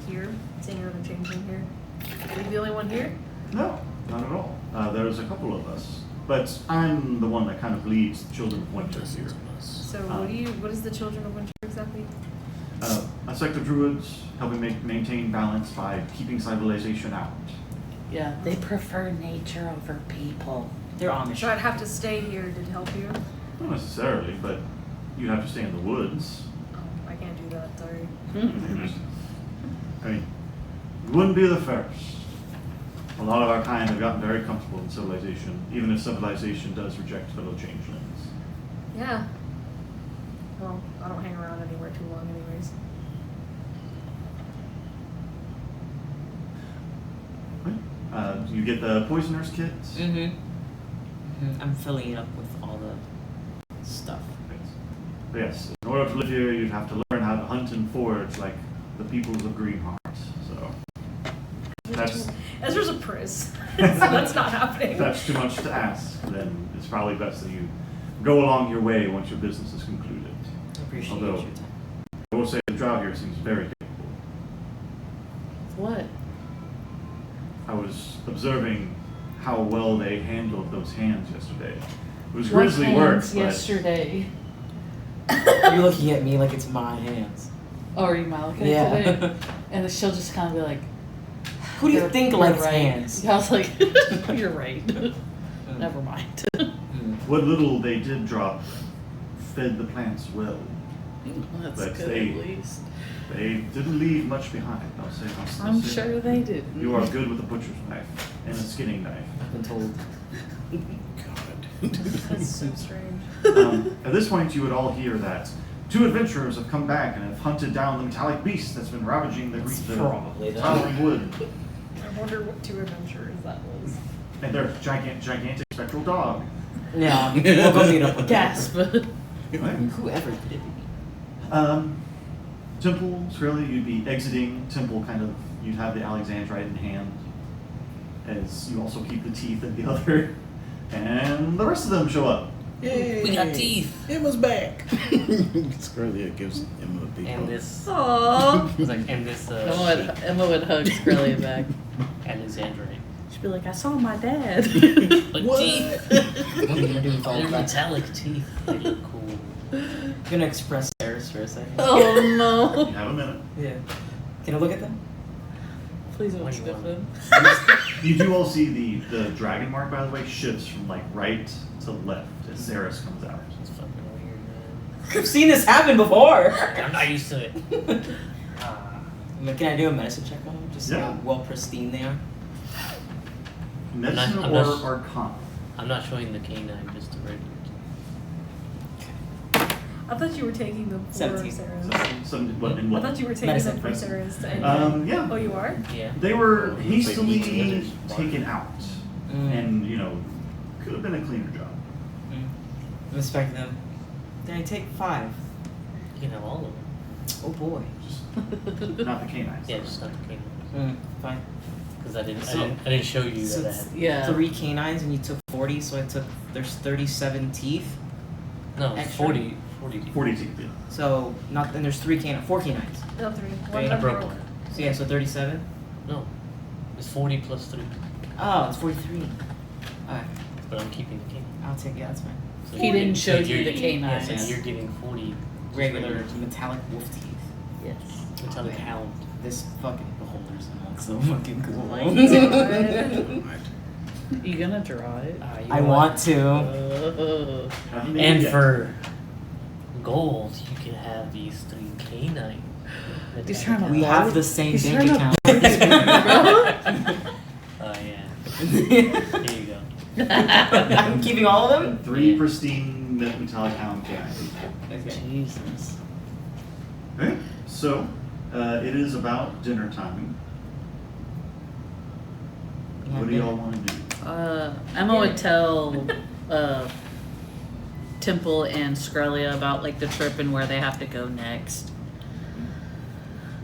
here, seeing another changeling here? Are you the only one here? No, not at all. There's a couple of us, but I'm the one that kind of leads the Children of Winter here. So Um, what is the Children of Winter exactly? A sect of druids helping maintain balance by keeping civilization out. Yeah, they prefer nature over people. They're Amish. So I'd have to stay here to help you? Not necessarily, but you'd have to stay in the woods. Oh, I can't do that, sorry. I mean, you wouldn't be the first. A lot of our kind have gotten very comfortable in civilization, even if civilization does reject fellow changelings. Yeah. Well, I don't hang around anywhere too long anyways. You get the poisoner's kit. I'm filling it up with all the stuff. But yes, in order to live here, you'd have to learn how to hunt and forage like the peoples of Greenheart. So that's Ezra's a priz. So that's not happening. if that's too much to ask, then it's probably best that you go along your way once your business is concluded. I appreciate Although- your time. I will say the drow here seems very capable. What? I was observing how well they handled those hands yesterday. It was What grisly work, hands but yesterday. You're looking at me like it's my hands. Oh, are you Malika Yeah. today? And then she'll just kind of be like, Who do you "You're- think you're likes right." hands? Yeah, I was like, you're right. Never mind. what little they did drop fed the plants well. That's But good they- at least. They didn't leave much behind, I'm sure they did. You are good with a butcher's knife and a skinning knife. I've been told. God. That's so strange. At this point, you would all hear that two adventurers have come back and have hunted down the metallic beast that's been ravaging the probably that. towering wood. I wonder what two adventurers that was. And their gigantic spectral dog. Yeah, we'll go meet up with them. Gasp. Whoever could it be? Temple, Skrilla, you'd be exiting Temple kind of, you'd have the Alexandrite in hand, as you also keep the teeth in the other, and the rest of them show up. Yay! We got teeth. Emma's back. Scarlia gives Emma a big And hug. this, Aww. it's like, and this, Emma would hug Scully back. Alexandrite. She'd be like, I saw my dad. But What? teeth. What are you gonna do with all They're of that? metallic teeth. They look cool. I'm gonna express Eris for a second. Oh You no. have a minute. Yeah. Can I look at them? Please don't What do you stiff want? him. You do all see the dragon mark, by the way, shifts from like right to left as Zeris comes out. It's fucking weird, man. I've seen this happen before. I'm not used to it. Can I do a medicine check on them? Just see Yeah. how well pristine they are. Medicine I'm or not- Arcana? I'm not showing the canine, just the regular. I thought you were taking them for 17. Sarah's. What, in I what? thought you were taking Medicine. them for Sarah's to end. Yeah. Oh, you are? Yeah. They were They meet hastily together. taken out, and could have been a cleaner job. I'm inspecting them. Then I take 5. You can have all of them. Oh boy. Just not the canines. Yeah, just not the canines. Fine. Because I didn't So- show you So that I it's had. Yeah. 3 canines and you took 40, so I took, there's 37 teeth. No, it's Extra? 40 teeth. 40 teeth, yeah. So, not, and there's 4 canines. No, 3. Wait, One I of them broke broke. one. So yeah, so 37. No. It's 40 plus 3. Oh, it's 43. Alright, But I'm keeping the canine. I'll take it, that's fine. So He didn't show so you you're- the canines. Yes, and you're getting 40 just Regular metallic wolf teeth. Yes. metallic Oh, man. hound. This fucking beholder's not so fucking cool. my God. You gonna draw it? I want to. Haven't made it And yet. for gold, you can have these 3 canine. He's trying to We have the same He's bank trying account. Oh yeah. Here you go. I'm keeping all of them? 3 pristine metallic hound canines. Okay. Jesus. Okay, so it is about dinner time. What do y'all want to do? Emma would tell Temple and Skrellia about like the trip and where they have to go next.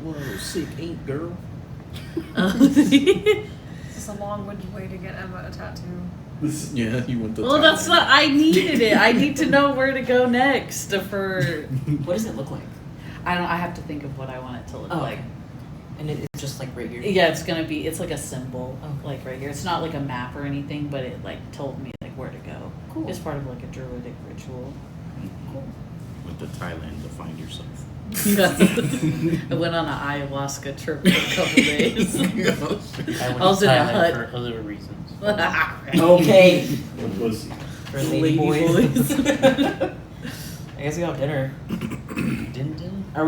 Whoa, sick ain't girl. It's just a long-winded way to get Emma a tattoo. Yeah, you want the. Well, that's not. I needed it. I need to know where to go next for. What does it look like? I don't. I have to think of what I want it to look Oh, like. okay. And it's just like right here. Yeah, it's like a symbol, Okay. like right here. It's not like a map or anything, but it like told me like where to go. Cool. It's part of like a druidic ritual. Went to Thailand to find yourself. I went on an ayahuasca trip for a couple days. I went I was to in a Thailand hut. for other reasons. Okay. What was he? For Lady boys. boys. I guess we have dinner. Din. Are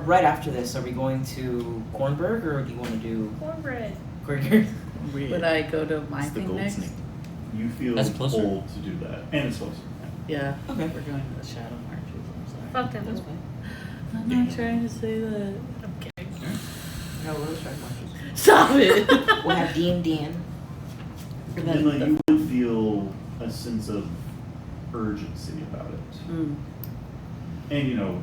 right after this? Are we going to Cornberg or do you want to do Cornbread. Cornberg? Would I go to my It's the thing gold next? snake. You feel That's closer. pulled to do that, and it's closer. Yeah. Okay. We're going to the Shadow Marches. I'm sorry. Fuck them. That's fine. I'm not trying to say that. I'm kidding. No, we'll try marches. Stop it. We'll have D&D. And Emma, then you would feel a sense of urgency about it. Mm. And you know,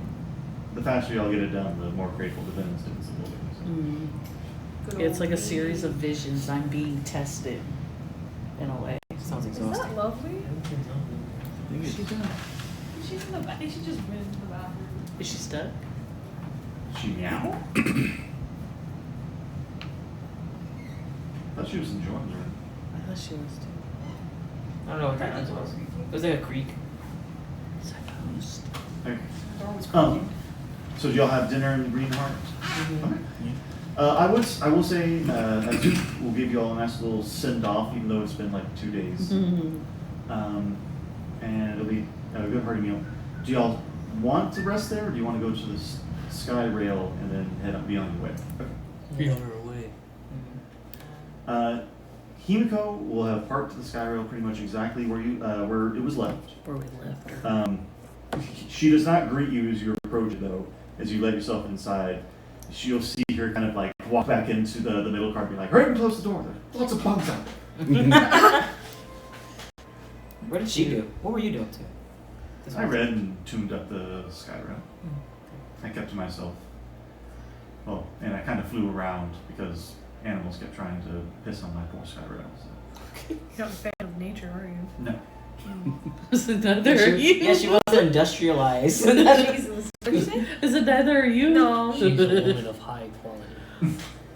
the faster y'all get it done, the more grateful the students will be. Mm. Good It's like a old series me. of visions. I'm being tested in a way. Sounds Is exhausting. that lovely? I think it's She's in the back. She just went into the bathroom. Is she stuck? She meow? Thought she was enjoying her. I thought she was too. I don't know what that was. It was like a creek. Supposed. Okay. Door was So do y'all have dinner in Greenheart? Mm-hmm. Okay. I will say, Azup will give you all a nice little send off, even though it's been like 2 days. And it'll be a good hearty meal. Do y'all want to rest there, or do you want to go to the Sky Rail and then head up beyond your way? Okay. Be on our way. Himiko will have parked the Sky Rail pretty much exactly where it was left. Where we left her. She does not greet you as you approach it, though. As you let yourself inside, you'll see her kind of like walk back into the middle car and be like, hurry and close the door. There's lots of bugs out there. What did she do? What were you doing too? This I one? read and tuned up the Sky Rail. I kept to myself. Oh, and I kind of flew around because animals kept trying to piss on my poor Sky Rail. So. You're not a fan of nature, are you? No. Is it neither Yeah, are you? yeah, she wasn't industrialized. Jesus. What did you say? Is it neither are you? No. She's a woman of high quality.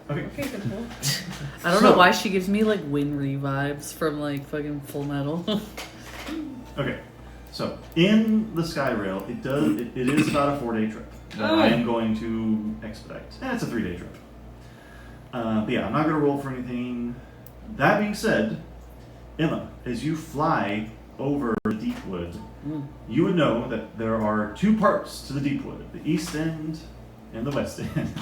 Okay. Okay, simple. I don't know why she gives me like Winry vibes from like fucking Full Metal. Okay. So in the Sky Rail, it is about a 4-day trip that I am going to expedite. It's a 3-day trip. But yeah, I'm not going to roll for anything. That being said, Emma, as you fly over Deepwood, you would know that there are 2 parts to the Deepwood: the East End and the West End.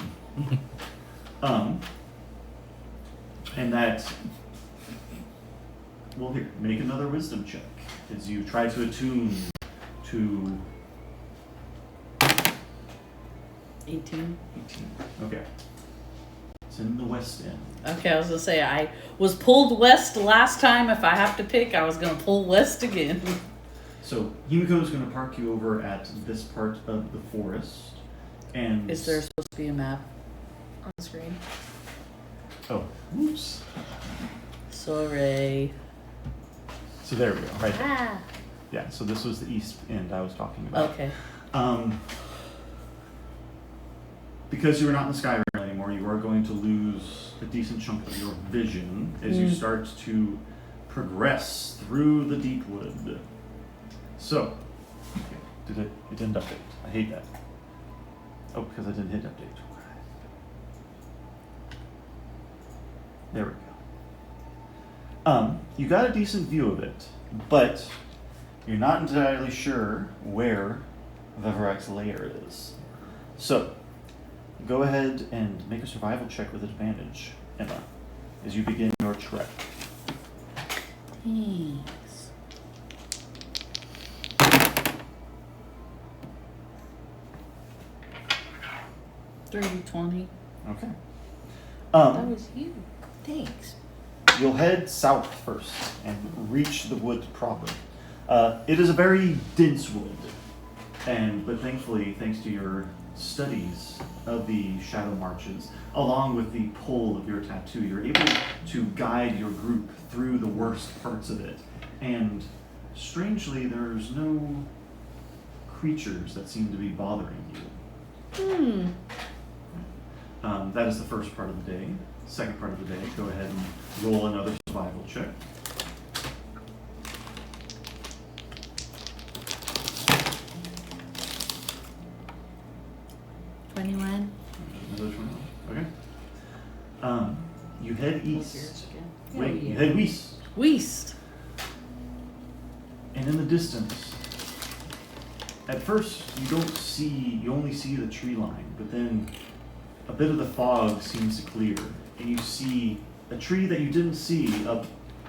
And that, well, here, make another wisdom check as you try to attune to 18. 18. Okay. It's in the West End. Okay, I was gonna say I was pulled west last time. If I have to pick, I was gonna pull west again. So Himiko is going to park you over at this part of the forest, and Is there supposed to be a map? On the screen. Oh, whoops. Sorry. So there we go. Right. There. Ah. Yeah. So this was the East End I was talking about. Okay. Because you are not in the Sky Rail anymore, you are going to lose a decent chunk of your vision as you start to progress through the Deepwood. So, okay, it didn't update. I hate that. Oh, because I didn't hit update. There we go. You got a decent view of it, but you're not entirely sure where Veverak's lair is. So, go ahead and make a survival check with advantage, Emma, as you begin your trek. Thanks. 30-20. Okay. That was you. Thanks. You'll head south first and reach the wood proper. It is a very dense wood, but thankfully, thanks to your studies of the shadow marches, along with the pull of your tattoo, you're able to guide your group through the worst parts of it. And strangely, there's no creatures that seem to be bothering you. That is the first part of the day. Second part of the day, go ahead and roll another survival check. $21. Another 21. Okay. You head east. Wait, yeah. you head west. West. And in the distance, at first you only see the tree line, but then a bit of the fog seems to clear, and you see a tree that you didn't see up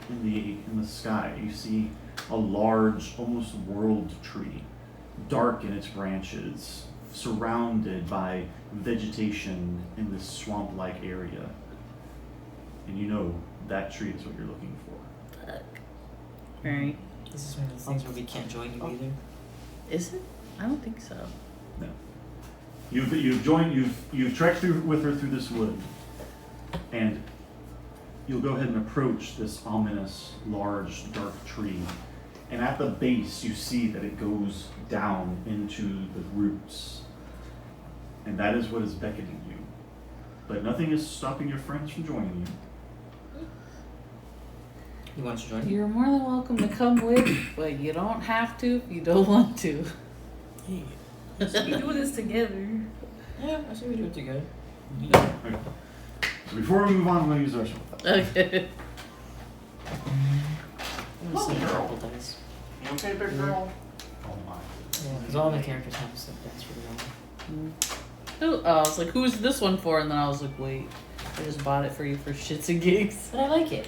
in the sky. You see a large, almost world tree, dark in its branches, surrounded by vegetation in this swamp-like area. And you know that tree is what you're looking for. Fuck. Alright. This is one of those things where we can't join you either. Is it? I don't think so. No. You've trekked through with her through this wood, and you'll go ahead and approach this ominous, large, dark tree. And at the base, you see that it goes down into the roots, and that is what is beckoning you. But nothing is stopping your friends from joining you. You want to join? You're more than welcome to come with, but you don't have to if you don't want to. We do this together. Yeah, I say we do it together. Okay. So before we move on, I'm going to use our spell. Okay. I'm gonna say purple dice. You okay, big girl? Oh my. Yeah, because all my characters have stuff that's really wrong. I was like, who's this one for? And then I was like, wait, I just bought it for you for shits and gigs. But I like it.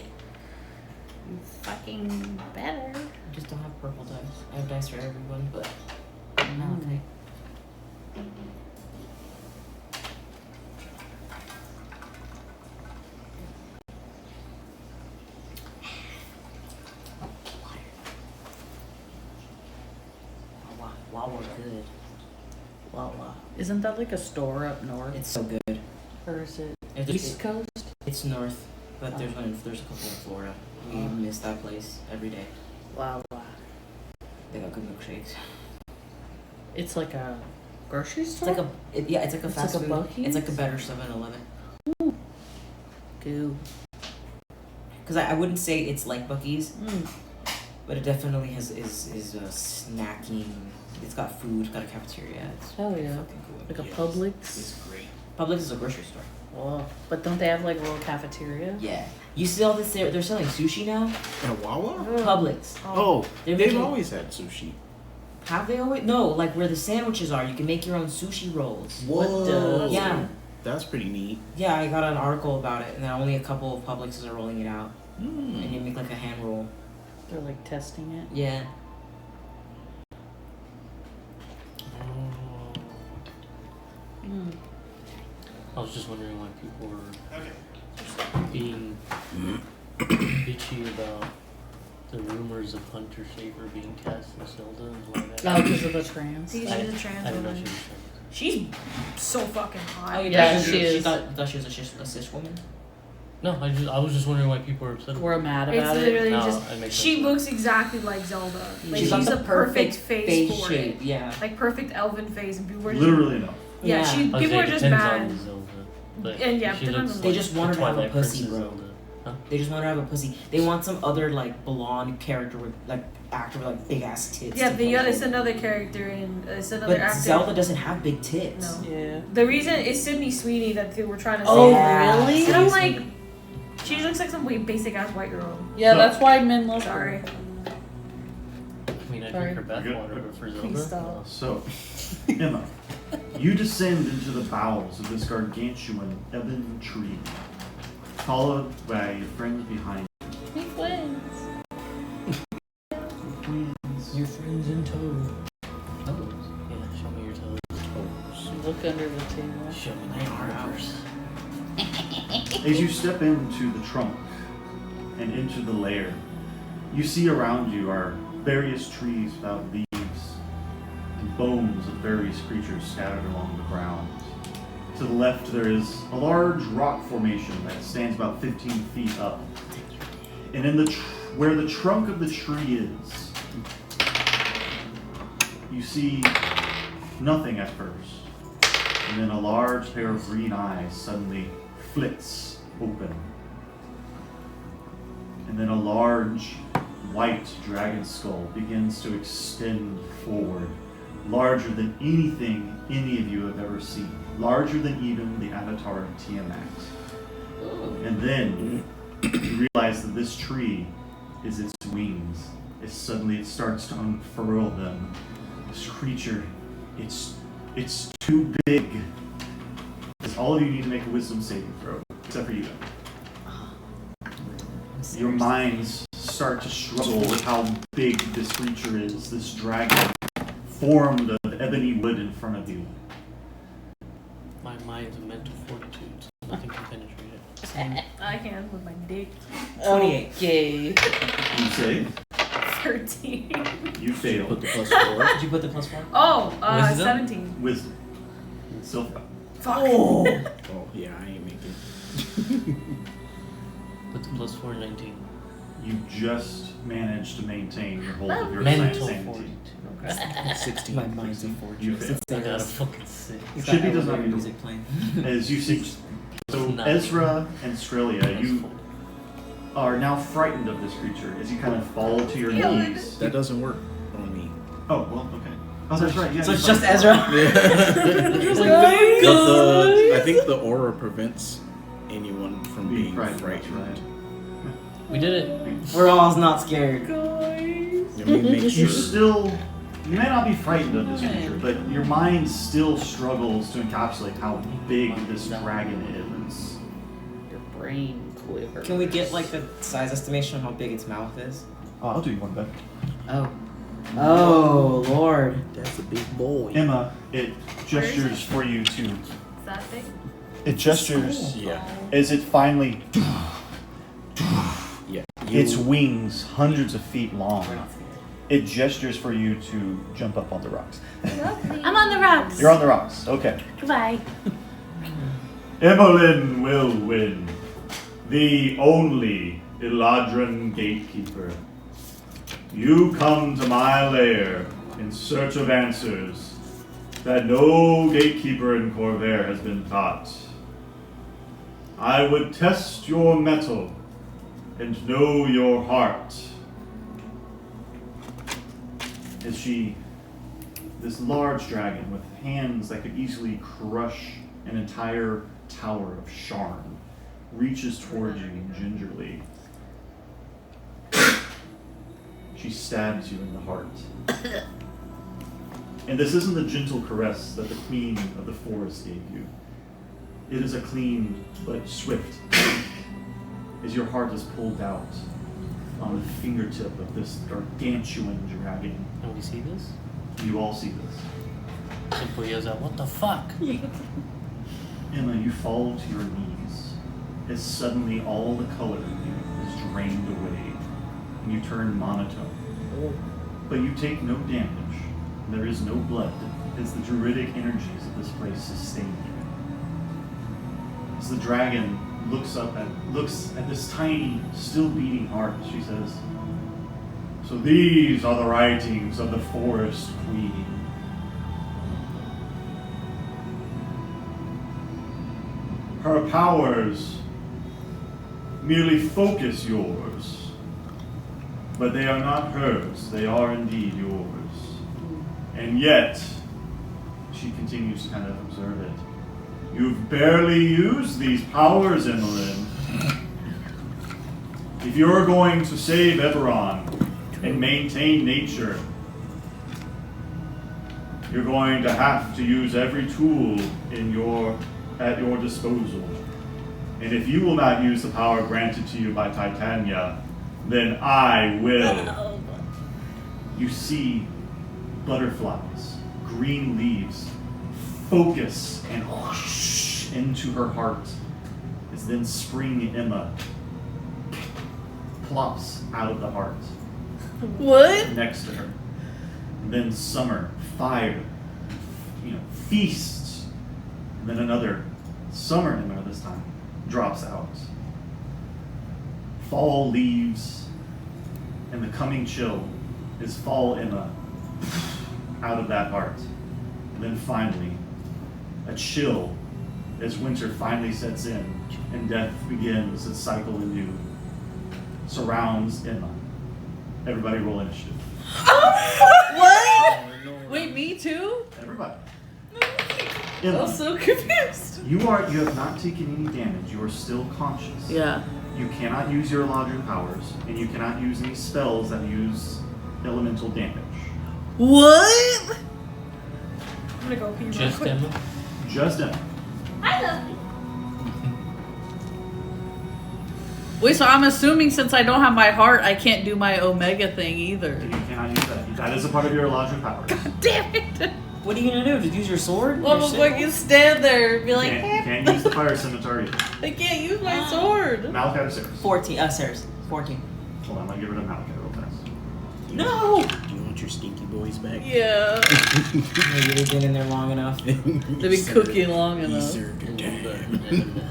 You fucking better. I just don't have purple dice. I have dice for everyone, but no, okay. Wow, we're good. Wawa. Isn't that like a store up north? It's so good. Or is it It's East Coast? It's north, but there's a couple in Florida. We miss that place every day. Wawa. They got good milkshakes. It's like a grocery It's store? like it's like a It's fast like a food. Buc-ee's? It's like a better 7-Eleven. Goo. Because I wouldn't say it's like Buc-ee's, Mm. but it definitely is a snacking. It's got food. It's got a cafeteria. It's Hell yeah. fucking cool. Like a Yes. Publix? It's great. Publix is a grocery store. Oh. But don't they have like a little cafeteria? Yeah. You see all this? They're selling sushi now. And a Wawa? Publix. Oh, They're they've making- always had sushi. Have they always? No, like where the sandwiches are. You can make your own sushi rolls. What the- Yeah. That's pretty neat. Yeah, I got an article about it, and then only a couple of Publixes are rolling it out. Mm. And you make like a hand roll. They're like testing it. Yeah. Mm. I was just wondering why people were being bitchy about the rumors of Hunter Schafer being cast in Zelda and why that. Oh, because of the trans? She's I, a I trans didn't know she woman. was trans. She's so fucking hot. Oh, Yeah, she she is. is. Thought she was a cis woman. No, I was just wondering why people were upset about We're mad It's about it. literally No, just it makes she sense. looks exactly like Zelda. Like She's she's got a the perfect face for shape. it. Yeah. Like perfect elven face, and people were just, Literally no. yeah, Yeah. she I was people saying are it just depends mad. on Zelda, but And yeah, she depends looks on They like just the want her to have a Twilight pussy, Princess bro. Zelda. Huh? They just want her to have a pussy. They want some other like blonde character with like actor with like big ass tits. Yeah, to play it's Zelda. another character and it's another But actor. Zelda doesn't have big tits. No. Yeah. The reason is Sydney Sweeney that they were trying to say. Oh, Yeah. really? And I'm Sydney like, she looks like some basic ass white girl. Yeah, So- that's why men love Sorry. her. I mean, I Sorry. drink her bathwater, but for Zelda, Please stop. no. So, Emma, you descend into the bowels of this gargantuan ebon tree, followed by your friends behind Be friends. you. Your friends in tow. Toes? Yeah, show me your toes. Toes. Look under the table. Show me the markers. As you step into the trunk and into the lair, you see around you are various trees without leaves and bones of various creatures scattered along the ground. To the left, there is a large rock formation that stands about 15 feet up. And in the where the trunk of the tree is, you see nothing at first. and then a large pair of green eyes suddenly flits open. And then a large white dragon skull begins to extend forward, larger than anything any of you have ever seen, larger than even the avatar of Tiamat. And then you realize that this tree is its wings. As suddenly it starts to unfurl them. This creature, it's too big. Because all of you need to make a wisdom saving throw, except for you. Your minds start to struggle with how big this creature is, this dragon formed of ebony wood in front of you. My mind's a mental fortitude, so nothing can penetrate it. I can with my dick. 28. Okay. You say, 13. you fail. Put the +4. Did you put the +4? Oh, Wisdom? 17. Wisdom. Still Fuck. Oh! Oh yeah, I ain't making. Put the +4, 19. you just managed to maintain your hold of your Mental sanity. fortitude. 16. My mind's a You fortress. fail. I got a fucking 6. Shippy does not need to music playing. As you see, so Nice. Ezra and Strelia, you are now frightened of this creature as you kind of fall to your Yeah, knees. That doesn't work on me. Oh, well, okay. Oh, that's right. Yeah, So you're it's just right. Ezra? I think the aura prevents anyone from being frightened. frightened. That's right. We did it. We're almost not scared. Let me make You sure. may not be frightened of this creature, but your mind still struggles to encapsulate how big this dragon is. Your brain quivers. Can we get like the size estimation of how big its mouth is? Oh, I'll do you one better. Oh. Oh, Lord. That's a big boy. Emma, it Where is gestures for you to. Is that big? It gestures Yeah. as it finally. Yeah. Its wings, hundreds of feet long. We're not scared. It gestures for you to jump up on the rocks. I'm on the rocks. You're on the rocks. Okay. Goodbye. Emmeline will win. The only Eladrin gatekeeper. You come to my lair in search of answers that no gatekeeper in Corvair has been taught. I would test your mettle and know your heart. As this large dragon with hands that could easily crush an entire tower of Sharn, reaches towards you gingerly. She stabs you in the heart. And this isn't the gentle caress that the queen of the forest gave you. It is a clean but swift, as your heart is pulled out on the fingertip of this gargantuan dragon. And we see this? You all see this. Simple yells out, what the fuck? Emma, you fall to your knees as suddenly all the color in you is drained away and you turn monotone. But you take no damage. There is no blood as the druidic energies of this place sustain you. As the dragon looks at this tiny, still beating heart, she says, "So these are the writings of the Forest Queen. Her powers merely focus yours, but they are not hers, they are indeed yours. And yet," she continues to kind of observe it, "you've barely used these powers, Emmeline. If you're going to save Eberron and maintain nature, you're going to have to use every tool at your disposal. And if you will not use the power granted to you by Titania, then I will." You see butterflies, green leaves, focus and whoosh into her heart, as then spring Emma plops out of the heart What? next to her. And then summer, fire, feasts. And then another summer Emma this time drops out. Fall leaves, and the coming chill is fall Emma out of that heart. And then finally, A chill as winter finally sets in and death begins its cycle anew. Surrounds Emma. Everybody roll initiative. What? Wait, me too? Everybody. I'm Emma, so confused. you have not taken any damage. You are still conscious. Yeah. You cannot use your Eladrin powers, and you cannot use any spells that use elemental damage. What? I'm gonna go pee real Just quick. Emma? Just Emma. I love you. Wait, so I'm assuming since I don't have my heart, I can't do my Omega thing either. You cannot use that. That is a part of your Eladrin powers. Damn it! What are you gonna do? Just use your sword? Well, Your I'm sickle? fucking stand there and be like, Can't use the fire scimitar either. I can't use my sword. Malachite or Ceres? 14. Sarah's. 14. Hold on, I'm gonna get rid of Malachite real fast. No! Do you want your stinky boys back? Yeah. Maybe they've been in there long enough. They've They've been cooking long He enough. served your time.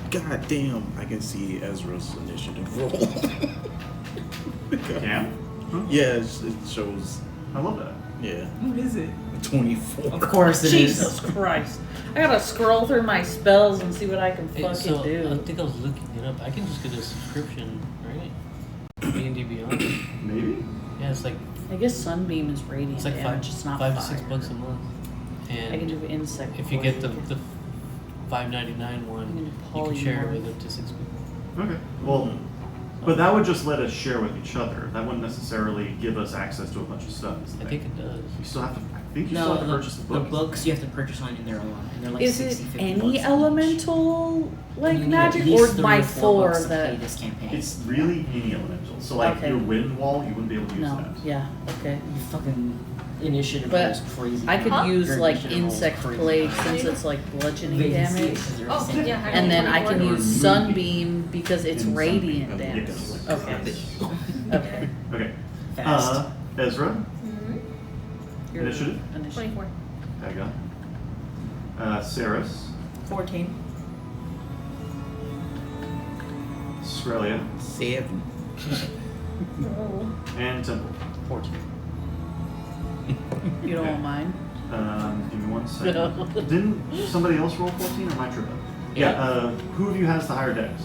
God damn, I can see Ezra's initiative roll. Cam? Huh? Yeah, it shows, I love that. yeah, What is it? 24. Of course it is. Jesus Christ. I gotta scroll through my spells and see what I can Hey, fucking so I do. think I was looking it up. I can just get a subscription, right? D&D Beyond. Maybe? Yeah, it's like I guess Sunbeam is radiant it's like damage, it's not $5 to fire. $6 a month. And I can do insect. if you get the poison. $5.99 one, you can share it with up to 6 people. Okay. Well, but that would just let us share with each other. That wouldn't necessarily give us access to a bunch of stuff. is the I thing. think it does. You still have to. I think you still No, have to purchase the the book. books you have to purchase on in there alone. And they're like Is 60, it 50 any bucks each. elemental like You need at magic least or 3 my or 4 4 bucks to play that this campaign. It's really any elemental. So like Okay. your wind wall, you wouldn't be able to use no, that. yeah, okay. You fucking initiative But rolls crazy. I could Huh? use Your like initiative rolls insect crazy. plague since it's like bludgeoning They can see it damage. 'cause they're Oh, insane. yeah, I And then I can Or use moonbeam. sunbeam because it's And radiant sunbeam. damage. Yes. Okay. Okay. Okay. Fast. Ezra, Mm-hmm. Your Initiative? 24. there you go. Ceres, 14. Skrelia, 7. Oh. and Temple. 14. You don't want mine? Give me one second. No. Didn't somebody else roll 14 or am I tripping? Yeah. Who of you has the higher dex?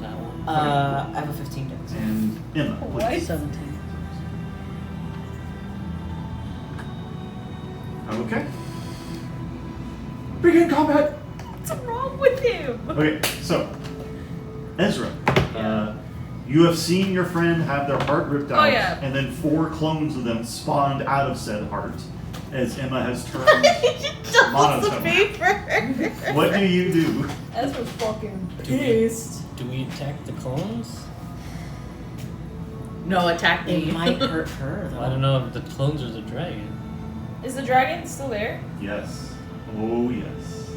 That one. I have a 15 dex. And Emma, What? please. 17. Okay. Begin combat! What's wrong with him? Okay, so, Ezra, you have seen your friend have their heart ripped out, Oh, yeah. and then 4 clones of them spawned out of said heart, as Emma has turned monotone. What do you do? Ezra's fucking Do we- pissed. Do we attack the clones? No, attack It me. might hurt her though. I don't know if the clones or the dragon. Is the dragon still there? Yes. Oh, yes.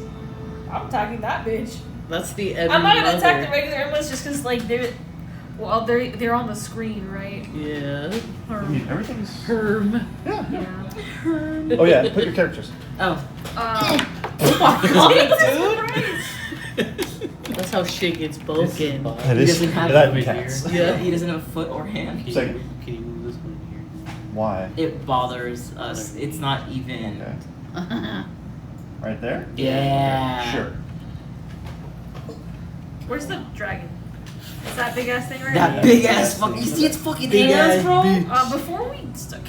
I'm attacking that bitch. That's the Ebony I'm not gonna mother. attack the regular Emmas just because like they're on the screen, right? Yeah. I mean, everything's. Herm. Yeah. Oh, yeah, put your characters. Oh. Oh my god, dude. That's how shit gets broken. He doesn't have That a counts. Yeah. He doesn't have a foot or hand. Can Second. you move this one here? Why? It bothers us. It's not even. Okay. Right there? Yeah. Sure. Where's the dragon? It's that big ass thing right That here. big ass fucking. You see its fucking hands, bro? Before we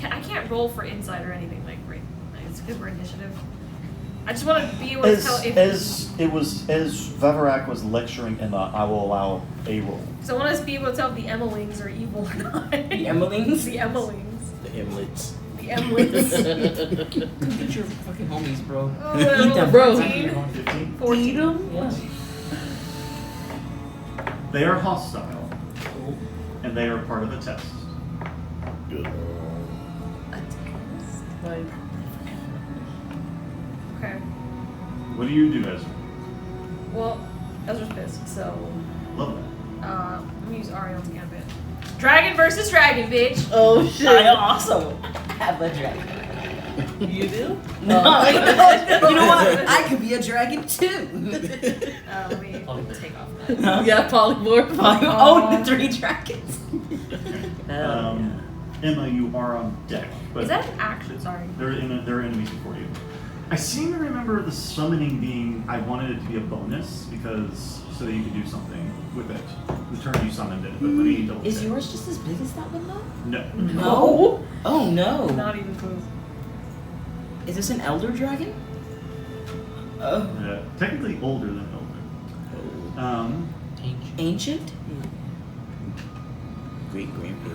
I can't roll for insight or anything like right. Like, it's good for initiative. I just want to be able to tell if As Vavarak was lecturing Emma, I will allow a roll. So I want to be able to tell if the Emmelings are evil or not. The Emmelings? The Emmelings. The Emlets. The Emmelings. Go get your fucking homies, bro. Oh, Eat them, bro. 14. 15. 14. Eat 'em? Yeah. They are hostile, and they are part of a test. Good. A test? Like, Okay. What do you do, Ezra? Well, Ezra's pissed, so Love that. I'm gonna use Arion's gambit. Dragon versus dragon, bitch. oh shit. I also have a dragon. You do? No, Oh. you know what? I could be a dragon too. Let me take off that. Huh? Yeah, polymorph. Oh, the 3 dragons. Emma, you are on deck. But Is that an action? Sorry. they're enemies before you. I seem to remember the summoning being, I wanted it to be a bonus because so that you could do something with it the turn you summoned it. But let me double Is check. yours just as big as that one though? No. No. Oh no. Not even close. Is this an elder dragon? Oh. Technically older than elder. Ancient. Ancient? Great grandpa.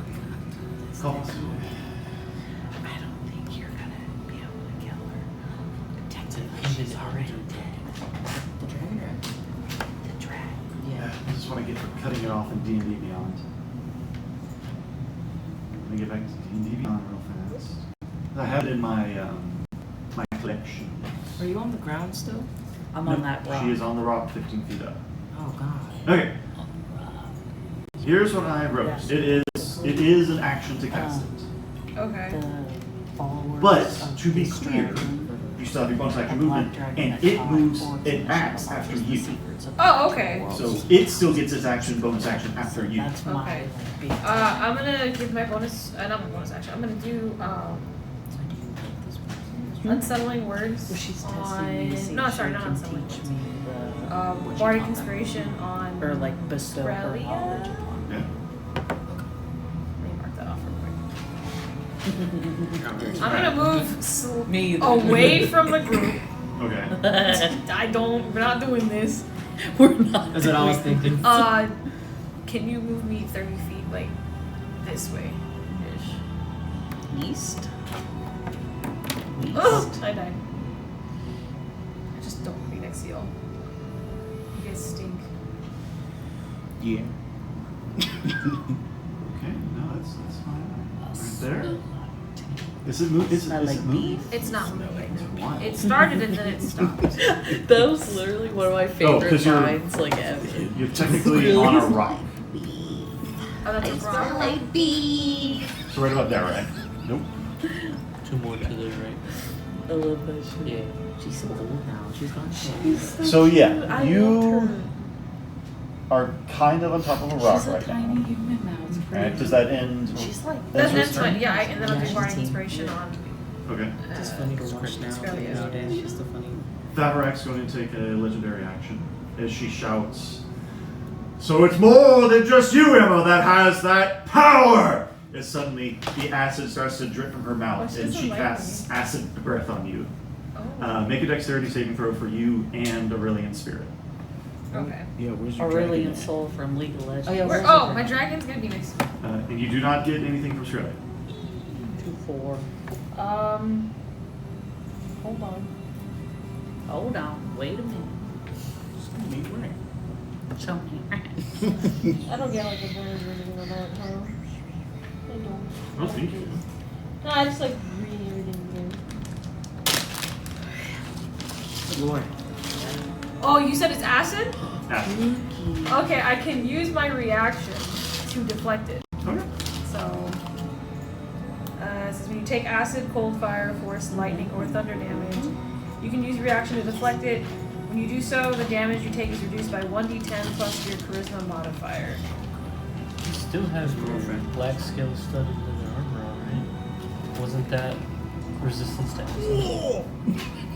Cost. I don't think you're gonna be able to kill her. Technically, She's she's already already dead. The dragon or? The dragon. Yeah. This is what I get for cutting it off in D&D Beyond. Let me get back to D&D Beyond real fast. I have it in my my collection. Are you on the ground still? I'm on that rock. She is on the rock 15 feet up. Oh god. Okay. Here's what I wrote. It is an action to cast it. Okay. The followers But of to be this clear, dragon, you still have your bonus action a black movement, dragon and that it fought moves, for it the acts knowledge after of the you. secrets of Oh, the okay. world. So it still gets its action, bonus action after you. That's my Okay. like, big I'm gonna give my bonus, not my bonus action. I'm gonna do unsettling words So she's on. testing me to see No, if sorry, she not can unsettling teach words. me the what you Bardic taught me. inspiration on. Or like bestow her Australia? knowledge upon me. Yeah. Let me mark that off real quick. I'm gonna move Me either. away from the group. Okay. We're not doing this. We're not. That's what I was doing thinking. Can you move me 30 feet, like, this way? Ish. East. Oh, I died. I just don't want to be next to y'all. You guys stink. Yeah. Okay, no, that's fine. Right there. Is it move? Is Smell it like moving? beef. It's not moving right now. Why? It started and then it stopped. That was literally one of my favorite 'cause you're- lines, like ever. You're technically on a rock. Oh, that's a wrong. So right about there, right? Nope. 2 more to the right. I love that shit. Yeah. She's so old now. She's gone. So yeah, I loved you her. are kind of on top of a rock She's a right tiny now. human now. It's Alright, crazy. does that end? She's like Ezra's That's fine. turn? Yeah, and then I'll Yeah, do she's bardic teen. inspiration on. Okay. It's funny to watch now. Australia. Nowadays, it's just so funny. Thavarak's going to take a legendary action as she shouts, "So it's more than just you, Emma, that has that power!" As suddenly the acid starts to drip from her Oh, mouth she and doesn't she like casts acid breath on you. Oh. Make a dexterity saving throw for you and Aurelian Spirit. Okay. Yeah, where's your Aurelian dragon at? Soul from League of Legends. Oh, yeah, Where, where's oh, her? my dragon's gonna be next to me. And you do not get anything from Shrilly. 2-4. Hold on. Hold on. Wait a minute. Show me. I don't get like a bonus or anything on that, huh? I don't. I don't think you do. No, I just like reading everything again. Lord. Oh, you said it's acid? Acid. Okay, I can use my reaction to deflect it. Okay. So, it says when you take acid, cold fire, force, lightning, or thunder damage, you can use your reaction to deflect it. When you do so, the damage you take is reduced by 1d10 plus your charisma modifier. You still have your black scale studded leather armor on, right? Wasn't that resistance to acid?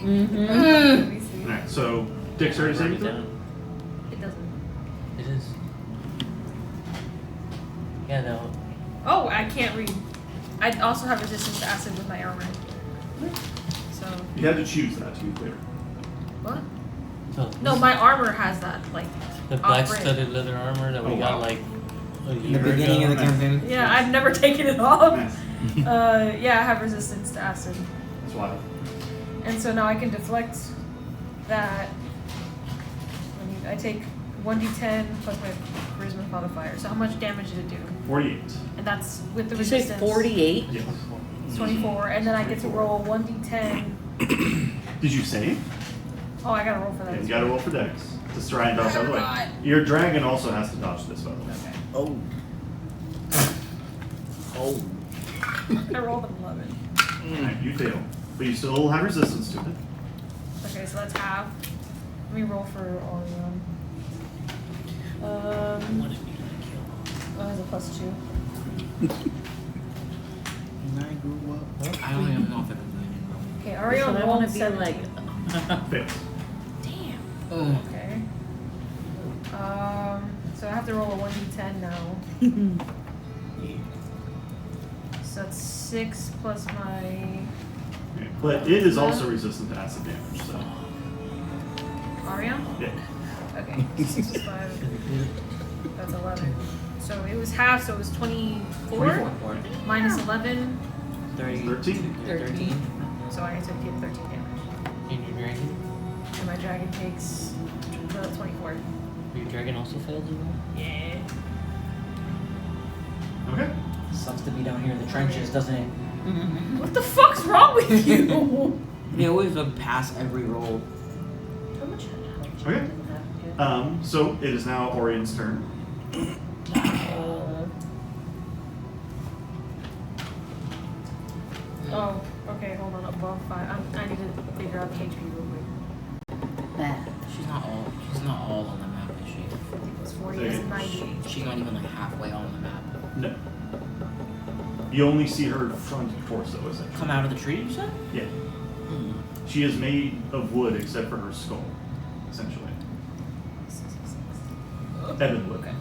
Mm-hmm. Let me see. Alright, so dexterity Write saving it throw? down. It doesn't. It is. Yeah, no. Oh, I can't read. I also have resistance to acid with my armor. So, You had to choose that, to be clear. what? No, No, my armor has that, like, the black off-brand. studded leather armor that we Oh, got wow. like a In the year beginning ago. of the campaign. Yeah, I've never taken it off. Nice. Yeah, I have resistance to acid. That's wild. And so now I can deflect that. I take 1d10 plus my charisma modifier. So how much damage did it do? 48. And that's with the Did you say resistance. 48? Yes. It's 24. And then I get to roll 1d10. Did you save? Oh, I gotta roll for that. Yeah, as you gotta well. roll for dex. To try and dodge out of the way. God. Your dragon also has to dodge this, by the way. Okay. Oh. Oh. I rolled an 11. Alright, you fail. But you still have resistance to it. Okay, so that's half. Let me roll for Orion. What did we gonna kill? Oh, it has a +2. When I grew up. I don't even know if I can do it. Okay, But Arion I want rolled to be 17. like a Fails. Damn. Oh. Okay. So I have to roll a 1d10 now. So that's 6 plus my. Okay. But it is also resistant to acid damage, so. Arion? Yeah. Okay. 6 plus 5. That's 11. So it was half, so it was 24. 24. Minus 11. 13. 13. So I took hit 13 damage. And your dragon? And my dragon takes 24. Your dragon also failed as well? Yeah. Okay. Sucks to be down here in the trenches, doesn't it? What the fuck's wrong with you? They always pass every roll. How much? Okay. So it is now Orion's turn. Oh, okay, hold on. Above 5. I need to figure out the HP real quick. She's not all on the map, is she? It's 40, it's 98. She's not even like halfway on the map. No. You only see her front torso, essentially. Come out of the tree, you said? Yeah. She is made of wood except for her skull, essentially. Ebon wood. Okay.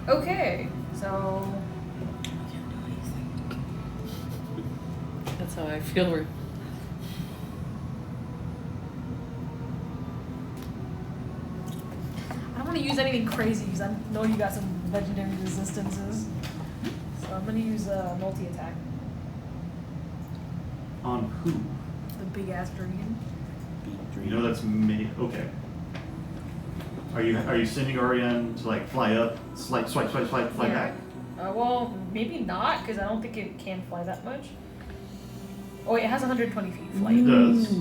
Okay, so. That's how I feel. I don't want to use anything crazy because I know you got some legendary resistances. So I'm going to use a multi-attack. On who? The big ass dragon. You know that's made. Okay. Are you sending Orion to like fly up, swipe, fly back? Well, maybe not because I don't think it can fly that much. Oh, wait, it has 120 feet flight. It does.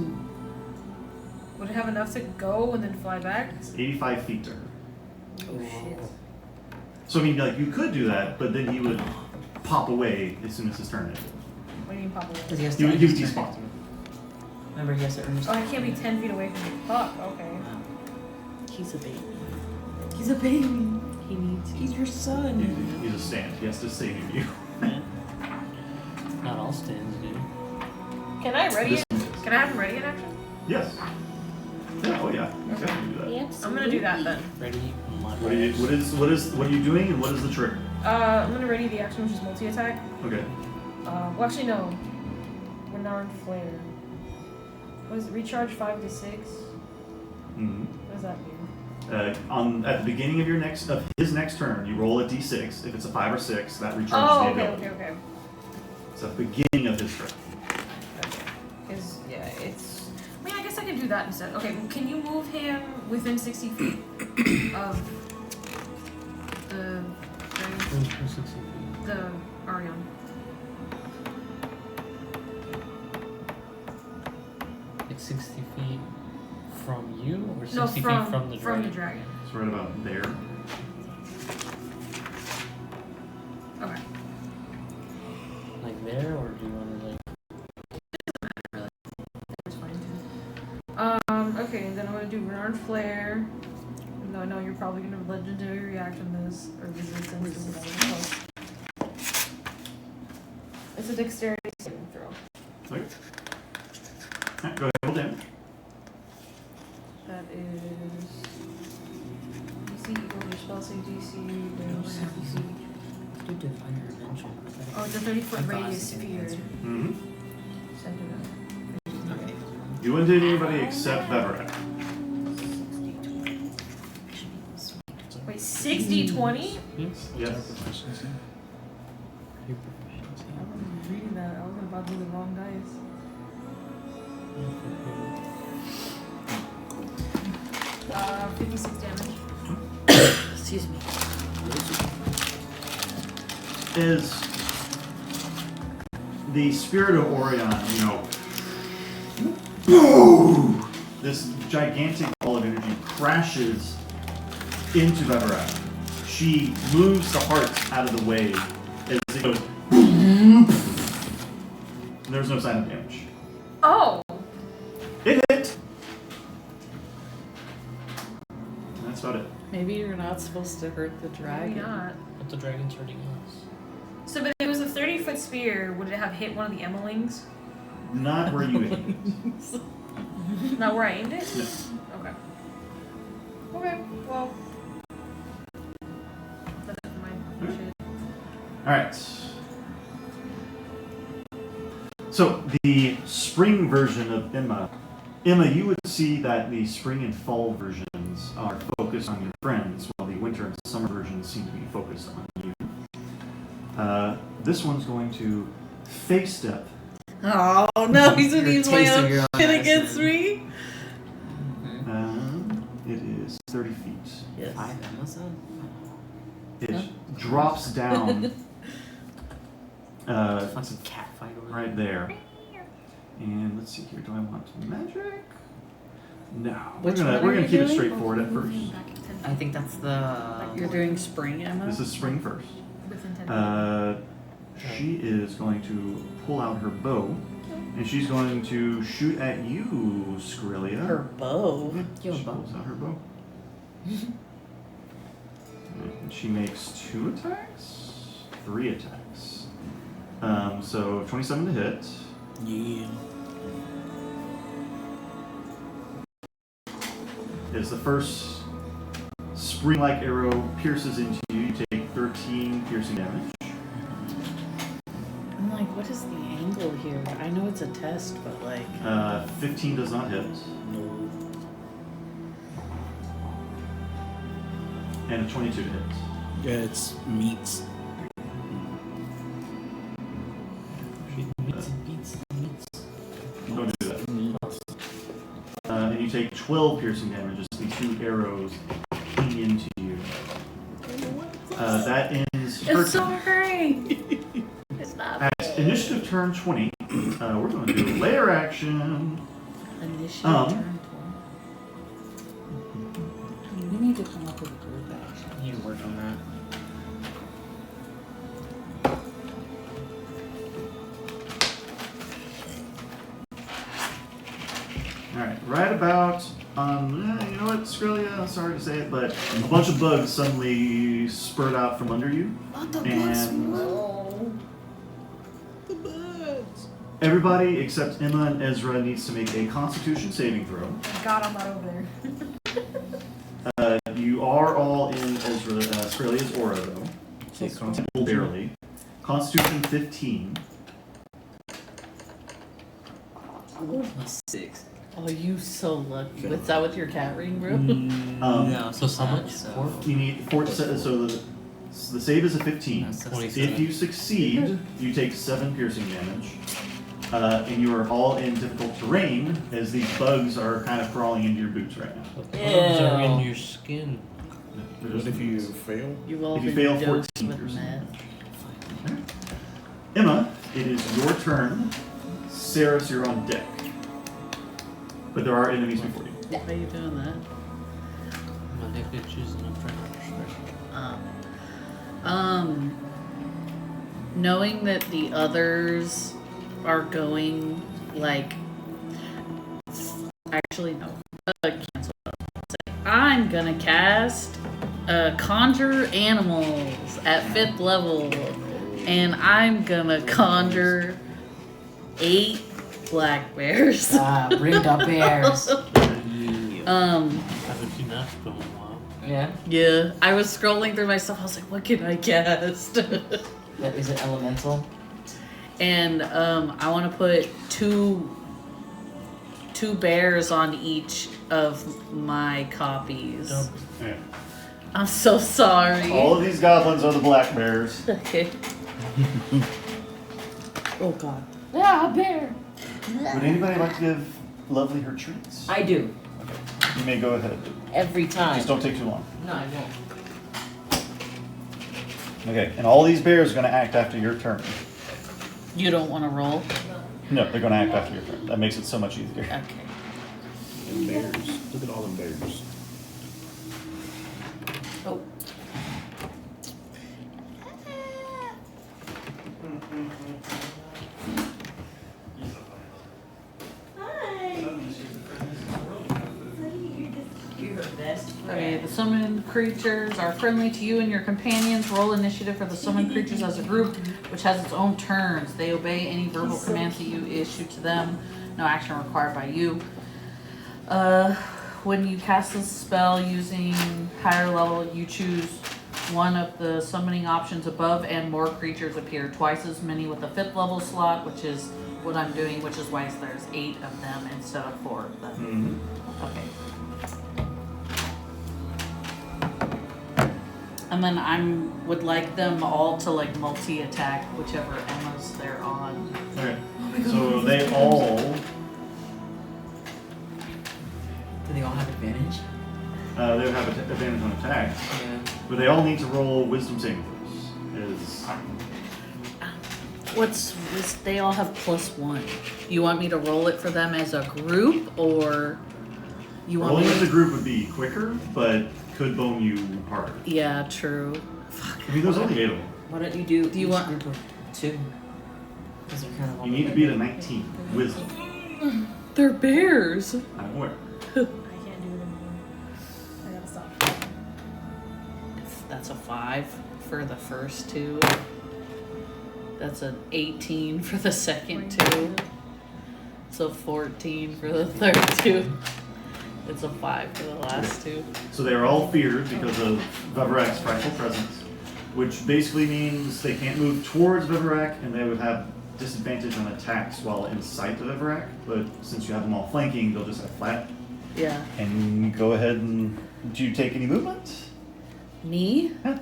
Would it have enough to go and then fly back? It's 85 feet to her. Oh shit. So I mean, like you could do that, but then he would pop away as soon as his turn ended. What do you mean pop away? Because he has He to would despawn. Remember, he has to earn his Oh, I can't be 10 feet away from the puck. Okay. He's a baby. He's a baby. He needs He's your son. He's a stand. He has to save you. Not all stands do. Can I ready This it? one is. Can I have him ready in action? Yes. Yeah. Oh yeah. You Okay. definitely do that. I'm gonna do that then. Ready? What are you doing, and what is the trick? I'm gonna ready the action, which is multi-attack. Okay. Well, actually, no. Renard Flare. What is it? Recharge 5 to 6? Mm-hmm. What does that mean? At the beginning of his next turn, you roll a d6. If it's a 5 or 6, that recharges Oh, the okay, ability. okay. It's at the beginning of his turn. Okay. Because, yeah, it's... I mean, I guess I can do that instead. Okay, well, can you move him within 60 feet of the dragon? Who's 60 feet? The Arion. It's 60 feet from you, or 60 No, feet from the the dragon? dragon. It's right about there. Okay. Like there, or do you want to like? That's fine too. Okay, and then I'm gonna do Renard Flare. No, I know you're probably gonna legendary reaction this or resistance. It's a dexterity saving throw. Okay. Alright, go ahead, roll damage. That is DC equals your spell save DC. DC. Do divine intervention. Oh, it's a 30-foot radius sphere. Mm-hmm. Center Okay. You wouldn't hit anybody except Beverett. Wait, 60-20? Yes. Your I wasn't reading that. I was about to do the wrong dice. 56 damage. Excuse me. Is the spirit of Orion, this gigantic ball of energy crashes into Beverett. She moves the hearts out of the way as it goes. And there's no sign of damage. Oh! It hit! And that's about it. Maybe you're not supposed to hurt the dragon. Maybe not. But the dragon's hurting us. So, but if it was a 30-foot spear, would it have hit one of the Emmelings? Not where you aimed. Not where I aimed it? No. Okay. Okay, well. That's it for my shit. Alright. So, the spring version of Emma, you would see that the spring and fall versions are focused on your friends, while the winter and summer versions seem to be focused on you. This one's going to face step. Oh no, he's gonna Your use my taste of own your own shit medicine. against me. It is 30 feet. Yes. 5 Amazon? It drops down Fucking cat fight over right there. And let's see here. Do I want magic? No. Which we're one are gonna you keep it doing? straightforward at first. I think that's the. You're doing spring, Emma? This is spring first. Within 10 feet. She is going to pull out her bow, and she's going to shoot at you, Skrilla. Her bow. Yo, She bow. pulls out her bow. And she makes 2 attacks? 3 attacks. So 27 to hit. Yeah. Is the first spring-like arrow pierces into you. You take 13 piercing damage. I'm like, what is the angle here? I know it's a test, but like. 15 does not hit. No. And a 22 to hit. Yeah, it's meats. Meats and beats and meats. Don't do that. And you take 12 piercing damage as the 2 arrows ping into you. That ends her It's sorry! It's not At initiative turn 20, we're going to do layer action. initiative Um, turn 20. We need to come up with a group action. You work on that. Alright, right about, you know what, Skrilla, sorry to say it, but a bunch of bugs suddenly spurt out from under you. And The bugs. everybody except Emma and Ezra needs to make a constitution saving throw. Thank God I'm not over there. You are all in Skrilla's aura, though. Take Barely. Constitution 15. Plus 6. Oh, you so lucky. What's that with your cat ring, bro? No, So how much? So 4? You need 4, so the save is a 15. that's 27. If you succeed, you take 7 piercing damage. And you are all in difficult terrain as these bugs are kind of crawling into your boots right now. The bugs are in Ew. your skin. What if you fail? You've all If you been fail, dosed 14 with piercing meth. Emma, it is your turn. Saris, you're on deck. But there are enemies before you. Why are you doing that? My neck itches and I'm trying to restrict. Knowing that the others are going, like, actually no, cancel. I'm gonna cast conjure animals at 5th level, and I'm gonna conjure 8 black bears. Bring the bears. Haven't seen that film in a while. Yeah. Yeah, I was scrolling through my stuff. I was like, what can I cast? That is it elemental? And I want to put two bears on each of my copies. Yeah. I'm so sorry. All of these goblins are the black bears. Okay. Oh god. Yeah, a bear. Would anybody like to give Lovely her treats? I do. You may go ahead. Every time. Just don't take too long. No, I won't. Okay, and all these bears are going to act after your turn. You don't want to roll? No, they're going to act after your turn. That makes it so much easier. Okay. Them bears. Look at all them bears. Oh. Okay, the summoned creatures are friendly to you and your companions. Roll initiative for the summoned creatures as a group, which has its own turns. They obey any verbal commands that you issue to them. No action required by you. When you cast a spell using higher level, you choose one of the summoning options above, and more creatures appear. Twice as many with a 5th level slot, which is what I'm doing, which is why there's 8 of them instead of 4 of them. Okay. And then would like them all to like multi-attack whichever Emma's they're on. Okay. So they all. Do they all have advantage? They would have advantage on attacks, Yeah. but they all need to roll wisdom saving throws. They all have +1. You want me to roll it for them as a group, or you want Rolling me as a group would be quicker, but could bone you harder. Yeah, true. Fuck. I mean, there's only 8 of them. Why don't you do you each want- group of 2? Because they're kind of all You need to beat a 19 wisdom. They're bears. I'm aware. I can't do it anymore. I gotta stop. That's a 5 for the first 2. That's an 18 for the second 2. So 14 for the third 2. It's a 5 for the last 2. So they are all feared because of Veverak's frightful presence, which basically means they can't move towards Veverak, and they would have disadvantage on attacks while in sight of Veverak. But since you have them all flanking, they'll just have flat. Yeah. And go ahead and do you take any movement? Me? Yeah.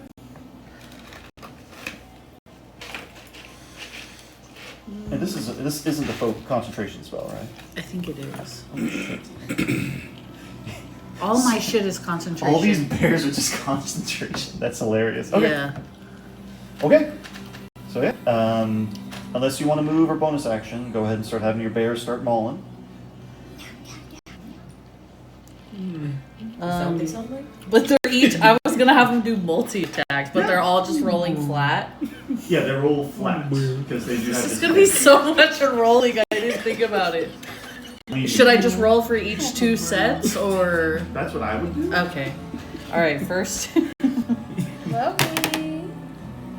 And this isn't the concentration spell, right? I think it is. All my shit is concentration. All these bears are just concentration. That's hilarious. Okay. Yeah. Okay. So yeah. Unless you want to move or bonus action, go ahead and start having your bears start mauling. Is that what they sound like? But they're each. I was gonna have them do multi attacks, but they're all just rolling flat. Yeah, they roll flat because they do have This is gonna be so much rolling. I didn't think about it. Should I just roll for each 2 sets, or? That's what I would do. Okay. All right. First, Lovely.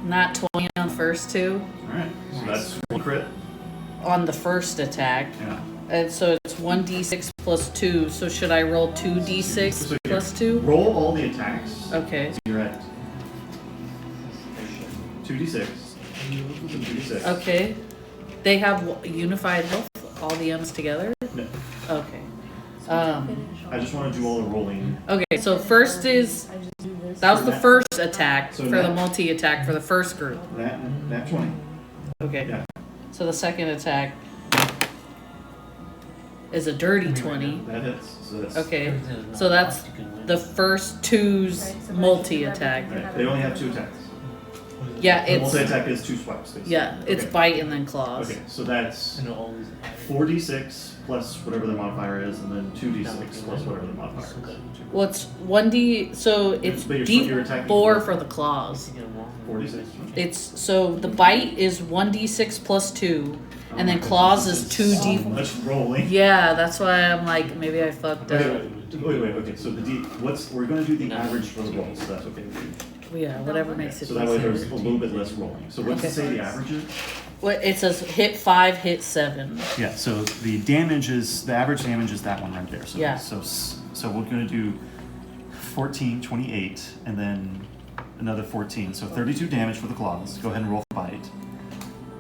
not 20 on the first 2 All right. So that's one crit. on the first attack, Yeah. and so it's 1d6 plus 2. So should I roll 2d6 So plus 2? roll all the attacks. Okay. So you're at 2d6. 2d6. Okay. They have unified health, all the M's together? No, Okay. I just want to do all the rolling. Okay, so first is, I just do this. that was the first attack So for the that- multi-attack for the first group. That 20. Okay. Yeah. So the second attack is a dirty 20. That hits. So that's. Okay, so that's the first 2's multi-attack. Right. They only have 2 attacks. Yeah, The it's, multi-attack is 2 swipes, basically. yeah, it's Okay. bite and then claws. Okay, so that's And always 4d6 plus whatever the modifier is, and then 2d6 plus whatever the modifier is. Well, it's 1d, so it's But you're attacking d4 for- for the claws. 46. It's, so the bite is 1d6 plus 2, and then claws is 2d. So much rolling. Yeah, that's why I'm like, maybe I fucked up. Wait, okay, so we're gonna do the average for the rolls, so that's okay with you. Yeah, whatever makes it So that way there's a easier. little bit less rolling. So what's it say the average is? Well, it says hit 5, hit 7. Yeah, so the average damage is that one right there. So, Yeah. So we're gonna do 14, 28, and then another 14. So 32 damage for the claws. Go ahead and roll for bite.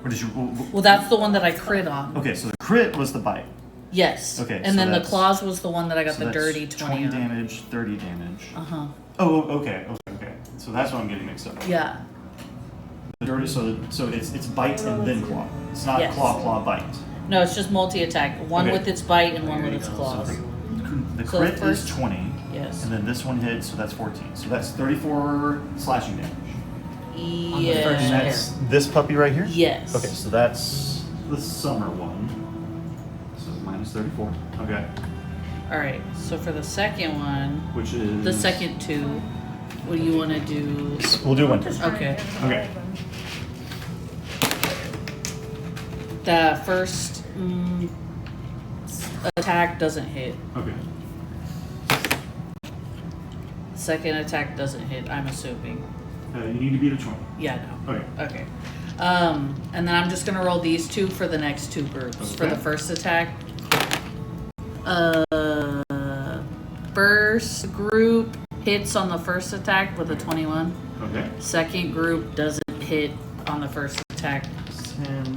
Or did you? Well, that's the one that I crit on. Okay, so the crit was the bite. Yes. Okay, And so then the that's- claws was the one that I got So the that's dirty 20 on. damage, 30 damage. Uh-huh. Oh, okay. So that's what I'm getting mixed up. Yeah. The dirty, so it's bite and then claw. It's not Yes. claw, bite. No, it's just multi-attack. One Okay. with its bite and one with its So claws. the So the crit first- is 20, Yes. and then this one hits, so that's 14. So that's 34 slashing damage. On the first Yeah. That's this puppy right here? Yes. Okay, so that's the summer one. So minus 34. Okay. Alright, so for the second one, Which is. the second 2, what do you want to do? We'll do one. Just trying to Okay. get them Okay. all of them. The first attack doesn't hit. Okay. Second attack doesn't hit, I'm assuming. You need to beat a 20. Yeah, no. Okay. Okay. And then I'm just gonna roll these 2 for the next 2 groups. For Okay. the first attack, first group hits on the first attack with a 21. Okay. Second group doesn't hit on the first attack. 10.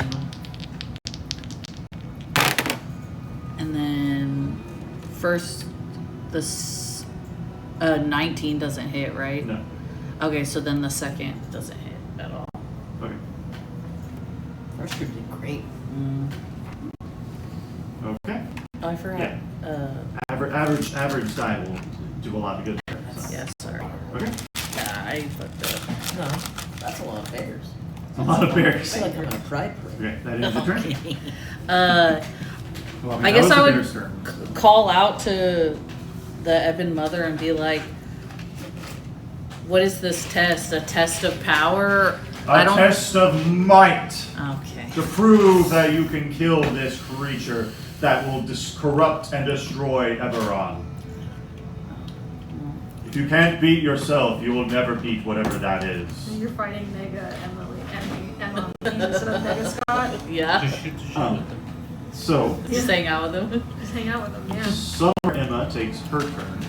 And then first, 19 doesn't hit, right? No. Okay, so then the second doesn't hit at all. Okay. First group did great. Okay. Oh, I forgot. Yeah. Average die will do a lot of good there. So. Yeah, sorry. Okay. Yeah, I fucked up. No, that's a lot of bears. A lot of I bears. feel like I'm on a pride parade. Okay, that is your turn. Okay. Well, I that guess was I the would bear's turn. call out to the Ebon mother and be like, what is this test? A test of power? A test of might Okay. to prove that you can kill this creature that will corrupt and destroy Eberron. If you can't beat yourself, you will never beat whatever that is. You're fighting Mega Emma instead of Mega Scott. Yeah. Just shoot the shit with them. So, Just hang out with him. Just hang out with them, yeah. Summer Emma takes her turn.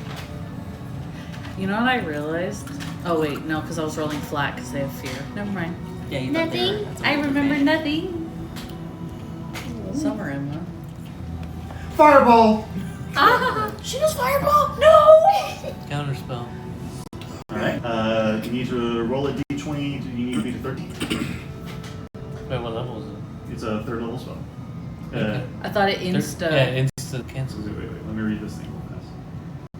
You know what I realized? Oh wait, no, because I was rolling flat because they have fear. Never mind. Yeah, you thought they were- Nothing. that's a I little remember bit. nothing. Summer Emma. Fireball! Ah! She does fireball! No! Counterspell. Alright, you need to roll a d20, you need to beat a 13. Wait, what level is it? It's a 3rd level spell. Okay. I thought it insta. Yeah, insta cancels. Wait, let me read this thing real fast.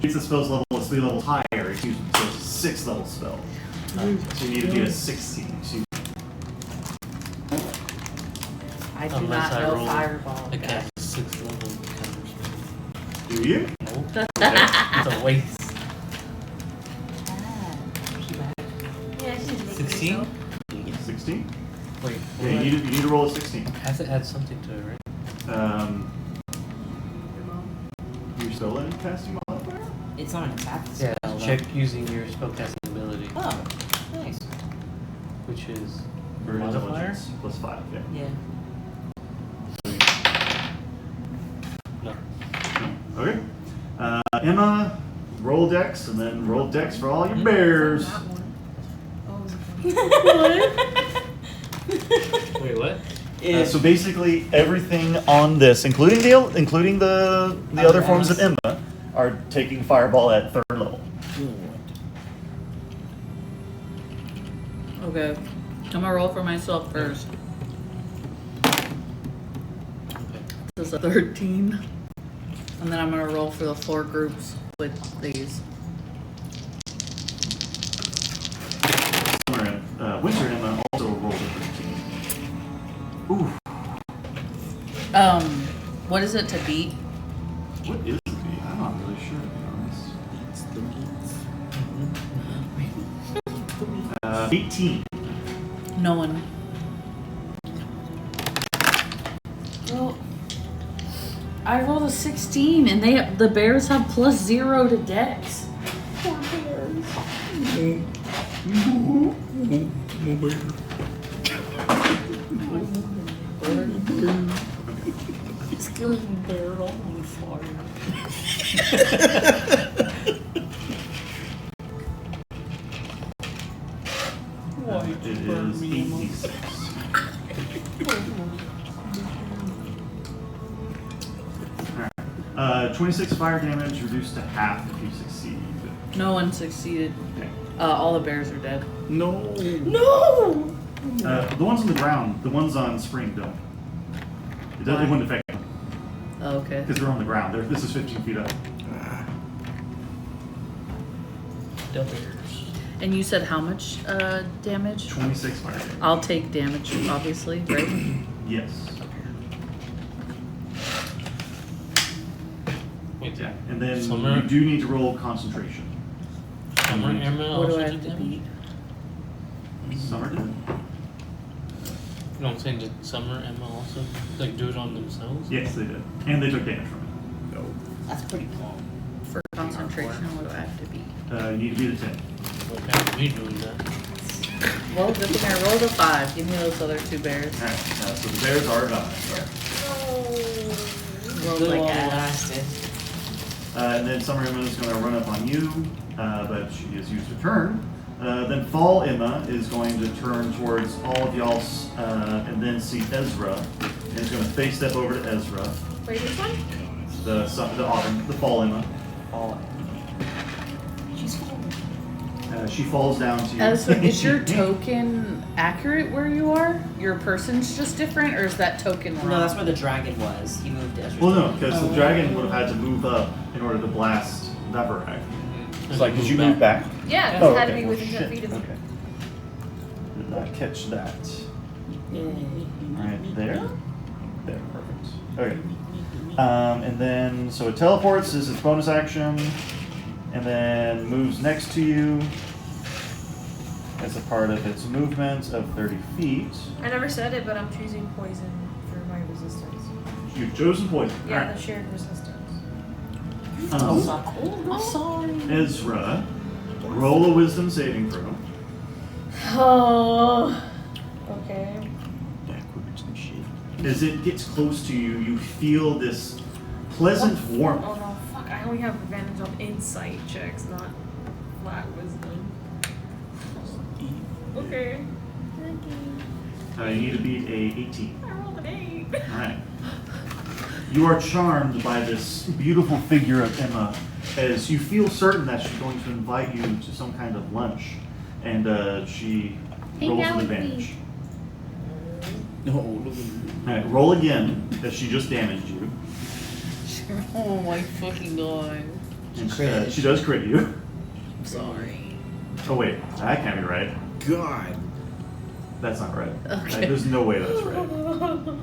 It's the spell's level is 3 levels higher, excuse me, so it's a 6th level spell. So you need to be a 16, excuse me. I do Unless not I know roll fireball. I guys. cast 6th level counterspell. Do you? No. Okay. It's a waste. Yeah, she's making 16? herself. 16? Wait, Yeah, you need to roll a 16. has to add something to it, right? You're still letting casting modifier? It's not an attack. Yeah, spell, though. check using your spellcasting ability, Oh, nice. which is For modifier? intelligence, plus 5, yeah. Yeah. No. Okay. Emma, roll dex, and then roll dex for all your bears. That one. Wait, what? So basically, everything on this, including the other forms of Emma, are taking fireball at 3rd level. Okay. I'm gonna roll for myself first. Okay. This is a 13. And then I'm gonna roll for the 4 groups with these. Winter Emma also rolled a 13. Ooh, What is it to beat? what is the beat? I'm not really sure, to be honest. 18. No one. Well, I rolled a 16, and the bears have +0 to dex. Poor bears. It's killing bear all on fire. It is 86. Alright. 26 fire damage reduced to half if you succeed. No one succeeded. Okay. All the bears are dead. No. No! The ones on the ground, the ones on spring don't. It wouldn't affect them Oh, okay. because they're on the ground. This is 15 feet up. The bears. And you said how much damage? 26 fire damage. I'll take damage, obviously, right? Yes. Wait, Yeah. And then Summer? you do need to roll concentration. Summer Emma What do also I did have to damage? beat? Summer did? You know what I'm saying? Did Summer Emma also like do it on themselves? Yes, they did. And they took damage from it. That's pretty cool. For concentration, what do I have to beat? You need to beat a 10. Okay, me doing that. Well, good thing I rolled a 5. Give me those other 2 bears. Alright, so the bears are gone. Rolled Good like while it ass. lasted. And then Summer Emma is going to run up on you, but she has used her turn. Then Fall Emma is going to turn towards all of y'all and then see Ezra. And is going to face step over to Ezra. Wait, which one? The Autumn, the Fall Emma. She's falling. She falls down to you. Ezra, is your token accurate where you are? Your person's just different, or is that token wrong? No, that's where the dragon was. He moved Ezra's Well, no, token. because the dragon would have had to move up in order to blast Vaporag. It's like, did you move back? Yeah, Oh, it had to okay. be Well, within 10 shit. feet of me. Okay. Did not catch that. Right there. There, perfect. Okay. And then, so it teleports is its bonus action, and then moves next to you as a part of its movement of 30 feet. I never said it, but I'm choosing poison for my resistance. You've chosen poison. Yeah, Alright. the shared resistance. I'm sorry. Ezra, roll a wisdom saving throw. Oh. Okay. Backwards and shit. As it gets close to you, you feel this pleasant warmth. Oh no, fuck! I only have advantage on insight checks, not flat wisdom. Okay. You need to beat a 18. I rolled an 8. Alright. You are charmed by this beautiful figure of Emma as you feel certain that she's going to invite you to some kind of lunch. And she rolls an advantage. No, look at me. Alright, roll again as she just damaged you. Oh my fucking god. And she does crit you. I'm sorry. Oh wait, that can't be right. God. That's not right. Okay. There's no way that's right.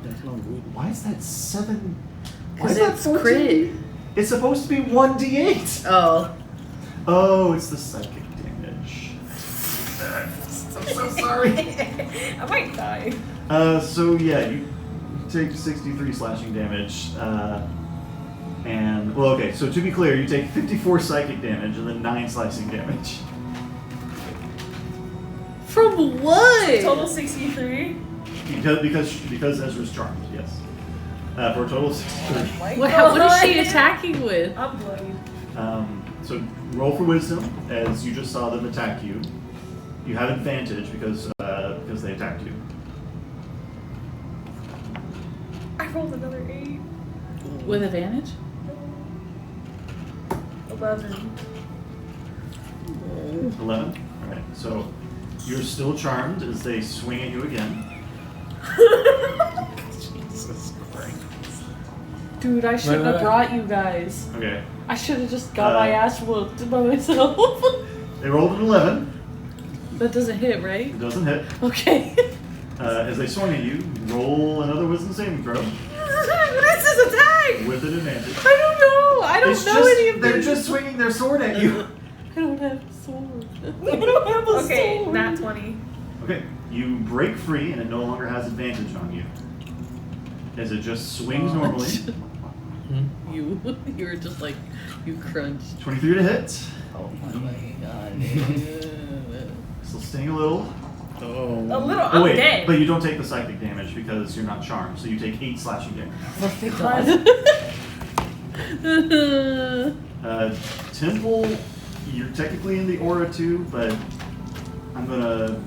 That's not good. Why is that 7? Why Because is that it's 14? crit. It's supposed to be 1d8. Oh. Oh, it's the psychic damage. I'm so sorry. I might die. So yeah, you take 63 slashing damage. And, well, okay, so to be clear, you take 54 psychic damage and then 9 slicing damage. From what? Total 63. Because Ezra's charmed, yes. For a total of 63. What is she attacking with? I'm bloodied. So roll for wisdom, as you just saw them attack you. You have advantage because they attacked you. I rolled another 8. With advantage? 11. 11? Alright, so you're still charmed as they swing at you again. Jesus Christ. Dude, I shouldn't have brought you guys. Okay. I should have just got my ass whooped by myself. They rolled an 11. That doesn't hit, right? It doesn't hit. Okay. As they swing at you, roll another wisdom saving throw What is this attack? with an advantage. I don't know. I don't know any of They're this. just swinging their sword at you. I don't have a sword. We don't have a Okay, sword. nat 20. Okay, you break free and it no longer has advantage on you. As it just swings normally. You were just like, you crunched. 23 to hit. Oh my god. Still sting a little. A Oh. little, Oh I'm wait, dead. but you don't take the psychic damage because you're not charmed, so you take 8 slashing damage. Oh thank god. Temple, you're technically in the aura too, but I'm gonna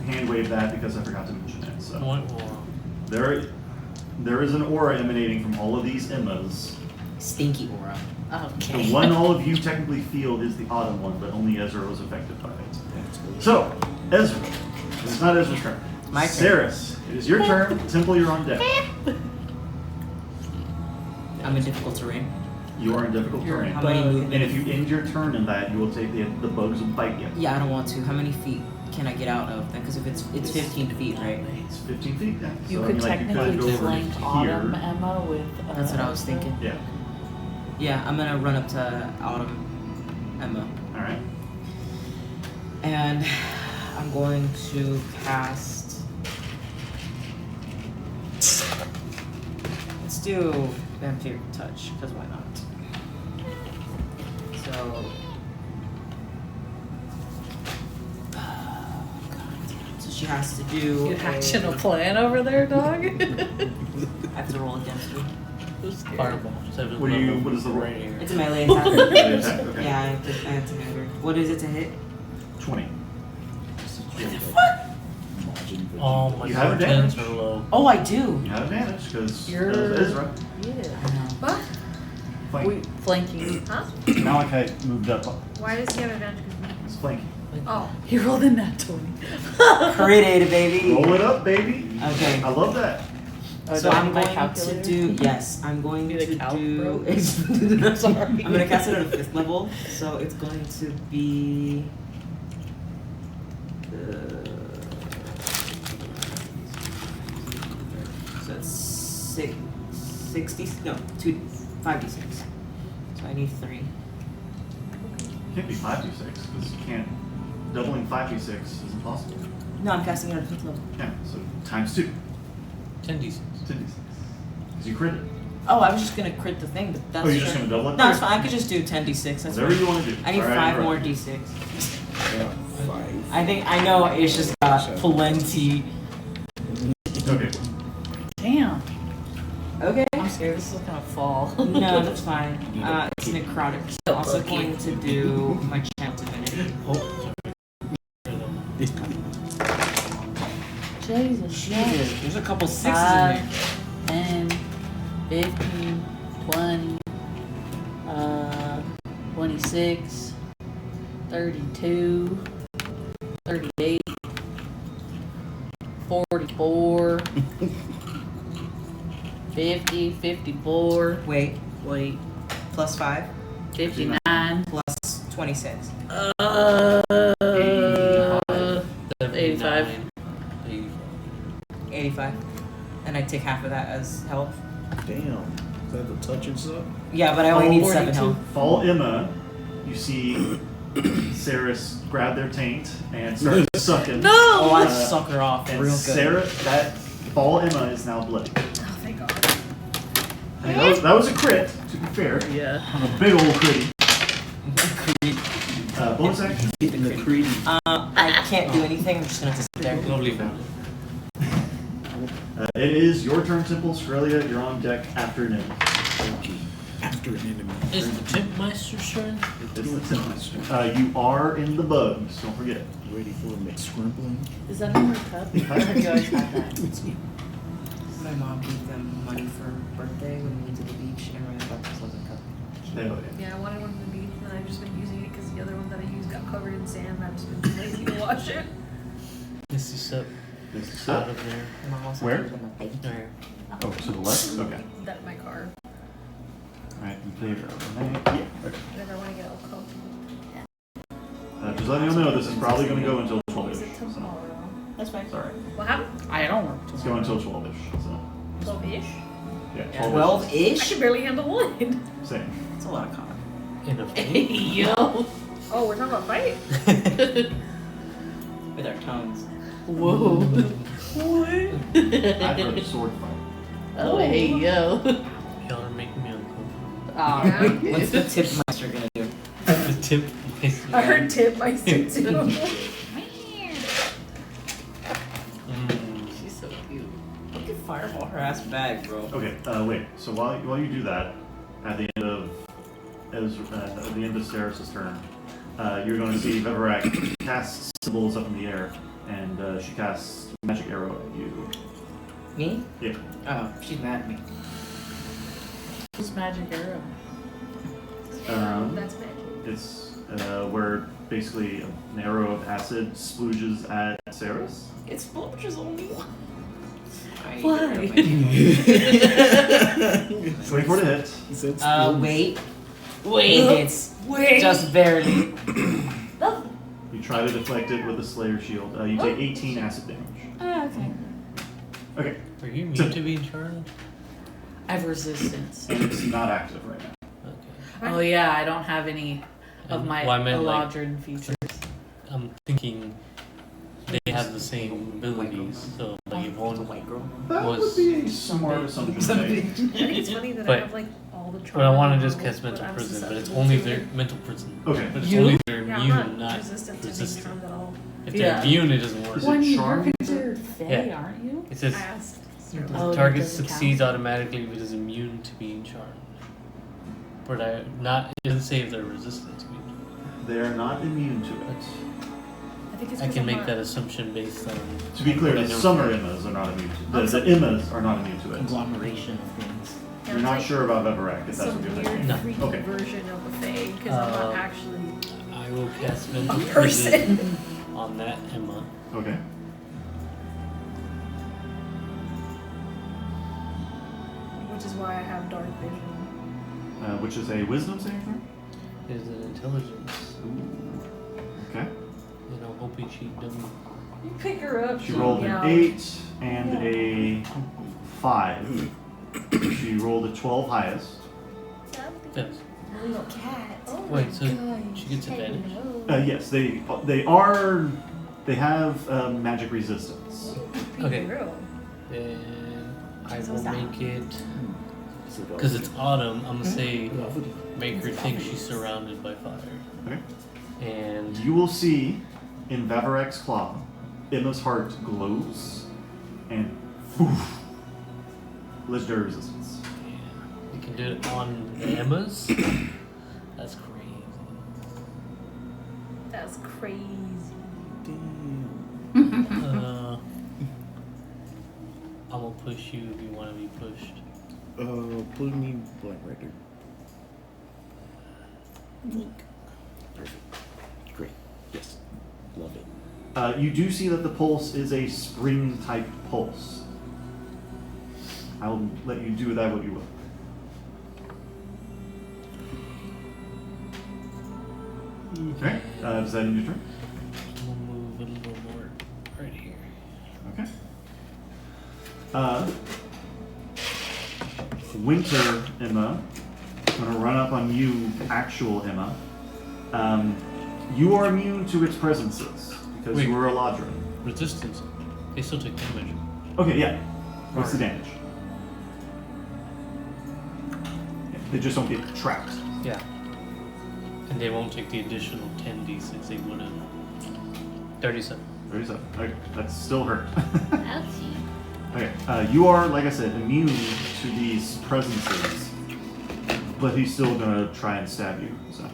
hand wave that because I forgot to mention it. So What war? there is an aura emanating from all of these Emmas. Stinky aura. Okay. The one all of you technically feel is the autumn one, but only Ezra was affected by it. That's good. So, Ezra. It's not Ezra's turn. My turn. Saris, it is your turn. Temple, you're on deck. I'm in difficult terrain. You are in difficult You're terrain. How many movement? And if you end your turn in that, you will take the bugs will bite you. Yeah, I don't want to. How many feet can I get out of that? Because if it's 15 feet, right? It's 15 feet. Yeah. You So, I could mean, like, you technically could go over flank here. Autumn Emma with. That's what I was thinking. Yeah. Yeah, I'm gonna run up to Autumn Emma. All right. And I'm going to cast. Let's do Vampire Touch, because why not? So. So she has to do. You hatching a plan over there, dog? I have to roll against her. Fireball. 7th What do you- level what is the roll? right here. It's a melee attack. Melee attack? Okay. Yeah, I have to hit her. What is it to hit? 20. All my You have contents advantage. are low. Oh, I do. You have advantage because You're- Ezra. Yeah. I know. What? Flanking. Flanking. Huh? Malachi moved up. Why does he have advantage? It's flanking. Oh. He rolled in that 20. Crit, baby. Roll it up, baby. Okay. I love that. Oh, So do I I'm need my going to calculator? do yes. I'm going Be to the calc, do. bro? I'm Sorry. I'm gonna cast it at a 5th level, so it's going to be. So it's 60. No, 5d6. So I need 3. It can't be 5d6 because you can't. Doubling 5d6 is impossible. No, I'm casting it at a 5th level. Yeah, so times 2. 10d6. 10d6. Because you crit it. Oh, I was just gonna crit the thing, but that's. Oh, you're just gonna double it? No, it's fine. I could just do 10d6. That's Whatever fine. you want to do. I need Alright, 5 you're more right. d6. 5. I know Ish just got plenty. Okay. Damn. Okay. I'm scared this is gonna fall. No, that's fine. It's necrotic. I'm also going to do my chant divinity. Jesus. Jesus, there's a couple 6s in 5, 10, 15, 20, 26, 32, 38, 44, 50, 54, there. Wait, wait, plus 5 59, plus 26. 85. 85. And I take half of that as health. Damn. Is that the touch and stuff? Yeah, but I only need 42. 7 health. Fall Emma, you see Saris grab their taint and start sucking. No! Oh, I Uh, suck her off And real good. Sarah, that Fall Emma is now bloody. Oh, thank God. I mean, that was a crit, to be fair. Yeah. On a big old crit. Bonus action. Hitting the creed. I can't do anything. I'm just gonna have to sit there. Lovely found it. It is your turn, Simple. Australia, you're on deck after an enemy. After an enemy. Is the Tip Meister's turn? It's the Tempest. You are in the bugs, don't forget. Ready for a mix scrimpling? Is that in your cup? I heard you always had that. My mom gave them money for birthday when we went to the beach, and I thought this was a cup. Yeah, I wanted one from the beach, and I've just been using it because the other one that I used got covered in sand, and I've just been too lazy to wash it. Misty Sup This out of there. My mom also Where? gave them a bake. There. Oh, to the left? Okay. That my car. Alright, in favor of Renee. Yeah, okay. Whenever I want to get all comfortable. Just letting you know, this is probably going to go until Is 12ish. it tomorrow? That's fine. Sorry. What happened? I don't work It's going until 12ish. So, 12-ish? yeah, 12ish. 12-ish? I can barely handle one. Same. That's a lot of cock. In a Hey, yo. Oh, we're talking about fight? With our tongues. Whoa. I've heard a sword fight. Oh, hey, yo. Y'all are making me uncomfortable. Aw, What's the tip master gonna do? The Tip Meister. I heard tip my suit too. She's so cute. You can fireball her ass back, bro. Okay, wait. So while you do that, at the end of Saris's turn, you're going to see Veverak cast symbols up in the air, and she casts magic arrow at you. Me? Yeah. Oh, she's mad at me. Who's magic arrow? That's magic. It's where basically an arrow of acid splooges at Saris. It's Bulger's only one. Why? 24 to hit. He said Wait. Wait. It's just barely. You try to deflect it with a Slayer shield. You take 18 acid damage. Okay. Okay, Are you immune So- to being charged? I have resistance. and it's not active right now. Okay. Oh, yeah, I don't have any of And- my well, I meant, like, Eladrin features. I'm thinking they have the same abilities, so like if one white girl. That Was- would be a smart assumption to make. I think it's funny that I But- have like all the But trauma. I want to in the just world, cast mental but I'm prison, but it's susceptible only to their it. mental prison. Okay. But it's You? only their Yeah, immune, I'm not not resistant to being resistant. charmed at all. If Yeah. they're immune, it doesn't work. Is it When you're charm? considered Fae, Yeah. aren't you? It says I asked. necessarily. Oh, The that target doesn't succeeds automatically if it is immune to being charmed. But it doesn't say if they're resistant to being charmed. They are not immune to it. I think it's I 'cause can I'm make not- that assumption based on. To be clear, what I the know summer for- Immas are not immune to it. The Immas are not immune to it. Conglomeration of things. You're not sure about Veverac if that's some what you're weird thinking. No. freaky Okay. version of a Fae, because I'm not Uh, actually I will cast mental a person. vision on that Emma. Okay. Which is why I have dark vision. Which is a wisdom saving throw? Is an intelligence. Okay. And I'm hoping she doesn't. You pick her up. She rolled yeah. an 8 and a 5. She rolled a 12 highest. Yes. Little cat. Oh Wait, my so God. she gets advantage? Yes, they have magic resistance. Okay. Girl. Then I So will sad. make it. Because it's autumn, I'm gonna say make her think she's surrounded by fire. Okay. And You will see in Vavarac's claw, Emma's heart glows and poof, legendary resistance. you can do it on the Emmas. That's crazy. That's crazy. I'm gonna push you if you want to be pushed. Put me Black Record. Perfect. Great. Yes. Love it. You do see that the pulse is a spring type pulse. I'll let you do with that what you will. Okay. Does that end your turn? We'll move a little more right here. Okay. Winter Emma, I'm gonna run up on you, actual Emma. You are immune to its presences because Wait. you are a Ladra. Resistance. They still take damage. Okay, yeah. What's the damage? Yeah, they just don't get trapped. Yeah. And they won't take the additional 10d6 they would have. 37. 37. Okay, that's still hurt. Ouchie. Okay, you are, like I said, immune to these presences, but he's still gonna try and stab you. So.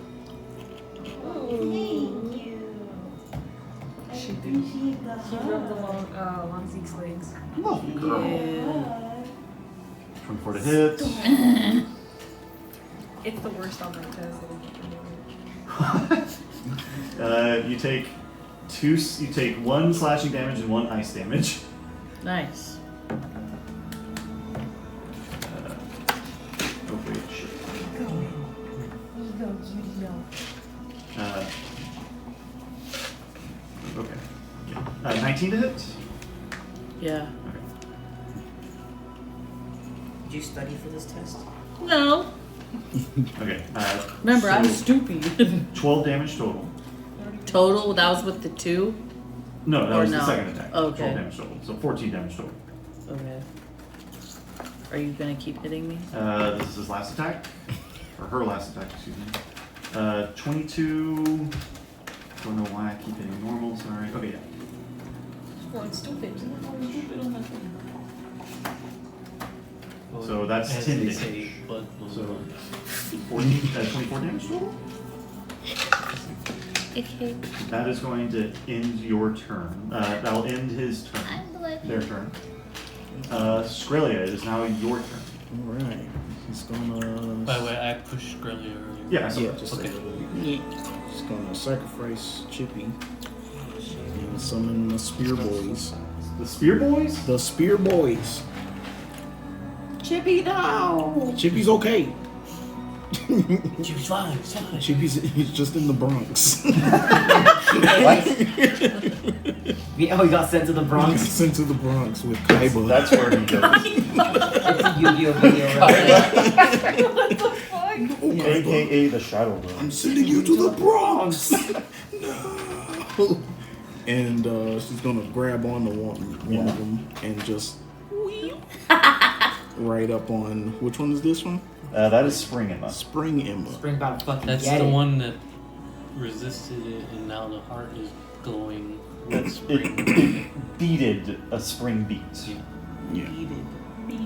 She rubbed along Zeke's legs. Lovely girl. Yeah. 24 to hit. It's the worst on my test. You take you take 1 slashing damage and 1 ice damage. Nice. Oh wait, shit. Okay. Yeah. 19 to hit. Yeah. Okay. Did you study for this test? No. Okay. Remember, I was so stupid. 12 damage total. Total, that was with the 2? No, that Or was no? the second attack. Okay. 12 damage total. So 14 damage total. Okay. Are you gonna keep hitting me? This is his last attack. Or her last attack, excuse me. 22. Don't know why I keep hitting normal, sorry. Okay, yeah. Going stupid. So that's As 10 they damage. say, but So 24 damage total? Okay. That is going to end your turn. That'll end his turn. Their turn. Skrelia, it is now your turn. Alright. He's gonna. By the way, I pushed Grelly earlier. Yeah, I saw Yeah, that. just Okay. He's gonna sacrifice Chippy and summon the Spear Boys. The Spear Boys? The Spear Boys. Chippy, no! Chippy's okay. She's fine, it's fine. He's just in the Bronx. We got sent to the He's Bronx. sent to the Bronx with Kaiba. That's where he goes. It's a Yu-Gi-Oh video, right? AKA the Shadow Realm. I'm sending you to the Bronx. No. And she's gonna grab onto one of them and just right up on which one is this one? That is Spring Emma. Spring Emma. Bring about fucking That's get the it. one that resisted it, and now the heart is glowing with It spring. beated a spring beat. Yeah. Yeah.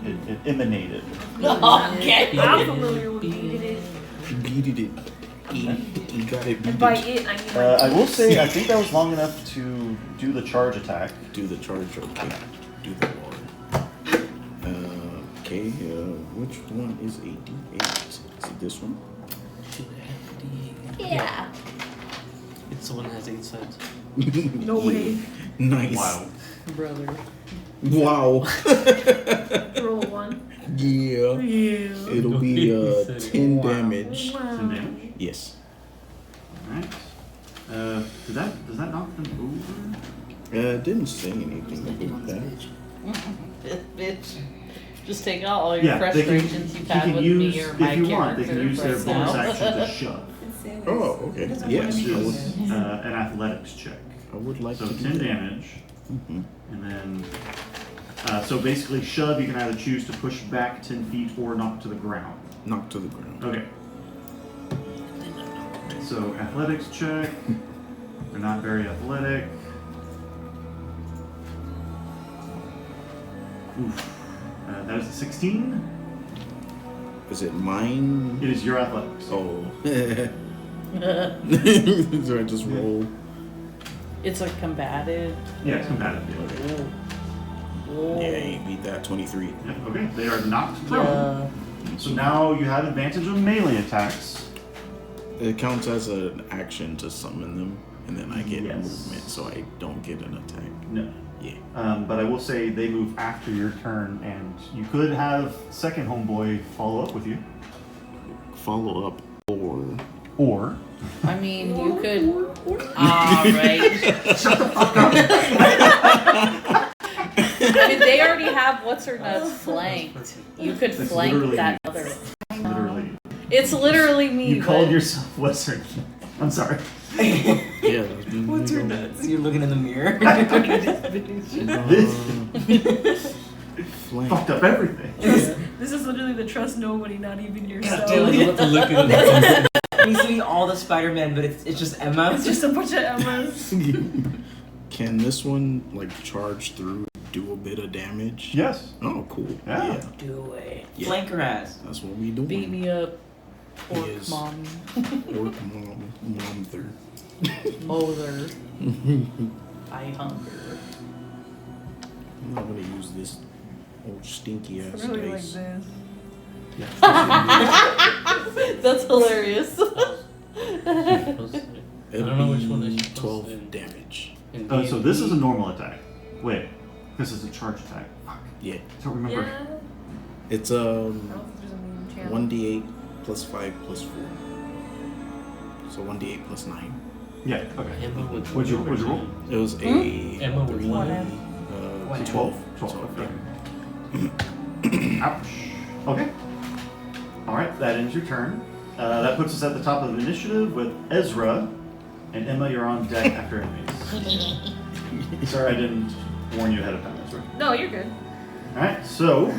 It emanated. Okay. I'm familiar with beaded it. Beated it. You got it. And by Beated. it, I mean I will say, I think that was long enough to do the charge attack. Do the charge. Okay. Do the war. Okay. Which one is a D8? Is it this one? Yeah. It's the one that has 8 sides. No way. Nice. Wow. Brother. Wow. Roll a 1. Yeah. Yeah. It'll be 10 Wow. damage. 10 damage. Yes. Alright. Does that knock them over? It didn't say anything about that. Bitch. Just take out all your Yeah, they can, frustrations you've he had can with use, me or my if you want, they character can use their right bonus now. action to shove. Oh, okay. Yes. Which I is would, an athletics check. I would like So to do 10 that. damage. Mm-hmm. And then, so basically shove, you can either choose to push back 10 feet or knock to the ground. Knock to the ground. Okay. So athletics check. They're not very athletic. Oof. That is a 16. Is it mine? It is your athletics. Oh. So I just roll. It's a combative. Yeah, it's combative. Yeah. Oh. Yeah, you beat that. 23. Yep, okay, they are knocked prone. Yeah. So now you have advantage on melee attacks. It counts as an action to summon them, and then I get Yes. movement, so I don't get an attack. No. Yeah. But I will say they move after your turn, and you could have second homeboy follow up with you. Follow up Or I mean, you could. Alright. shut the fuck up. I mean, they already have what's her nuts flanked. You could It's flank literally that me. other. Literally. It's literally me. You called but- yourself Western. I'm sorry. Yeah. What's her nuts? You're looking in the mirror. This Flank. fucked up everything. This is literally the trust nobody, not even yourself. Dude, Look at it. it needs to be all the Spider-Man, but it's just Emma. It's just a bunch of Emmas. Can this one like charge through, do a bit of damage? Yes. Oh, cool. Yeah. Do it. Yeah. Flank her ass. That's what we doing. Beat me up. Orc Yes. mom. Orc mom third. Mother. I hunger. I'm not gonna use this old stinky ass It's really like dice. this. That's hilarious. I It'll don't know which one be is supposed 12 to- damage. So this is a normal attack. Wait, this is a charge attack. Fuck. Yeah. I don't remember. Yeah. It's I don't think there's a medium channel. 1d8 plus 5 plus 4. So 1d8 plus 9. Yeah. Okay. Emma with What'd you roll? It was a Emma with 3, one. 12. 12. Yeah. Okay. Ouch. Okay. All right. That ends your turn. That puts us at the top of the initiative with Ezra and Emma. You're on deck after enemies. Sorry, I didn't warn you ahead of time, Ezra. No, you're good. All right. So,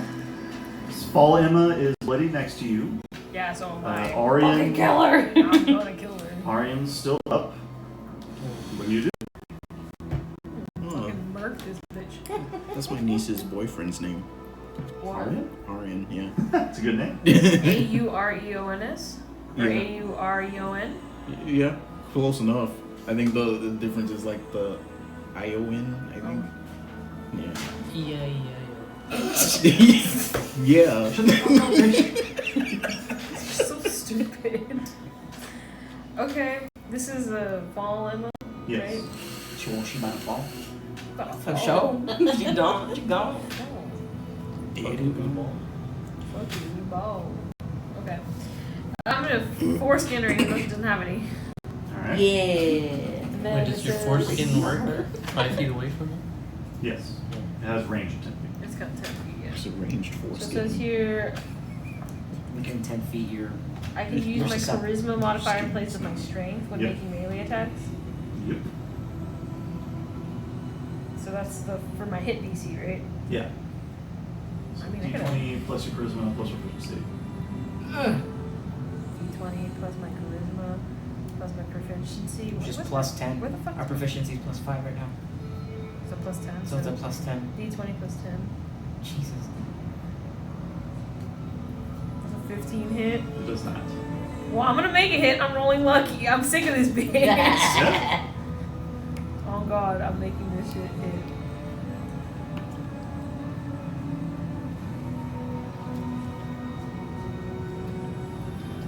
Fall Emma is bloody next to you. Yeah, so am I. Arian. Killer. I'm gonna kill her. Arian's still up. What do you do? Oh, Fucking murk this bitch. that's my niece's boyfriend's name. Arian? Arian, yeah. That's a good name. Aureons? Or Yeah. Aureon? Yeah, close enough. I think the difference is like the ION, I think. Yeah. Yeah. So stupid. Okay, this is a fall Emma. Yes. Right? She might fall. About a For fall. sure. She gone. She gone. Fuck you, we ball. Okay. I'm gonna foreskin her even though she doesn't have any. Alright. Yeah. And then Wait, does your it foreskin says- work 5 feet away from it? Yes. It has range of 10 feet. It's got 10 feet, yeah. It's a ranged So it says foreskin. here, Within 10 feet, you're. I can use my Versus up. charisma modifier in place of my strength when Yep. making melee attacks. Yep. So that's for my hit DC, right? Yeah. So I mean, I could D20 plus your charisma plus your proficiency. D20 plus my charisma plus my proficiency. Which is What's plus that? 10. Where the fuck? Our proficiency is plus 5 right now. So plus 10. So it's a plus 10. D20 plus 10. Jesus. That's a 15 hit. It does not. Well, I'm gonna make a hit. I'm rolling lucky. I'm sick of this bitch. Yeah. Oh god, I'm making this shit hit.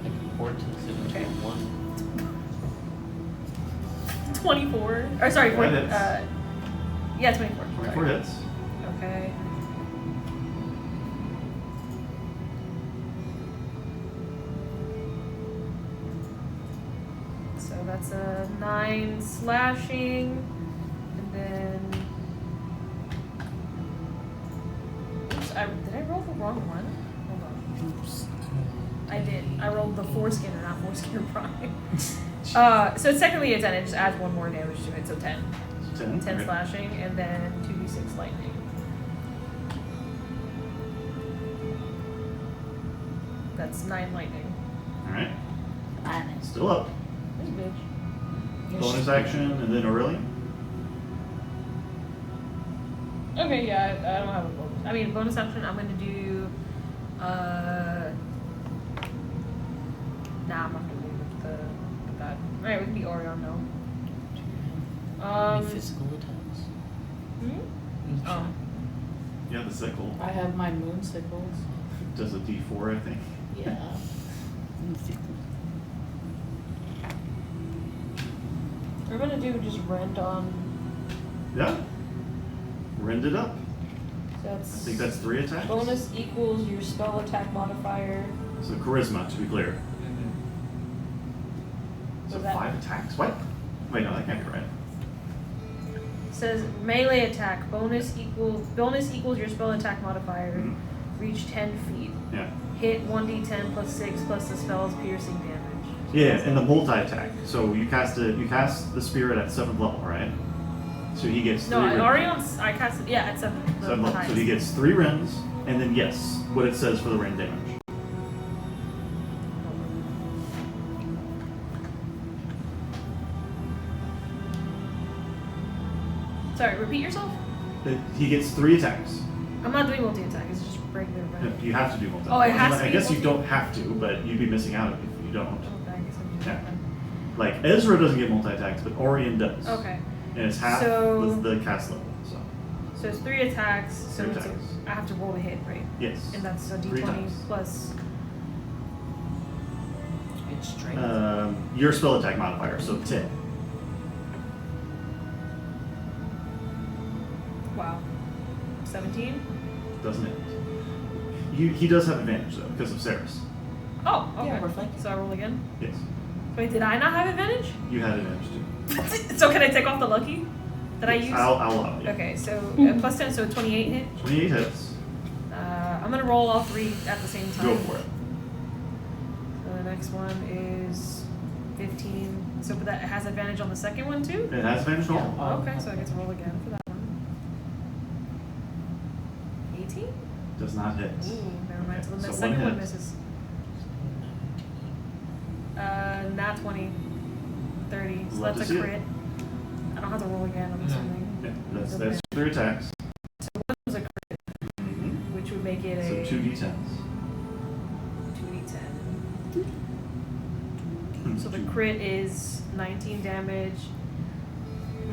Like 14, 17, Okay. 1. 24. Or sorry, That 4, hits. yeah, 24. 24 Sorry. hits. Okay. So that's a 9 slashing, and then. Oops, did I roll the wrong one? Hold on. Oops. I did. I rolled the foreskinner, not foreskinner prime. So it's technically a 10. It just adds 1 more damage to it, so 10. 10. 10 Okay. slashing, and then 2d6 lightning. That's 9 lightning. Alright. Honest. Still up. This bitch. Bonus action and then Aurelian. Okay, yeah, I don't have a bonus. I mean, bonus action, I'm gonna do. Nah, I'm not gonna do with that. Alright, we can be Orion now. Any physical attacks? Oh. Yeah, the sickle. I have my moon sickles. Does a D4, I think. Yeah. We're gonna do just rend on. Yeah. Rend it up. So I that's. think that's 3 attacks. Bonus equals your spell attack modifier. So charisma, to be clear. So Was that- 5 attacks. What? Wait, no, that can't be right. Says melee attack. Bonus equals your spell attack modifier. Mhm. Reach 10 feet. Yeah. Hit 1d10 plus 6 plus the spell's piercing damage. Yeah, and the multi-attack. So you cast the spirit at 7th level, right? So he gets 3 No, rends. Orion's. I cast it. Yeah, at 7. The 7th level. So highest. he gets 3 rends, and then yes, what it says for the rend damage. Sorry, repeat yourself? He gets 3 attacks. I'm not doing multi attack. It's just regular rend. You have to do multi. Oh, it has to I be guess you multi- don't have to, but you'd be missing out if you don't. Okay, I guess I'm doing Yeah. that then. Like Ezra doesn't get multi-attacks, but Orion does. Okay. And it's half So- the cast level. So So it's 3 attacks. So 3 it's attacks. I have to roll to hit, right? yes. And that's a 3 d20 times. plus. It's strength. Your spell attack modifier, so 10. Wow. 17? Doesn't it? He does have advantage though because of Ceres. Oh, okay. Yeah, we're flanking. So I roll again? Yes. Wait, did I not have advantage? You had advantage too. So can I take off the lucky that I Yes, use? I'll allow you. Okay, so plus 10, so 28 hit. 28 hits. I'm gonna roll all 3 at the same time. Go for it. So the next one is 15. So but that has advantage on the second one too? It has advantage on all. Yeah. Oh, Okay, so I okay. get to roll again for that one. 18? Does not hit. Ooh, never mind. So the So one second one hit. misses. Nat 20. 30. So Love to that's see a it. crit. I don't have to roll again, I'm No. assuming. Yeah, that's 3 attacks. One was a crit, which would make it So a 2d10s. 2d10. So the crit is 19 damage.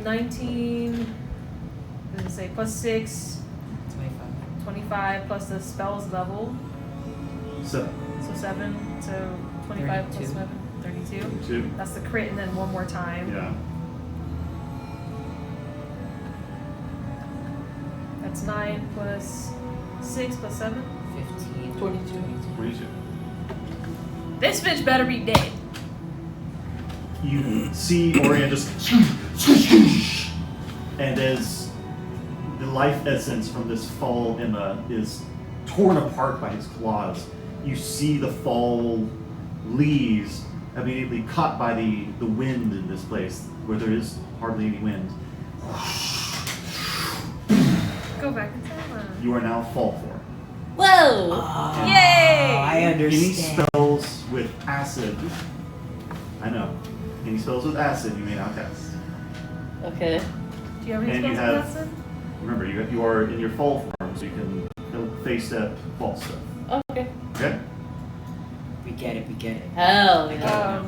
19, what does it say? Plus 6, 25. 25 plus the spell's level. 7. So 7. So 25 plus 32. 7. 32. 2. That's the crit, and then one more time. Yeah. That's 9 plus 6 plus 7. 15. 22. 22. This bitch better be dead. You see Orion just and as the life essence from this fall Emma is torn apart by his claws, you see the fall leaves immediately caught by the wind in this place where there is hardly any wind. Go back in time. You are now fall form. Whoa! Oh, Yay! I Any understand. spells with acid, I know. Any spells with acid you may now cast. Okay. Do you have any And you spells with have- acid? Remember, you are in your fall form, so you can face step, false step. Okay. Okay? We get it. Hell yeah.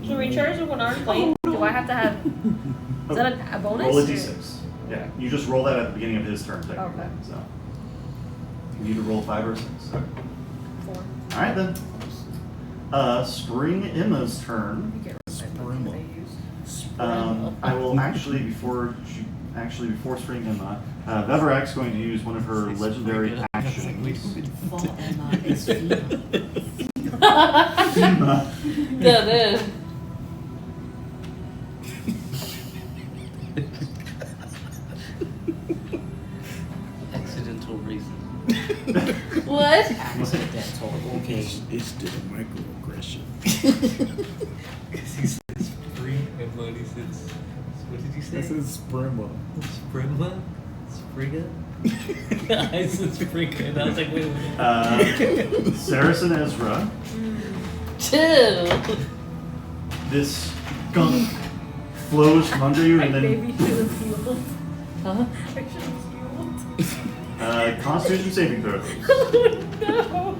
So recharge of one arm blade. Do I have to have? Is that a bonus? Roll a or- d6. Yeah, you just roll that at the beginning of his turn, technically. Okay. So you need to roll 5 or 6. Okay. 4. All right then. Spring Emma's turn. You get Spring. what I use. I will actually before Spring Emma, Veverak's going to use one of her legendary actions. Fall Emma is FEMA. Emma. That is. Accidental racism. What? Accidental. Okay. It's still a microaggression. Because he says free and money says. What did you say? This is Sprima. Sprimma? Spriga? I said Spriga, and I was like, wait a minute. Saracen Ezra. Chill. This gunk flows from under you, and then Maybe should have healed. Huh? I should have healed. Constitution saving throws. Oh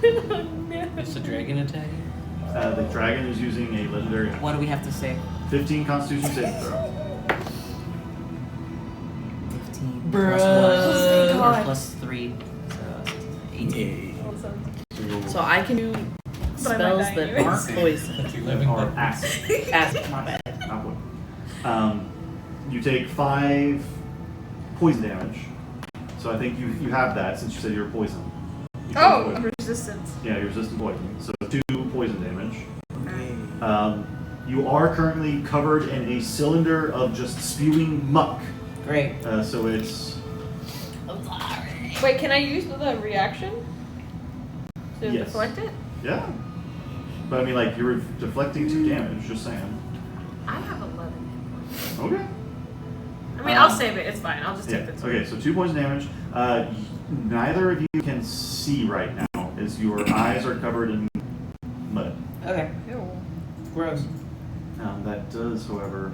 no. It's a dragon attacking? The dragon is using a legendary action. What do we have to say? 15 Constitution saving throw. 15 Bruh. plus 1 God. or plus 3. So 18. Yeah. So I can do But I might spells die that anyways. aren't poison. That's 11 Or buttons. acid. Acid, my bad. Not poison. You take 5 poison damage. So I think you have that since you said you were poisoned. You took Oh, poison. resistance. Yeah, you're resistant poison. So 2 poison damage. Okay. You are currently covered in a cylinder of just spewing muck. Great. So it's I'm sorry. Wait, can I use the reaction to Yes. deflect it? yeah. But I mean, like you're deflecting 2 damage. Just saying. I have 11 hit points. Okay. I mean, I'll save it. It's fine. I'll just Yeah. take the Okay. So 2 poison damage. Neither of you can see right now, as your eyes are covered in mud. Okay. Ew. Gross. That does, however,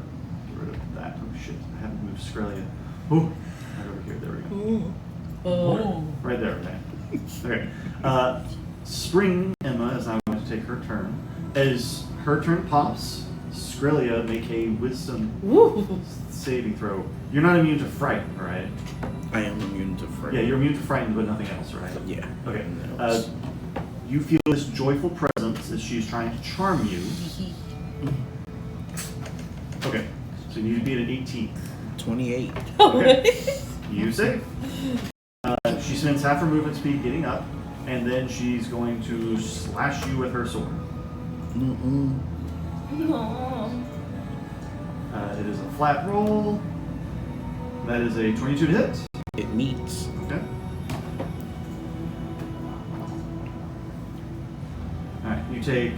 get rid of that. Oh shit! I haven't moved Australia. Oh, right over here. There we go. Oh. Right there. Okay. Okay. Spring Emma is now going to take her turn. As her turn pops, Skrilla make a Wisdom Woo. saving throw. You're not immune to frighten, right? I am immune to fright. Yeah, you're immune to frighten, but nothing else, right? Yeah. Okay. Nothing else. You feel this joyful presence as she's trying to charm you. Okay. So you need to be at an 18. 28. Okay. You save. She spends half her movement speed getting up, and then she's going to slash you with her sword. Mm-mm. No. It is a flat roll. That is a 22 to hit. It meets. Okay. Alright, you take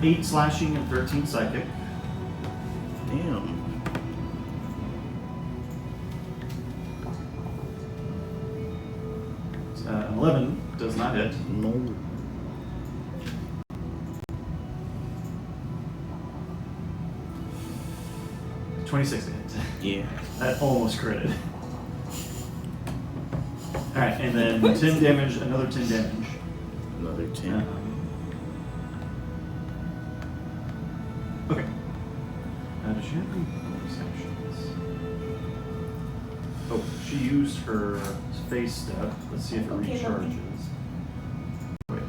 8 slashing and 13 psychic. Damn. An 11 does not hit. No. It's 26 to hit. Yeah. That almost critted. Alright, and then 10 damage, another 10 damage. Another 10. Okay. Does she have any bonus actions? Oh, she used her face step. Let's see if it Okay, lovely. recharges. Wait,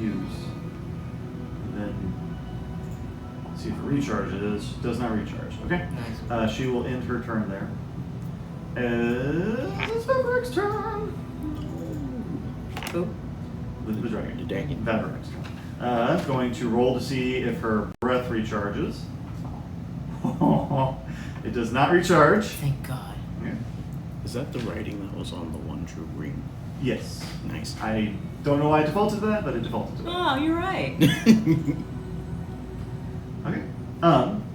use. And then see if it recharges. Does not recharge. Okay. Nice. She will end her turn there. It's Vavrek's turn. Who? The dragon. The dragon. Vavrek's turn. I'm going to roll to see if her breath recharges. It does not recharge. Thank God. Yeah. Is that the writing that was on the one true ring? Yes. Nice. I don't know why it defaulted to that, but it defaulted to that. Oh, you're right. Okay.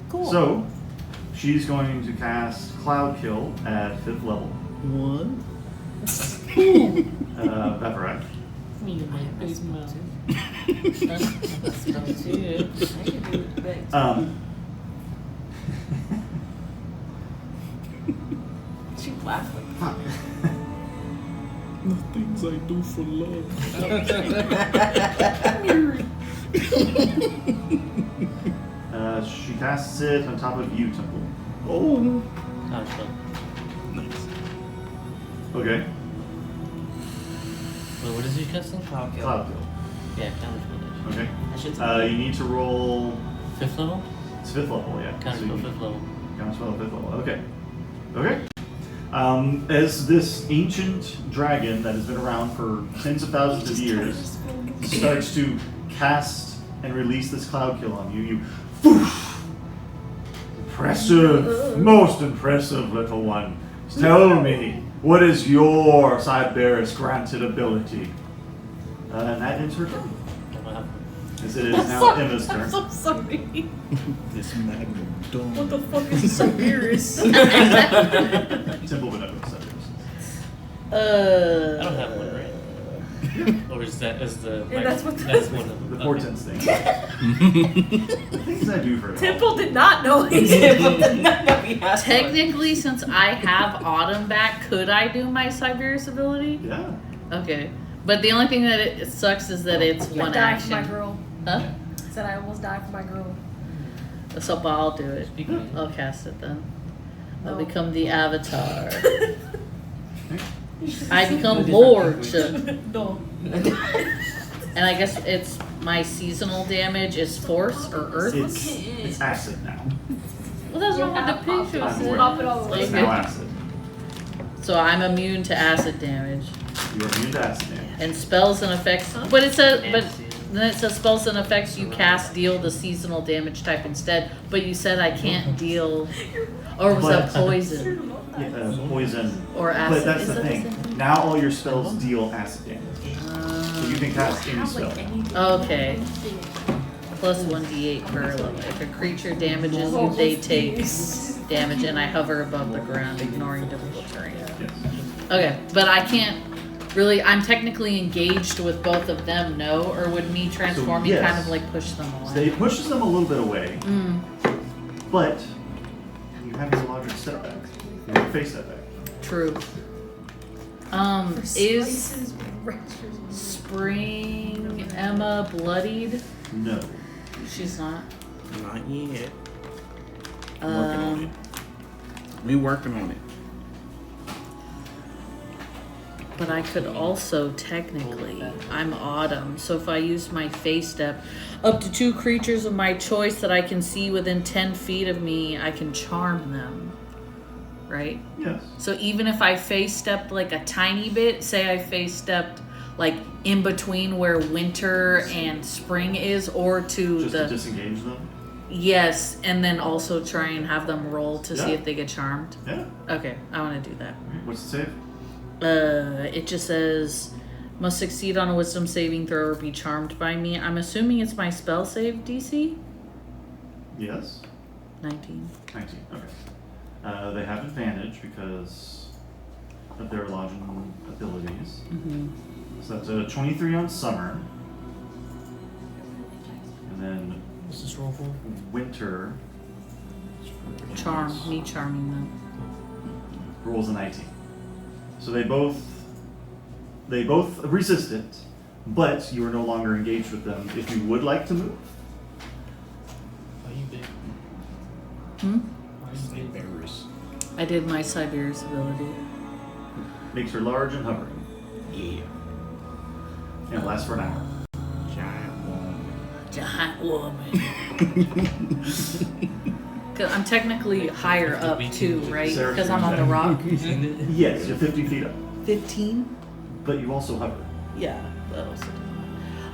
Cool. So, she's going to cast Cloud Kill at 5th level. What? Vavarak. Me and my big mouth. too. That's spell too. I can do it big. She laughed like Fuck. The things I do for love. She casts it on top of you, Temple. Oh. Counterspell. Nice. Okay. Wait, what is he casting? Cloud kill. Cloud kill. Yeah, counterspell. Okay. That shit's You need to roll. 5th level? It's 5th level, yeah. Counterspell 5th level. Counterspell 5th level. Okay. Okay. As this ancient dragon that has been around for tens of thousands of years starts to cast and release this cloud kill on you, you poof! Impressive, most impressive, little one. Tell me, what is your Cyberus granted ability? And that ends her turn. What happened? As it is now Emma's turn. I'm so sorry. This magnum dome. What the fuck is Cyrus? Temple would know what Cyberus I don't have one, right? Or is that the? Yeah, that's what the- that's one of is. them. The Okay. portents thing. The things I do for it. Temple did not know he Technically, since I have Autumn back, could I do my Siberius ability? Yeah. Okay. But the only thing that it sucks is that it's I one died for my action. girl. Huh? Said I almost died for my girl. So I'll do it. Speaking I'll cast it then. I'll No. become the avatar. I become Lord. No. And I guess it's my seasonal damage is force or earth. It's acid now. Well, that's not what the picture I'm aware. Pop it all It's away. Okay. now acid. So I'm immune to acid damage You are immune to acid damage. and spells and effects. But it says, but then it says spells and effects you cast deal the seasonal damage type instead. But you said I can't deal, or was that But- poison Poison. or acid? But that's Is the that thing. same thing? Now all your spells deal acid damage. So you can cast any spell. Okay. Plus 1d8 per level. If a creature damages you, they take damage, and I hover above the ground, ignoring difficult terrain. Yes. Okay, but I can't really. I'm technically engaged with both of them, no? Or would me transforming yes. kind of like push them So away? it pushes them a little bit away, Mm, but you have your larger setback. Your face setback. true. Is Spring Emma bloodied? No. She's not. Not yet. Working on it. We working on it. But I could also technically, I'm Autumn, so if I use my face step, up to 2 creatures of my choice that I can see within 10 feet of me, I can charm them. Right? Yes. So even if I face stepped like a tiny bit, say I face stepped like in between where winter and spring is, or to Just the to disengage them. yes, and then also try and have them roll to see Yeah. if they get charmed. Yeah. Okay, I want to do that. What's the save? It just says must succeed on a wisdom saving throw or be charmed by me. I'm assuming it's my spell save DC. Yes. 19. 19. Okay. They have advantage because of their lodging abilities. Mm-hmm. So that's a 23 on summer. And then What's this roll for? winter Charm, me charming them. rolls a 19. So they both resist it, but you are no longer engaged with them. If you would like to move, Are you big? Hmm? Are you big? Embarrass. I did my Siberius ability. makes her large and hovering, Yeah. and lasts for an hour. Giant woman. Giant woman. 'Cause I'm technically higher up too, right? Sarah, Because I'm on the rock. Yes, you're 50 feet up, 15? but you also hover. Yeah, that also.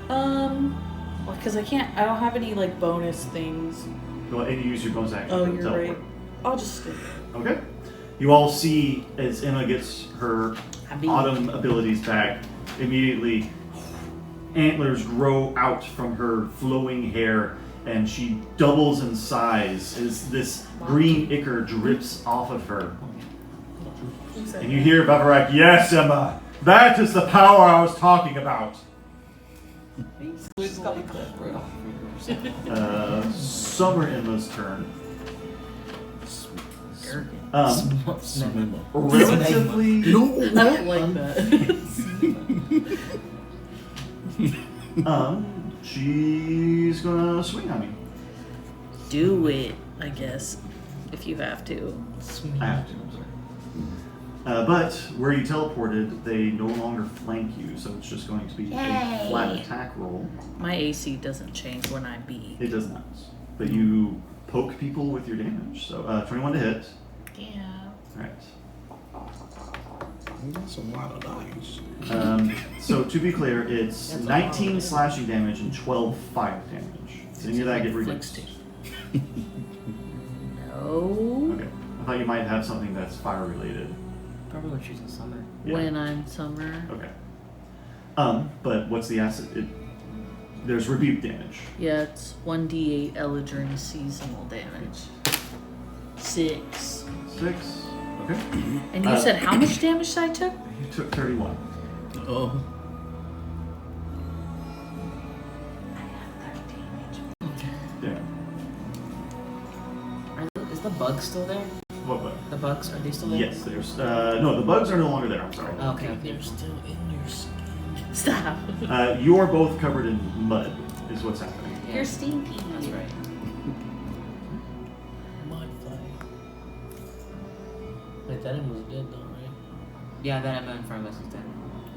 Well, because I don't have any like bonus things. Well, and you use your bonus action Oh, to you're teleport. right. I'll just stick. Okay. You all see as Emma gets her autumn abilities back, immediately antlers grow out from her flowing hair and she doubles in size as this green ichor drips off of her. And you hear Bavarak, yes, Emma, that is the power I was talking about. Summer Emma's turn. Relatively. No. I don't like that. She's gonna swing on you. Do it, I guess, if you have to. I have to, I'm sorry. But where you teleported, they no longer flank you, so it's just going to be a flat attack roll. My AC doesn't change when I beat. It does not. But you poke people with your damage. So 21 to hit. Yeah. Alright. That's a lot of dice. So to be clear, it's 19 slashing damage and 12 fire damage. Does any of that get reduced? No. Okay. I thought you might have something that's fire related. Probably when she's in summer. Yeah. When I'm summer. Okay. But what's the acid? There's rebuke damage. Yeah, it's 1d8 Eldrin seasonal damage. 6. 6. Okay. And you said how much damage I took? You took 31. Oh. Yeah. Is the bug still there? What bug? The bugs, are they still there? Yes, there's. No, the bugs are no longer there. I'm sorry. Okay. They're still in your skin. Stop. You are both covered in mud, is what's happening. Yeah. You're stinky. That's right. Mud fight. Wait, that one was dead though, right? Yeah, that Emma in front of us is dead.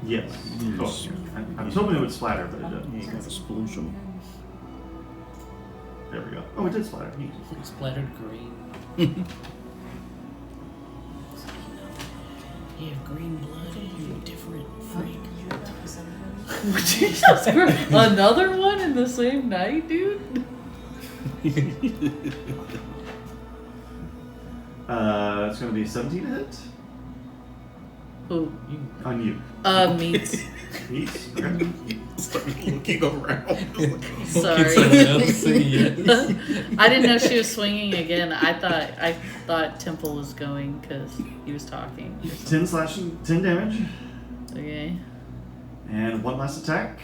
Yes. Yes. Oh, I was hoping it would splatter, but it Yeah, didn't. you got explosion. There we go. Oh, it did splatter. Neat. It splattered green. You have green blood. You're a different freak. Jesus Christ. Another one in the same night, dude? It's going to be 17 to hit Oh. on you. Meats. Meats? Okay. Start looking around. Sorry. I didn't know she was swinging again. I thought Temple was going because he was talking. 10 slashing, 10 damage, Okay. and one last attack.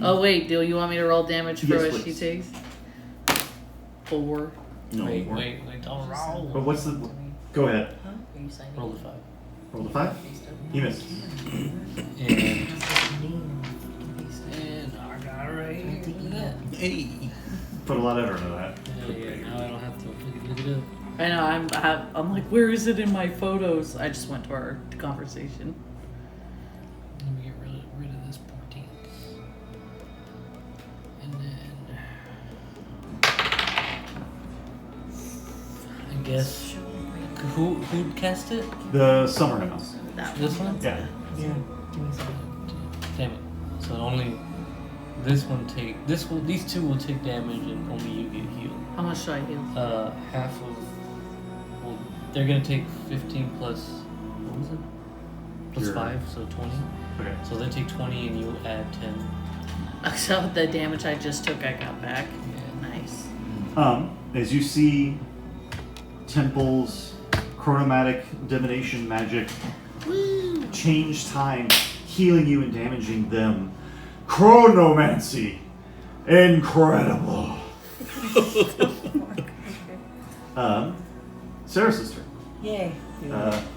Oh wait, do you want me to roll damage for Yes, what she please. takes? 4. No. Wait, don't roll. But what's the? Go ahead. Roll the 5. Roll the 5. He misses. And I got it right here. Hey. Put a lot of effort into that. Yeah, now I don't have to look it up. I know. I'm like, where is it in my photos? I just went to our conversation. Let me get rid of this 14. And then I guess who cast it? The summer hymn. That This one? Yeah. Yeah. Give me some. Damn it. So only these two will take damage and only you get healed. How much do I heal? Half of well they're gonna take 15 plus what was it? Plus Your- 5, so 20. Okay. So they take 20 and you add 10. So the damage I just took, I got back. Yeah. Nice. As you see Temple's chronomatic divination magic change time, healing you and damaging them. Chronomancy. Incredible. Sarah's sister. Yay.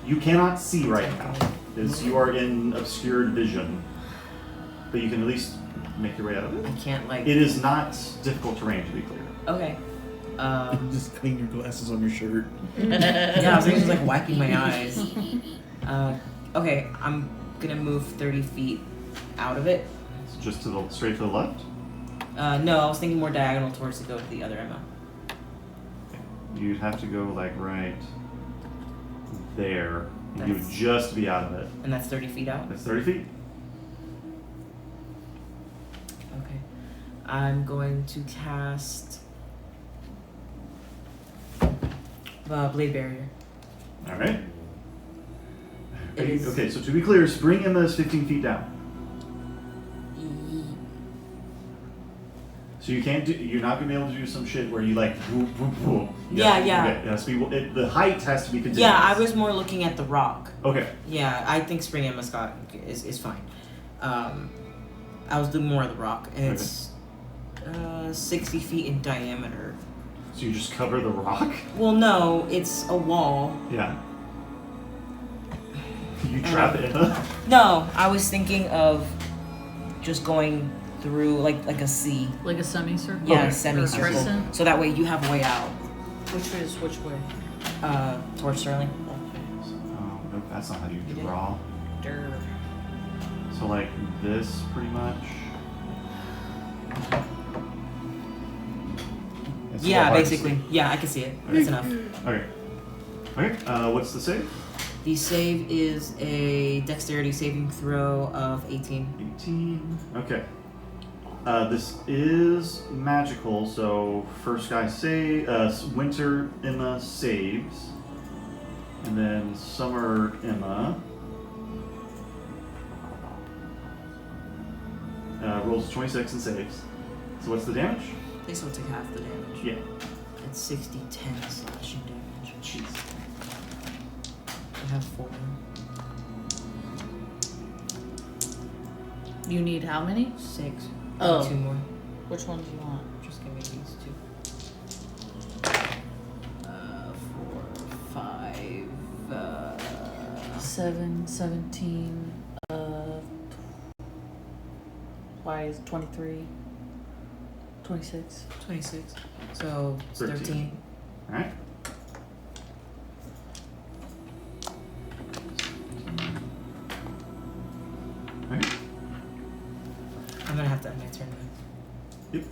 You cannot see right now, as you are in obscured vision. But you can at least make your way out of I it. can't like. It is not difficult terrain, to be clear. Okay. Just clean your glasses on your shirt. Yeah, I was just like wiping my eyes. Okay, I'm gonna move 30 feet out of it. Just to the straight to the left. No, I was thinking more diagonal towards to go to the other Emma. You'd have to go like right there. And you would That's- just be out of it. And that's 30 feet out? That's 30 feet. Okay. I'm going to cast Blade Barrier. All right. It is- Okay, so to be clear, Spring Emma is 15 feet down. So you can't do. You're not gonna be able to do some shit where you like. Whoop, whoop, whoop. Yeah. Okay, it has to be. The height has to be continuous. Yeah, I was more looking at the rock. Okay. Yeah, I think Spring Emma Scott is fine. I was doing more of the rock, and it's 60 feet in diameter. So you just cover the rock? Well, no, it's a wall. Yeah. You trap Emma? No, I was thinking of just going through like a C. Like a semicircle? Yeah, Okay. a semicircle. Crescent? So that way you have a way out. Which is which way? Towards Sterling. Oh, nope, that's not how you You did? draw. Durr. So like this, pretty much. It's a Yeah, little hard to basically. Yeah, I can see it. Okay. That's enough. see. Okay. Okay, what's the save? The save is a dexterity saving throw of 18. 18. Okay. This is magical, so first guy Winter Emma saves. And then Summer Emma rolls 26 and saves. So what's the damage? They still take half the damage. Yeah. It's 60, 10 slashing damage. Jeez. I have 4. You need how many? 6. Oh. 2 more. Which one do you want? Just give me these 2. 4, 5. 7, 17, why is it 23? 26. 26. So it's 13. Alright. Okay. I'm gonna have to end my turn now. Yep.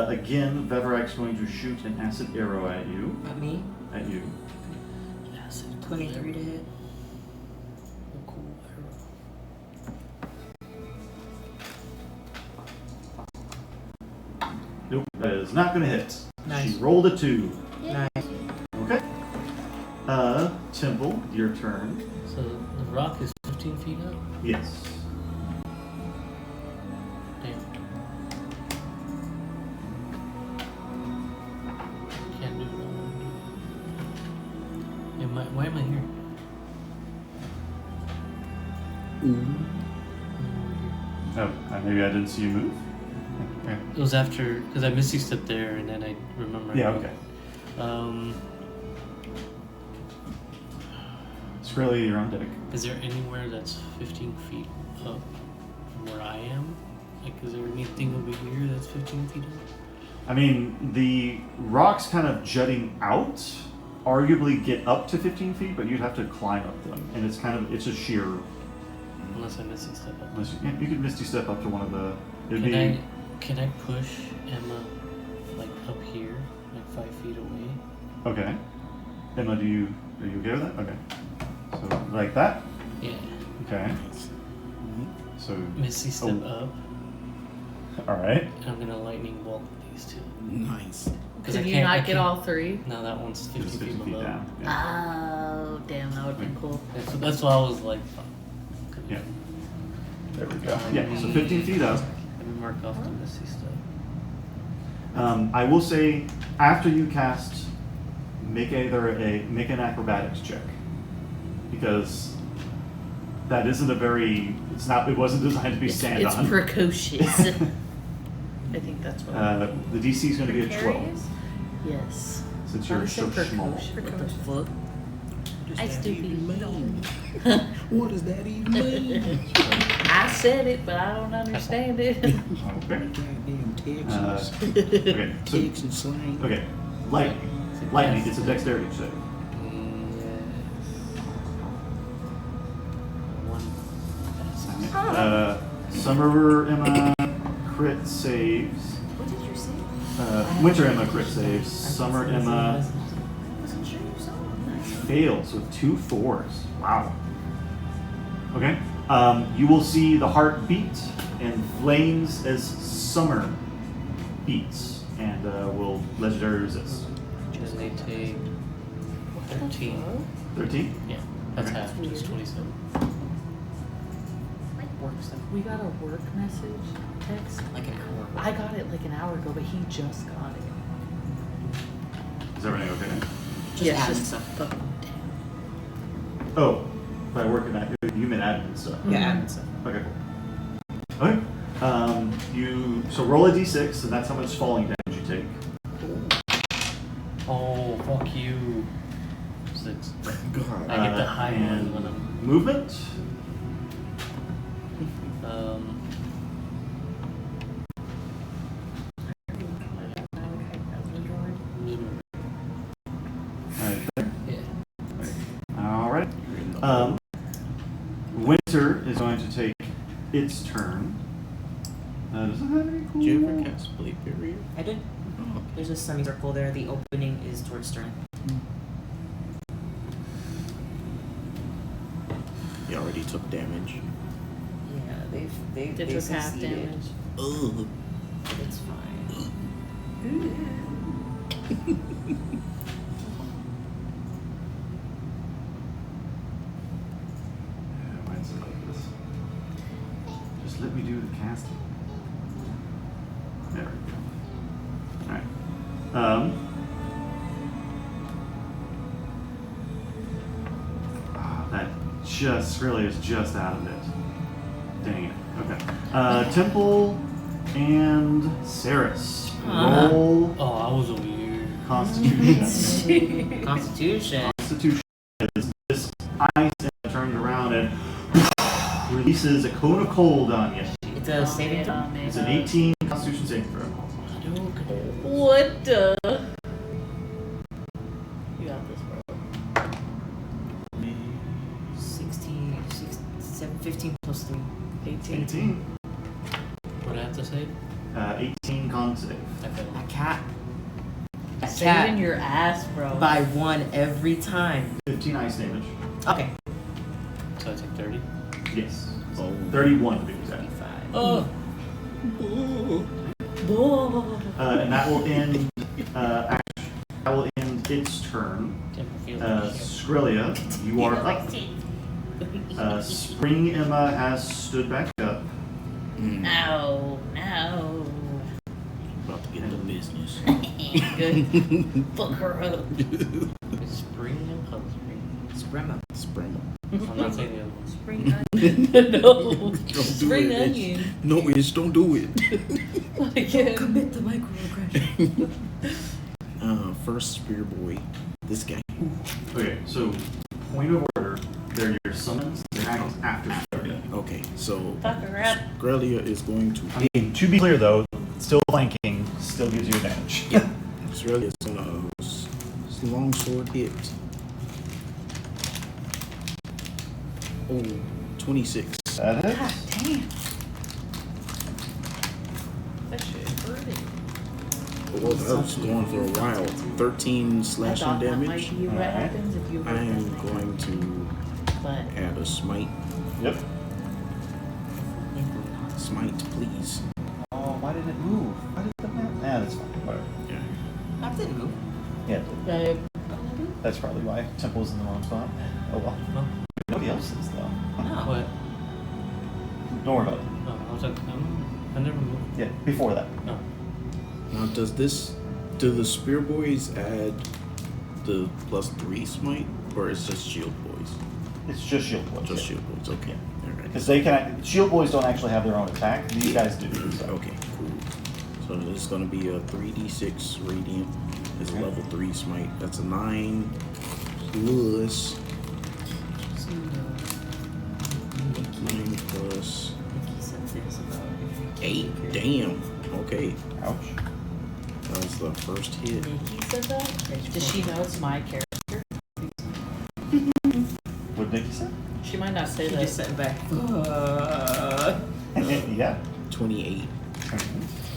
Again, Veverak's going to shoot an acid arrow at you. Not me. At you. Yes, 23 to hit. a cool arrow. Nope, that is not going to hit. Nice. She rolled a 2. Nice. Okay. Temple, your turn. So the rock is 15 feet up? Yes. Damn. Can't do what I want to do. Why am I here? Oh, maybe I didn't see you move. Okay. It was after, because I Misty stepped there and then I remember. Yeah, okay. Skrilla, you're on deck. Is there anywhere that's 15 feet up from where I am? Like, is there anything over here that's 15 feet up? I mean, the rocks kind of jutting out arguably get up to 15 feet, but you'd have to climb up them. And it's a sheer, Unless I Misty step up. unless you could Misty step up to one of the, it'd be, Can I push Emma, like, up here, like 5 feet away? okay. Emma, are you okay with that? Okay. So, like that? Yeah. Okay. So, Misty step up, alright. and I'm gonna lightning bolt these two. Nice. Because Did you not get all 3? No, that one's 50 Just feet 50 feet below. down. Yeah. Oh, damn, that would be cool. That's why I was like, fuck. Yeah. There we go. Yeah, so 15 feet up. Let me mark off the Misty stuff. I will say, after you cast, make an acrobatics check, because that isn't it wasn't designed to be stand It's on. precocious. I think that's what The DC is going to be a 12 Precarious? Yes. since Why you're is so it small. precocious? What the fuck? I Does that stupid. even mean? What does that even mean? I said it, but I don't understand it. Okay. Goddamn Texas. Okay. So, Texas slang. okay. Lightning. It's a dexterity save. One. Summer Emma crit saves. What did you say? Winter Emma crit saves. Summer Emma I wasn't sure you saw that. fails with 2 4s. Wow. Okay. You will see the heart beat and flames as Summer beats, and will legendary resist. Then they take 13. 13. Yeah, that's Okay. half, just 27. Work stuff. We got a work message text. Like an hour. I got it like an hour ago, but he just got it. Is everything okay? Just admin stuff. Fucking Oh, by working that, you meant admin stuff. Yeah, admin stuff. Okay. Cool. Okay. So roll a d6, and that's how much falling damage you take. Oh, fuck you. 6. God. I get the high and one when I'm. movement. Right there. Yeah. All right. You're in the Winter is going to take its turn. Does it have any cool? Did you ever cast Blade Barrier? I did. Oh, There's a semicircle there. The opening is towards stern. you already took damage. Yeah, they They took half succeeded. damage. Ugh. It's fine. Why is it like this? Just let me do the casting. There we go. Alright. That just really is just out of it. Dang it. Okay. Temple and Saris. Roll Oh, I was over here. Constitution. Constitution. Constitution is this ice and turned around and releases a cone of cold on you. It's a saving throw. It's an 18 Constitution saving throw. What the? You got this, bro. 16, 7, 15 plus 3. 18. 18. What do I have to say? 18 con save. Okay. A cat. A Saving cat your ass, bro. by 1 every time. 15 ice damage. Okay. So I take 30. Yes. Oh. 31 to be exact. 35. Oh. And that will end. That will end its turn. Skrilla, you are up. Spring Emma has stood back up. No, no. About to get into business. Good. Fuck her up. Spring and color spring. Sprema. Sprema. I'm not saying the other ones. Spring onion. No. Don't do Spring it. onion. No, Ish, don't do it. Again. Commit the microaggression. First Spear Boy. This guy. Okay, so point of order. They're your summons. They act after Skrilla. Okay, so Fuck her up. Grelia is going to. I mean, to be clear though, still flanking still gives you advantage. Yeah. Grelia is gonna long sword hit. Oh, 26. That God hits. damn. That shit hurting. Well, that was going for a while. 13 I slashing thought that might damage. be what Alright. happens if you I hurt am them. going to But add a smite. Yep. Smite, please. Oh, why did it move? Why did the map? Yeah, that's fine. Whatever. Yeah. That didn't move. Yeah, babe, that's probably why Temple's in the wrong spot. Oh well. No. Nobody else is though. No. What? Don't worry about it. No, I was like, I never moved. Yeah, before that. No. Now, do the Spear Boys add the +3 smite, or is just Shield Boys? It's just shield boys. Just Shield Boys, okay. Alright. Because they can. Shield boys don't actually have their own attack. These guys do. So. Okay, cool. So this is gonna be a 3d6 radiant. It's Okay. level 3 smite. That's a 9 plus 9 plus Nikki said this about if you 8. Damn. Okay, Ouch. that was the first hit. Nikki said that? Does she know it's my character? What did Nikki say? She might not say She that. just sat back. Yeah. 28.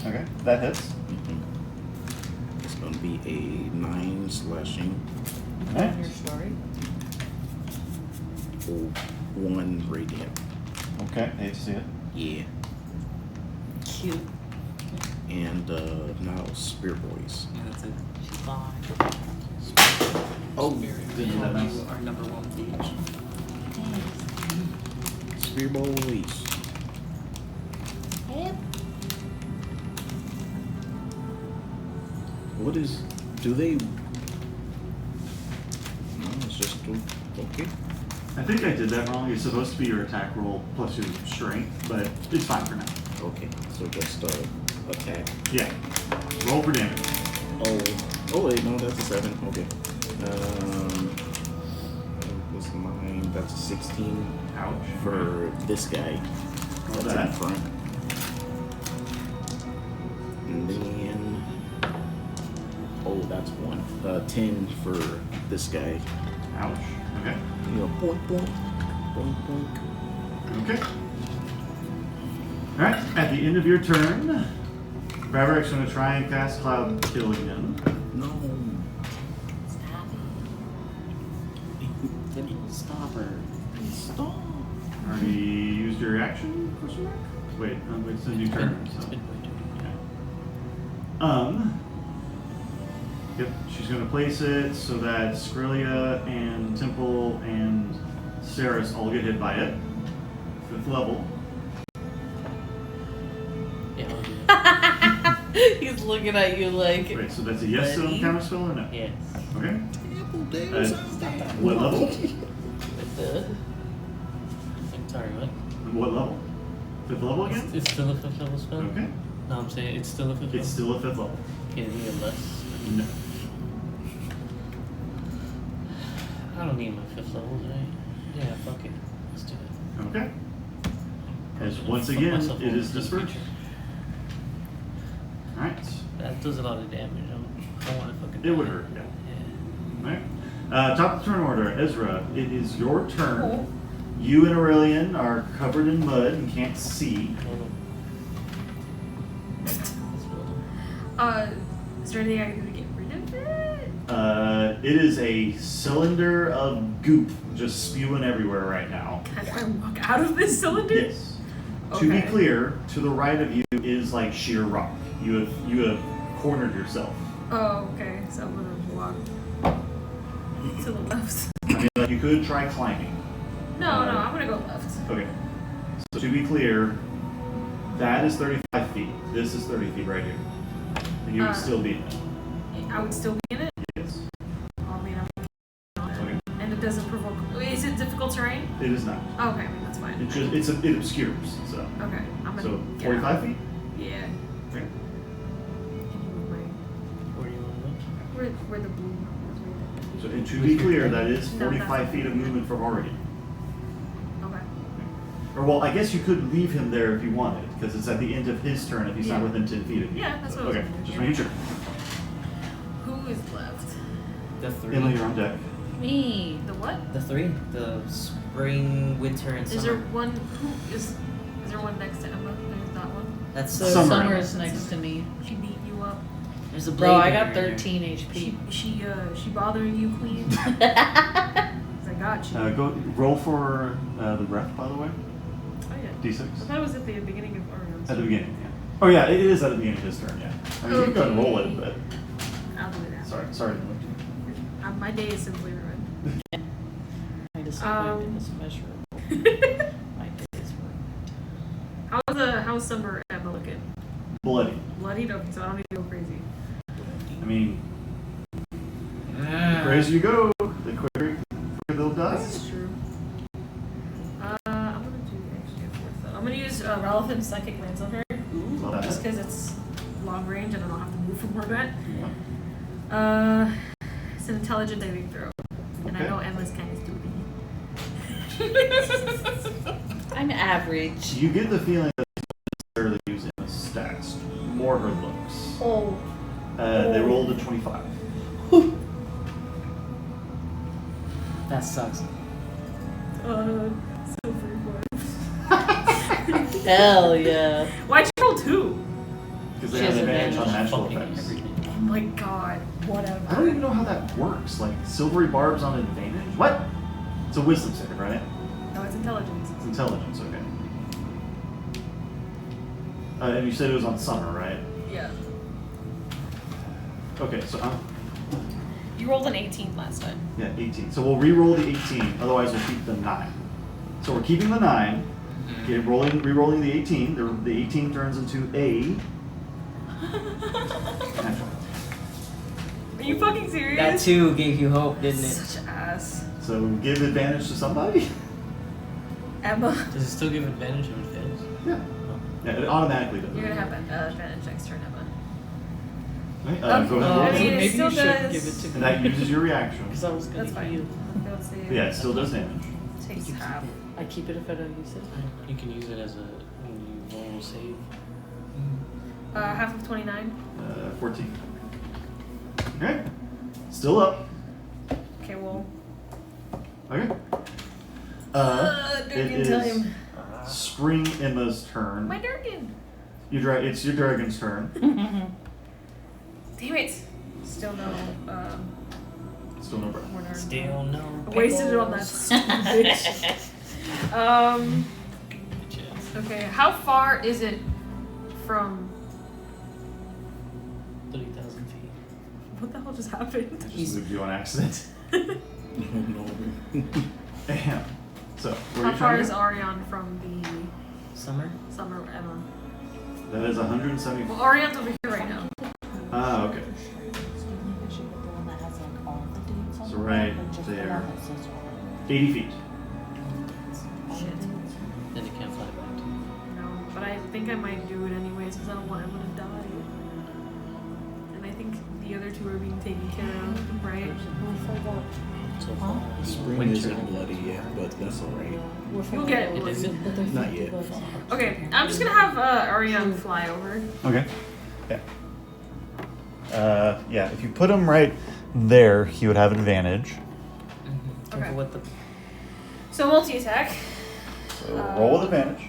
Okay, that hits. Mhm. It's gonna be a 9 slashing. On your story. Oh, 1 radiant. Okay, hate to see it. Yeah. Cute. And now Spear Boys. That's it. She's fine. Oh, Didn't that nice? You are number 1 page. Spear Boys. What is? Do they? No, it's just okay. I think I did that wrong. It's supposed to be your attack roll plus your strength, but it's fine for now. Okay, so just attack. Yeah. Roll for damage. Oh wait, no, that's a 7. Okay. What's mine? That's a 16 Ouch. for this guy. Roll That's that. in front. And then, oh, that's 1. 10 for this guy. Ouch. Okay. You know, boink, boink, boink, boink. Okay. Alright, at the end of your turn, Vavrek's going to try and cast Cloud Kill again. No. Stop her. Stop. Already used your action? Question mark? Wait, it's a new turn. It's So. been way too Yep, she's going to place it so that Skrilla and Temple and Saris all get hit by it. 5th level. Yeah, I'll do it. He's looking at you like. Wait, so that's a yes to Buddy. counter spell or no? Yes. Okay. What level? With the. I'm sorry, what? What level? 5th level again? It's still a 5th level spell? Okay. No, I'm saying it's still a 5th level. It's still a 5th level. Can it be a less? No. I don't need my 5th levels, right? Yeah, fuck it. Let's do it. Okay. As once Fuck again, myself it over is for the dispersed. future. Alright. That does a lot of damage. I don't want to fucking. It would die. hurt, yeah. Yeah. Alright. Top of the turn order. Ezra, it is your turn. You and Aurelian are covered in mud and can't see. Hold on. Let's roll them. Is there anything I can do to get rid of it? It is a cylinder of goop just spewing everywhere right now. Can I walk out of this cylinder? Yes. To be Okay. clear, to the right of you is like sheer rock. You have cornered yourself. Oh, okay. So I'm gonna walk to the left. I mean, like, you could try climbing. No, I'm gonna go left. Okay. So to be clear, that is 35 feet. This is 30 feet right here. And you would still be in it. I would still be in it. Yes. I mean, I'm on it. Okay. And it doesn't provoke. Is it difficult terrain? It is not. Oh, okay, I mean that's fine. It obscures. So Okay, I'm gonna. so get 45 out. feet. Yeah. Okay. Can you move my? Where do you want to go? Where the blue? So and to be clear, that is No, 45 that's- feet of movement for Oregon. Okay. Or well, I guess you could leave him there if you wanted, because it's at the end of his turn if he's not Yeah. within 10 feet of you. Yeah, that's So, what I was okay. gonna do, Just yeah. making sure. Who is left? The 3. Emily, you're on deck. Me. The what? The 3. The spring, winter, and Is summer. there one? Who is? Is there one next to Emma? There's not one. That's So Summer. Summer's next to me. She beat you up. There's a Bro, I blade got barrier. 13 HP. She bothering you, Queen? 'Cause I got you. Go roll for the ref, by the way. Oh yeah. D6. I thought it was at the beginning of Orion's. At the beginning, yeah. Oh yeah, it is at the beginning of his turn, yeah. I mean, you can go ahead and roll it, but I'll do that. sorry. to interrupt you. My day is simply ruined. I decided Um, is measurable. My days were. How's Summer Emma looking? Bloody. Bloodied? Okay, so I don't need to go crazy. I mean, the crazier you go, the quicker they'll die. This is true. I'm gonna do actually a fourth though. I'm gonna use Relevant Psychic Lance on her. Well, that's- Just because it's long range and I don't have to move from where I'm Yeah. at. It's an intelligent diving throw. And I Okay. know Emma's kind of stupid. I'm average. You get the feeling that they're necessarily using the stats, more her looks. Oh. They rolled a 25. That sucks. Silver Hell yeah. Why'd you roll 2? Because they She have has advantage on advantage. natural Fucking effects. everything. Oh my god. Whatever. I don't even know how that works. Like, silvery barbs on advantage? What? It's a wisdom save, right? No, it's intelligence. It's intelligence, okay. And you said it was on summer, right? Yeah. Okay, so You rolled an 18 last time. yeah, 18. So we'll re-roll the 18, otherwise we'll keep the 9. So we're keeping the 9, okay, re-rolling the 18. The 18 turns into a natural. Are you fucking serious? That 2 gave you hope, didn't it? Such an ass. So give advantage to somebody? Emma. Does it still give advantage if it fails? Yeah. Yeah, it automatically does. You're gonna have advantage next turn, Emma. Okay, Okay. go I ahead. mean, it maybe still you should does- give it to And me. that uses your reaction. Because I was going That's to fine. heal. Let's see. Yeah, it still does damage. Takes half. I keep it if I don't use it. You can use it as a when you roll save. Half of 29. 14. Okay. Still up. Okay, well. Okay. It Durkin is time. Spring Emma's turn. My Durkin. It's your dragon's turn. Damn it. Still no. Still no breath. More Durkin. Still no. I wasted it on that stupid bitch. Okay, how far is it from. 30,000 feet. What the hell just happened? Just moved you on accident. Oh no. Damn. So, where How are you far trying is to Arion from the Summer? Summer Emma? go? That is 170. Well, Arion's over here right now. Ah, okay. So right there. 80 feet. Shit. Then it can't fly back to you. No, but I think I might do it anyways because I don't want Emma to die. And I think the other two are being taken care of, right? So far. Spring Winter. isn't bloody yet, but that's alright. You'll get It one. isn't. Not yet. Okay, I'm just gonna have Arion fly over. Okay. Yeah, if you put him right there, he would have advantage. Okay. What the So multi attack. So roll with advantage.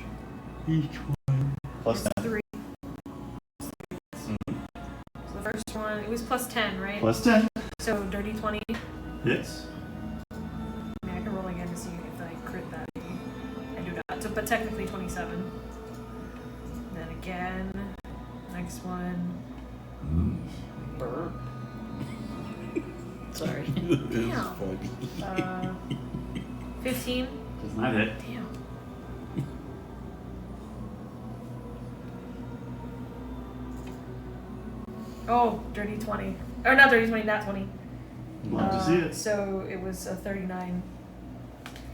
Plus 10. 3. So the first one, it was plus 10, right? Plus 10. So dirty 20. Yes. I mean, I can roll again to see if I crit that. I do not. So, but technically 27. Then again, next one. Burp. Sorry. Damn. Funny. 15. Does not hit. Damn. Oh, dirty 20. Or not dirty 20, not 20. Love to see it. So it was a 39.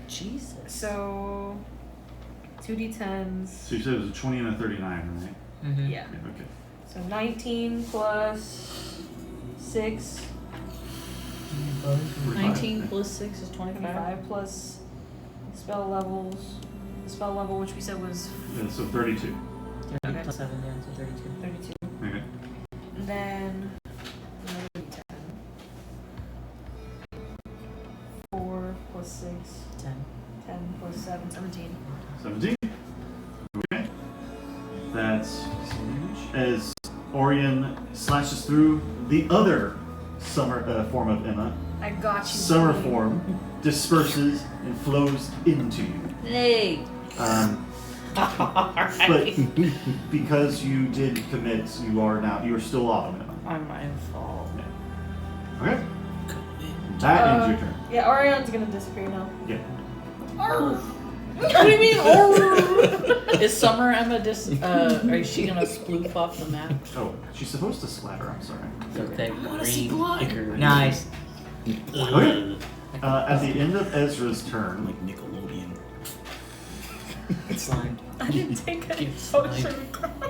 Jesus. So 2d10s. So you said it was a 20 and a 39, right? Mm-hmm. Yeah. Yeah, okay. So 19 plus 6. 19 plus 6 is 25. 25 plus spell levels. The spell level, which we said was Yeah, so 32. 30 plus 7, yeah, so 32. 32. Okay. And then another 10. 4 plus 6. 10. 10 plus 7. 17. 17. Okay. That's as Orion slashes through the other summer form of Emma. I got you. Summer buddy. form disperses and flows into you. Hey. But because you did commit, you are still autumn Emma. I'm my fault. Okay. That ends your turn. Yeah, Orion's gonna disappear now. Yeah. What do you mean? Oh. Is Summer Emma is she gonna sploof off the map? Oh, she's supposed to splatter. I'm sorry. So that green ichor. Nice. Okay. At the end of Ezra's turn, Like Nickelodeon. Slimed. I didn't take a Get potion.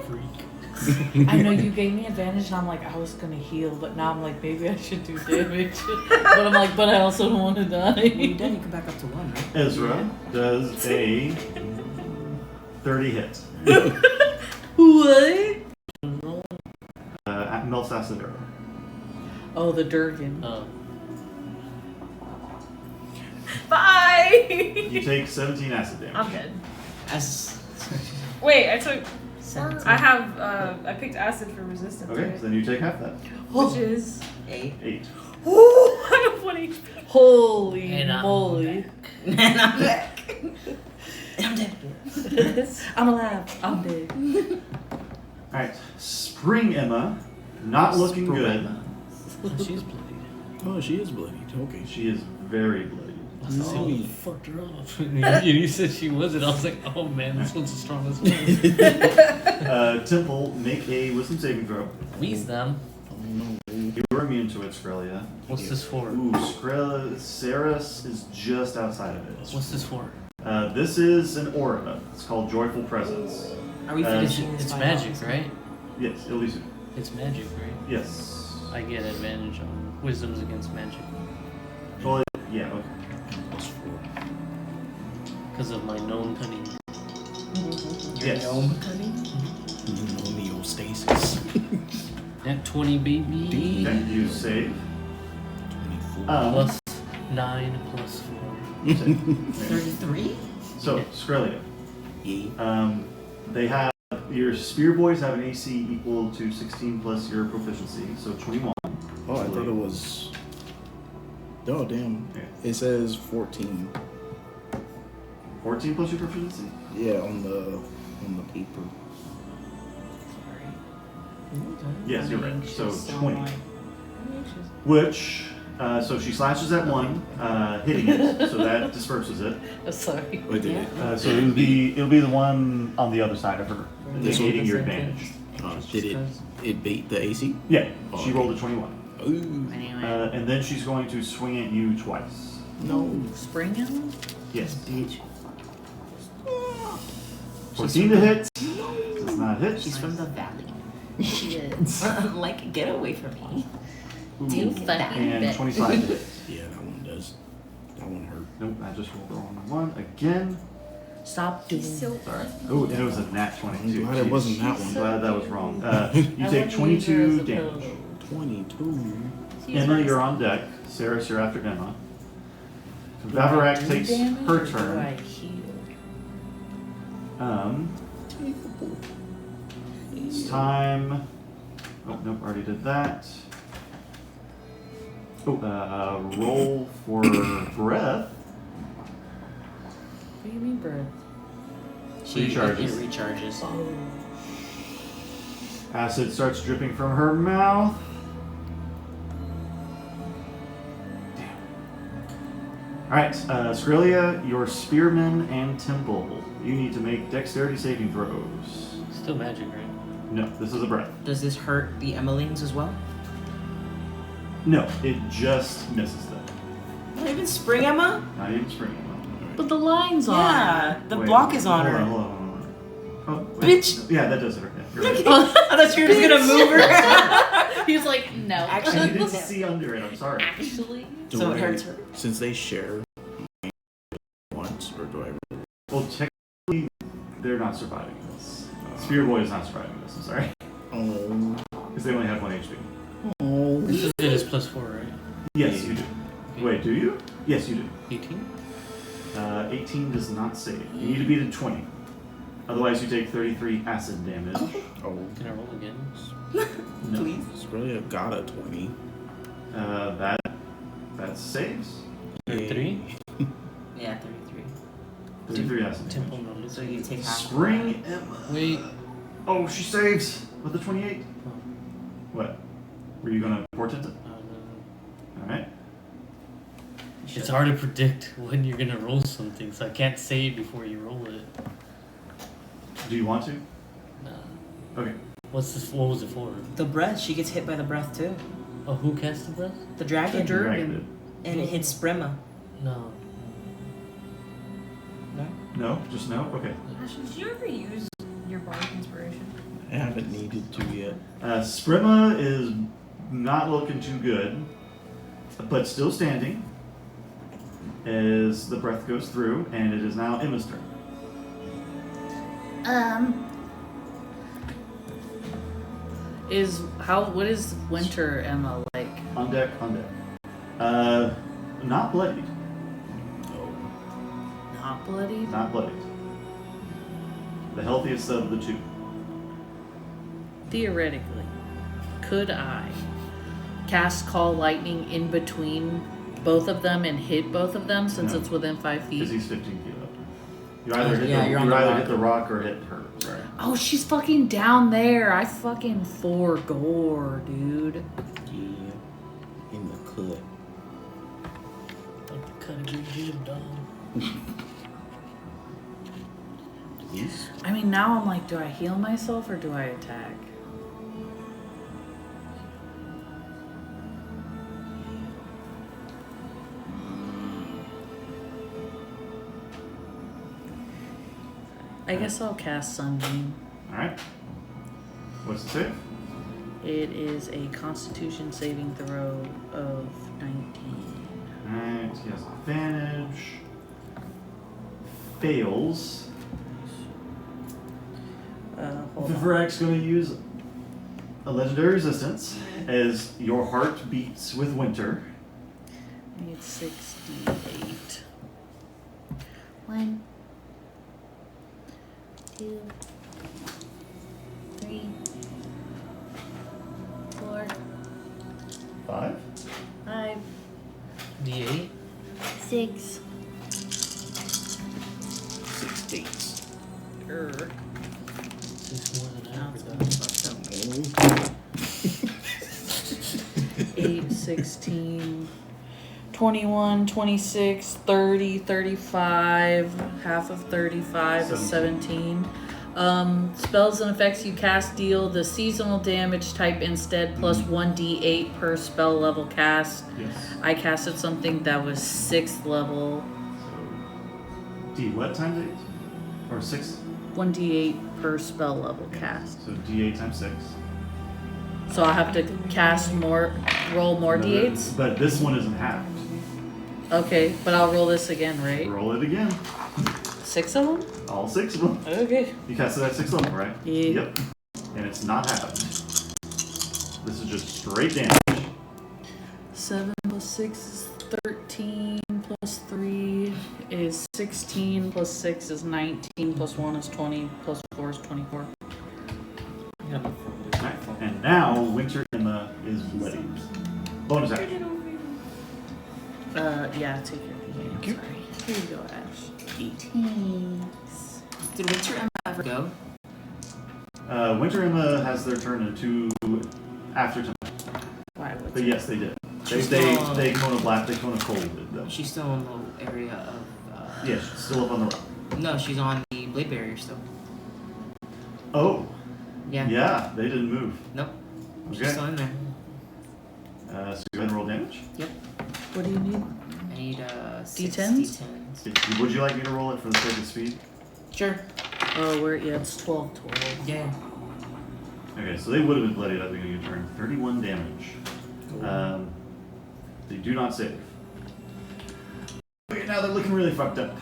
Freak. I know you gave me advantage, and I'm like, I was gonna heal, but now I'm like, maybe I should do damage. But I'm like, but I also don't want to When you're die. done, you come back up to 1, right? Ezra does a 30 hit. What? At melts acid arrow. Oh, the Durgan. Bye! You take 17 acid damage. I'm dead. As Wait, I took. 17. I have. I picked acid for resistance. Okay, right? so then you take half that. Which is. 8. 8. Ooh, I have 1 HP. Holy And I'm moly. And I'm back. And I'm dead. I'm alive. I'm dead. Alright, Spring Emma, not looking Spring good. Emma. She's bloodied. Oh, she is bloodied. Okay. She is very bloody. Oh, you fucked her off. You said she wasn't. I was like, oh man, this one's the strongest one. Temple, make a wisdom saving throw. Wheeze them. Oh no. You were immune to it, Skrelia. What's this for? Ooh, Ceres is just outside of it. What's this for? This is an aura. It's called Joyful Presence. Are we finishing this It's by magic, now? right? Yes, Elysium. It's magic, right? Yes. I get advantage on wisdoms against magic Well, yeah. Okay. Plus 4. because of my known cunning. Yes. Homeostasis. At 20, baby. Okay. You save. 24. Plus 9 plus 4. 33? So Skrelia. Yeah. They have your spear boys have an AC equal to 16 plus your proficiency, so 21. Oh, I thought it was. Oh, damn. Yeah. It says 14. 14 plus your proficiency. Yeah, on the paper. Yes, you're right. So Anxious, 20. like- Which, so she slashes at one, hitting it, so that disperses it. Sorry. Oh, did it? So it'll be the one on the other side of her, This one? negating your advantage. Did it beat the AC? Yeah, she Okay. rolled a 21. Ooh. Anyway. And then she's going to swing at you twice. No. Spring him? Yes. Bitch. 14 to hit. Does not hit. She's from the valley. She is. Like, get away from me. You fucking And bitch. 25 to hit. Yeah, that one does. That one hurt. Nope, I just rolled the wrong one again. Stop doing So Sorry. Oh, and it was a nat 22. I'm glad it wasn't that I'm one. glad that was wrong. You I take love 22 you as a damage. pillow. 22. Emma, you're on deck. Saris, you're after Emma. Vavarak Do takes damage her or do I turn. heal? It's time. Oh, nope, already did that. Oh, roll for breath. What do you mean, breath? Recharges. It recharges. Acid starts dripping from her mouth. Alright, Skrelia, your spearman and temple. You need to make dexterity saving throws. Still magic, right? No, this is a breath. Does this hurt the Emmelings as well? No, it just misses them. Not even Spring Emma? Not even springing. But the line's on. Yeah, the Wait, block is on hold her. Hold on. Oh, wait. Bitch! Yeah, that does hurt. Yeah, you're right. I thought you were just gonna move her. He was like, no. Actually, I didn't see under it. I'm sorry. Actually. So it hurts her. Since they share once, or do I? Well, technically, they're not surviving this. Spear Boy is not surviving this. I'm sorry. Oh. Because they only have 1 HP. Oh. It is plus 4, right? Yes, you do. Wait, do you? Yes, you do. 18? 18 does not save. You need to beat a 20. Otherwise, you take 33 acid damage. Oh. Can I roll again? No. Please. Skrelia got a 20. That saves. 33? Yeah, 33. 33 acid Temple damage. knowledge. So you take half. Spring Emma. Wait. Oh, she saves with the 28. What? Were you gonna portent it? All right. It's hard to predict when you're gonna roll something, so I can't say before you roll it. Do you want to? Nah. Okay. What's this? What was it for? The breath, she gets hit by the breath too. Oh, who cast the breath? The dragon. The dragon. Dragon And it hits Sprema. No. No? did. No, just no. Okay. Ashley, did you ever use your bardic inspiration? I haven't needed to yet. Sprema is not looking too good, but still standing as the breath goes through, and it is now Emma's turn. What is winter Emma like? On deck, on deck. Not bloodied. Not bloody? Not bloodied. The healthiest of the two. Theoretically, could I cast Call Lightning in between both of them and hit both of them since No. it's within 5 Because feet? he's 15 feet up. You either hit yeah, the, you're you on the either rock. hit the rock or hit her. Sorry. Oh, she's fucking down there. I fucking gore, dude. Yeah. In the cut. Like the cut of your jib, dog. These? I mean, now I'm like, do I heal myself or do I attack? I guess I'll cast Sunbeam. Alright. What's the save? It is a Constitution saving throw of 19. Alright, he has advantage. Fails. Hold on. Vivarak's going to use a legendary resistance as your heart beats with winter. I need 68. 1, 2, 3, 4, 5. 5, D8. 6. 6 dates. 6 more than Now average. it's 8, 16, 21, 26, 30, 35, half of 35 is 17. Spells and effects you cast deal the seasonal damage type instead plus 1d8 per spell level cast. Yes. I casted something that was 6th level. So, D what times 8? Or 6? 1d8 per spell level cast. So D8 times 6. So I have to cast more, roll more d8s? But this one isn't halved. Okay, but I'll roll this again, right? Roll it again. 6 of them? All 6 of them. Okay. You casted at 6th level, right? Yeah. Yep. And it's not halved. This is just straight damage. 7 plus 6 is 13, plus 3 is 16, plus 6 is 19, plus 1 is 20, plus 4 is 24. Yeah. Right. And now Winter Emma is bloodied. Bonus action. Yeah, take your D8. Thank you. Sorry. Here you go, Ash. Thanks. Did Winter Emma ever go? Winter Emma has their turn in 2 after tonight. Why would But yes, they did. She's They still- Kona Black, they Kona Cold though. She's still in the area of. Yeah, she's still up on the rock. No, she's on the blade barrier still. Oh, Yeah. yeah, they didn't move. Nope. She's Okay. still in there. So go ahead and roll damage. What do you need? I need six D10s? D10s. Would you like me to roll it for the sake of speed? Sure. Oh, it's 12 total. Yeah. Okay, so they would have been bloodied at the beginning of your turn. 31 damage. They do not save. Okay, now they're looking really fucked up.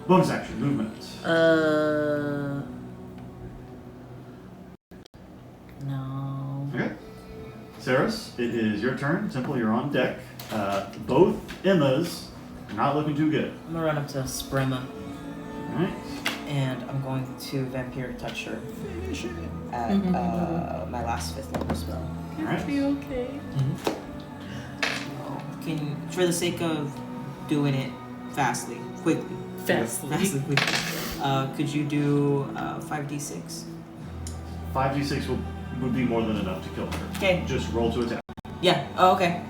Bonus action, movement. No. Okay. Saris, it is your turn. Temple, you're on deck. Both Emmas are not looking too good. I'm gonna run up to Sprema Alright. and I'm going to vampire touch her at my last 5th level spell. Alright. Be okay. Can you, for the sake of doing it quickly, quickly, could you do 5d6? 5d6 would be more than enough to kill her. Okay. Just roll to attack. Yeah. Oh, okay.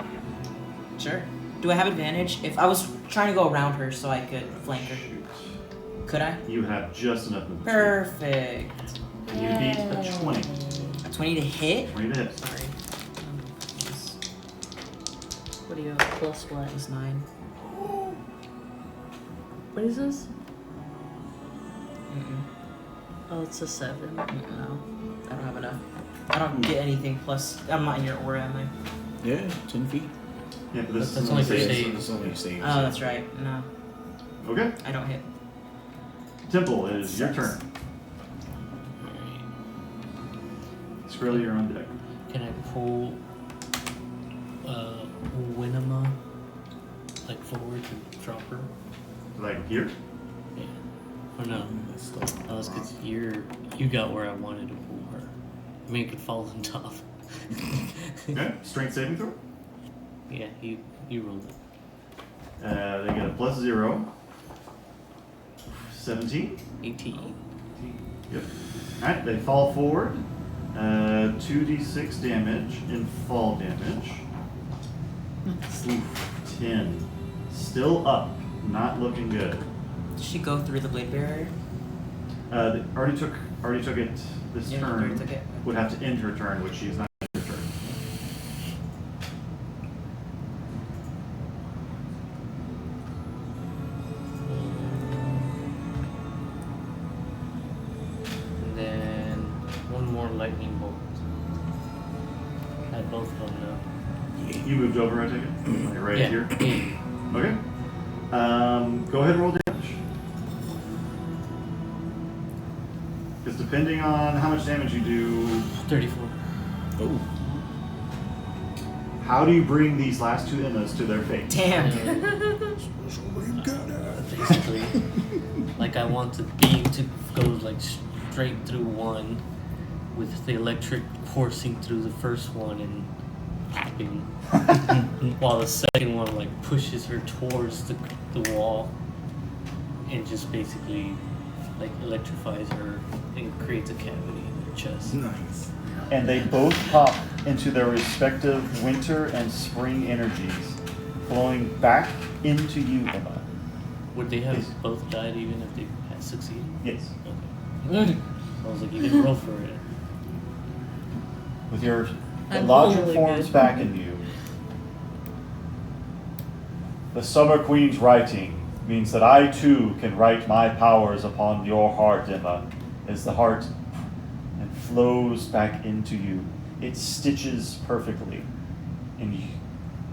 Sure. Do I have advantage? If I was trying to go around her so I could flank her, Shoot. could I? You have just enough movement. Perfect. And you beat a 20. A 20 to hit? 20 to hit. Sorry. What do you have? Plus what? Plus 9. What is this? Mm-mm. Oh, it's a 7. No. I don't have enough. I don't get anything plus. I'm not in your aura, am I? Yeah, 10 feet. Yeah, but this That's is only for save. save. It's only a save. Oh, that's right. No, Okay. I don't hit. Temple, it is your Sucks. turn. Skrilla, you're on deck. Can I pull Winema like forward to drop her? Like here? Yeah. Or no? That's still. Oh, that's because you got where I wanted to pull her. I mean, it could fall on top. Okay. Strength saving throw. Yeah, you rolled it. They get a +0. 17. 18. Yep. Alright, they fall forward. 2d6 damage in fall damage. Oof, 10. Still up. Not looking good. Did she go through the blade barrier? They already took it this Yeah, turn. already took it. Would have to end her turn, which she is not in her turn. And then one more lightning bolt. at both of them now. You moved over, I take it? Okay, right Yeah. here? Yeah. Okay. Go ahead and roll damage. Because depending on how much damage you do, 34. Oh. how do you bring these last two Emmas to their fate? Damn. Basically, like I want the beam to go like straight through one, with the electric coursing through the first one and popping, while the second one like pushes her towards the wall, and just basically like electrifies her and creates a cavity in her chest. Nice. And they both pop into their respective winter and spring energies, flowing back into you, Emma. Would they have Yes. both died even if they had succeeded? Yes. Okay. I was like, you can roll for it. With your I'm logic really forms good. back in you. The Summer Queen's writing means that I too can write my powers upon your heart, Emma, as the heart and flows back into you. It stitches perfectly. And you,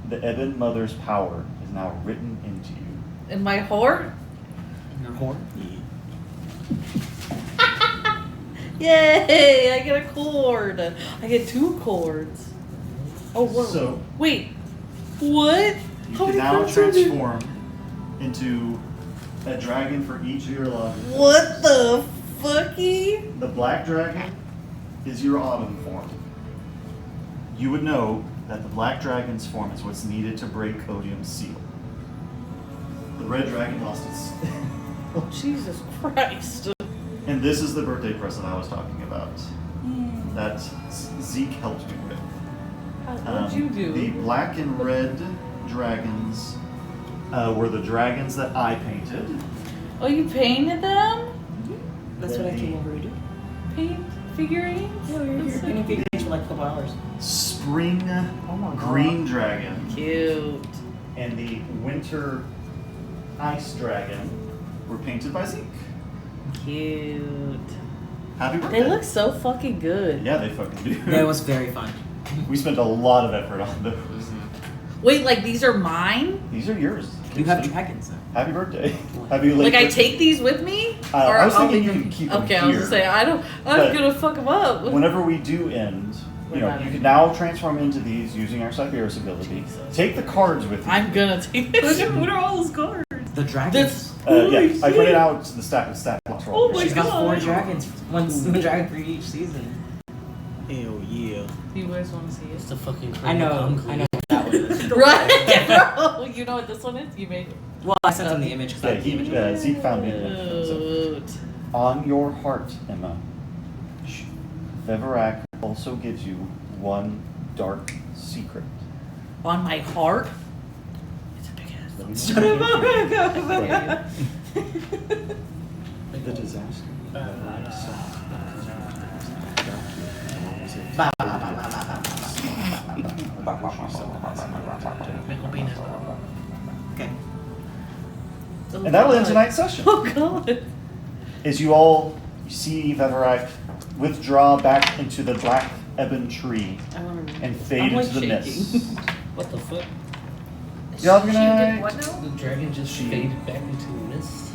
the Ebon Mother's power is now written into you. In my heart? Your horn? Yay! I get a cord. I get 2 cords. Oh, whoa. So- Wait. What? You How can many now cords are there? transform into a dragon for each of your lodges. What the fucky? The black dragon is your autumn form. You would know that the black dragon's form is what's needed to break Odium's seal. The red dragon lost its. Oh, Jesus Christ. And this is the birthday present I was talking about. That Zeke helped me with. What'd you do? The black and red dragons were the dragons that I painted. Oh, you painted them? That's what I came over to do. Paint figurines? Yeah, we were here painting figurines for like a couple hours. Spring Oh my god. green dragon Cute. and the winter ice dragon were painted by Zeke. Cute. Happy birthday. They look so fucking good. Yeah, they fucking do. That was very fun. We spent a lot of effort on those. Wait, like these are mine? These are yours. You have dragons though. Happy birthday. Happy late Like I birthday. take these with me? I was I'll thinking you leave can keep them Okay, I was here. gonna say I'm But gonna fuck them up. Whenever we do end, you know, you can now transform into these using our Cyberus ability. Take the cards with you. I'm gonna take this. What are all those cards? The dragons. This. Yeah, Holy I printed shit. out the stat blocks for all Oh of my you. She's got 4 God. dragons. One dragon for each season. Hell yeah. Do you guys want to see It's it? the fucking I know what that one is. Right, bro. You know what this one is? You made it. Well, I sent him the image because I Yeah, have the image. Zeke found the image. So, Cute. on your heart, Emma, Veverak also gives you one dark secret. On my heart. It's a big ass. Let me know Shut if up. The disaster. Okay. And that'll end tonight's session. Oh god. As you all see Veverak withdraw back into the black ebon tree I wanna and fade I'm, like, into the mist. shaking. What the fuck? Y'all have a good She did night. what now? The dragon just She- faded back into the mist.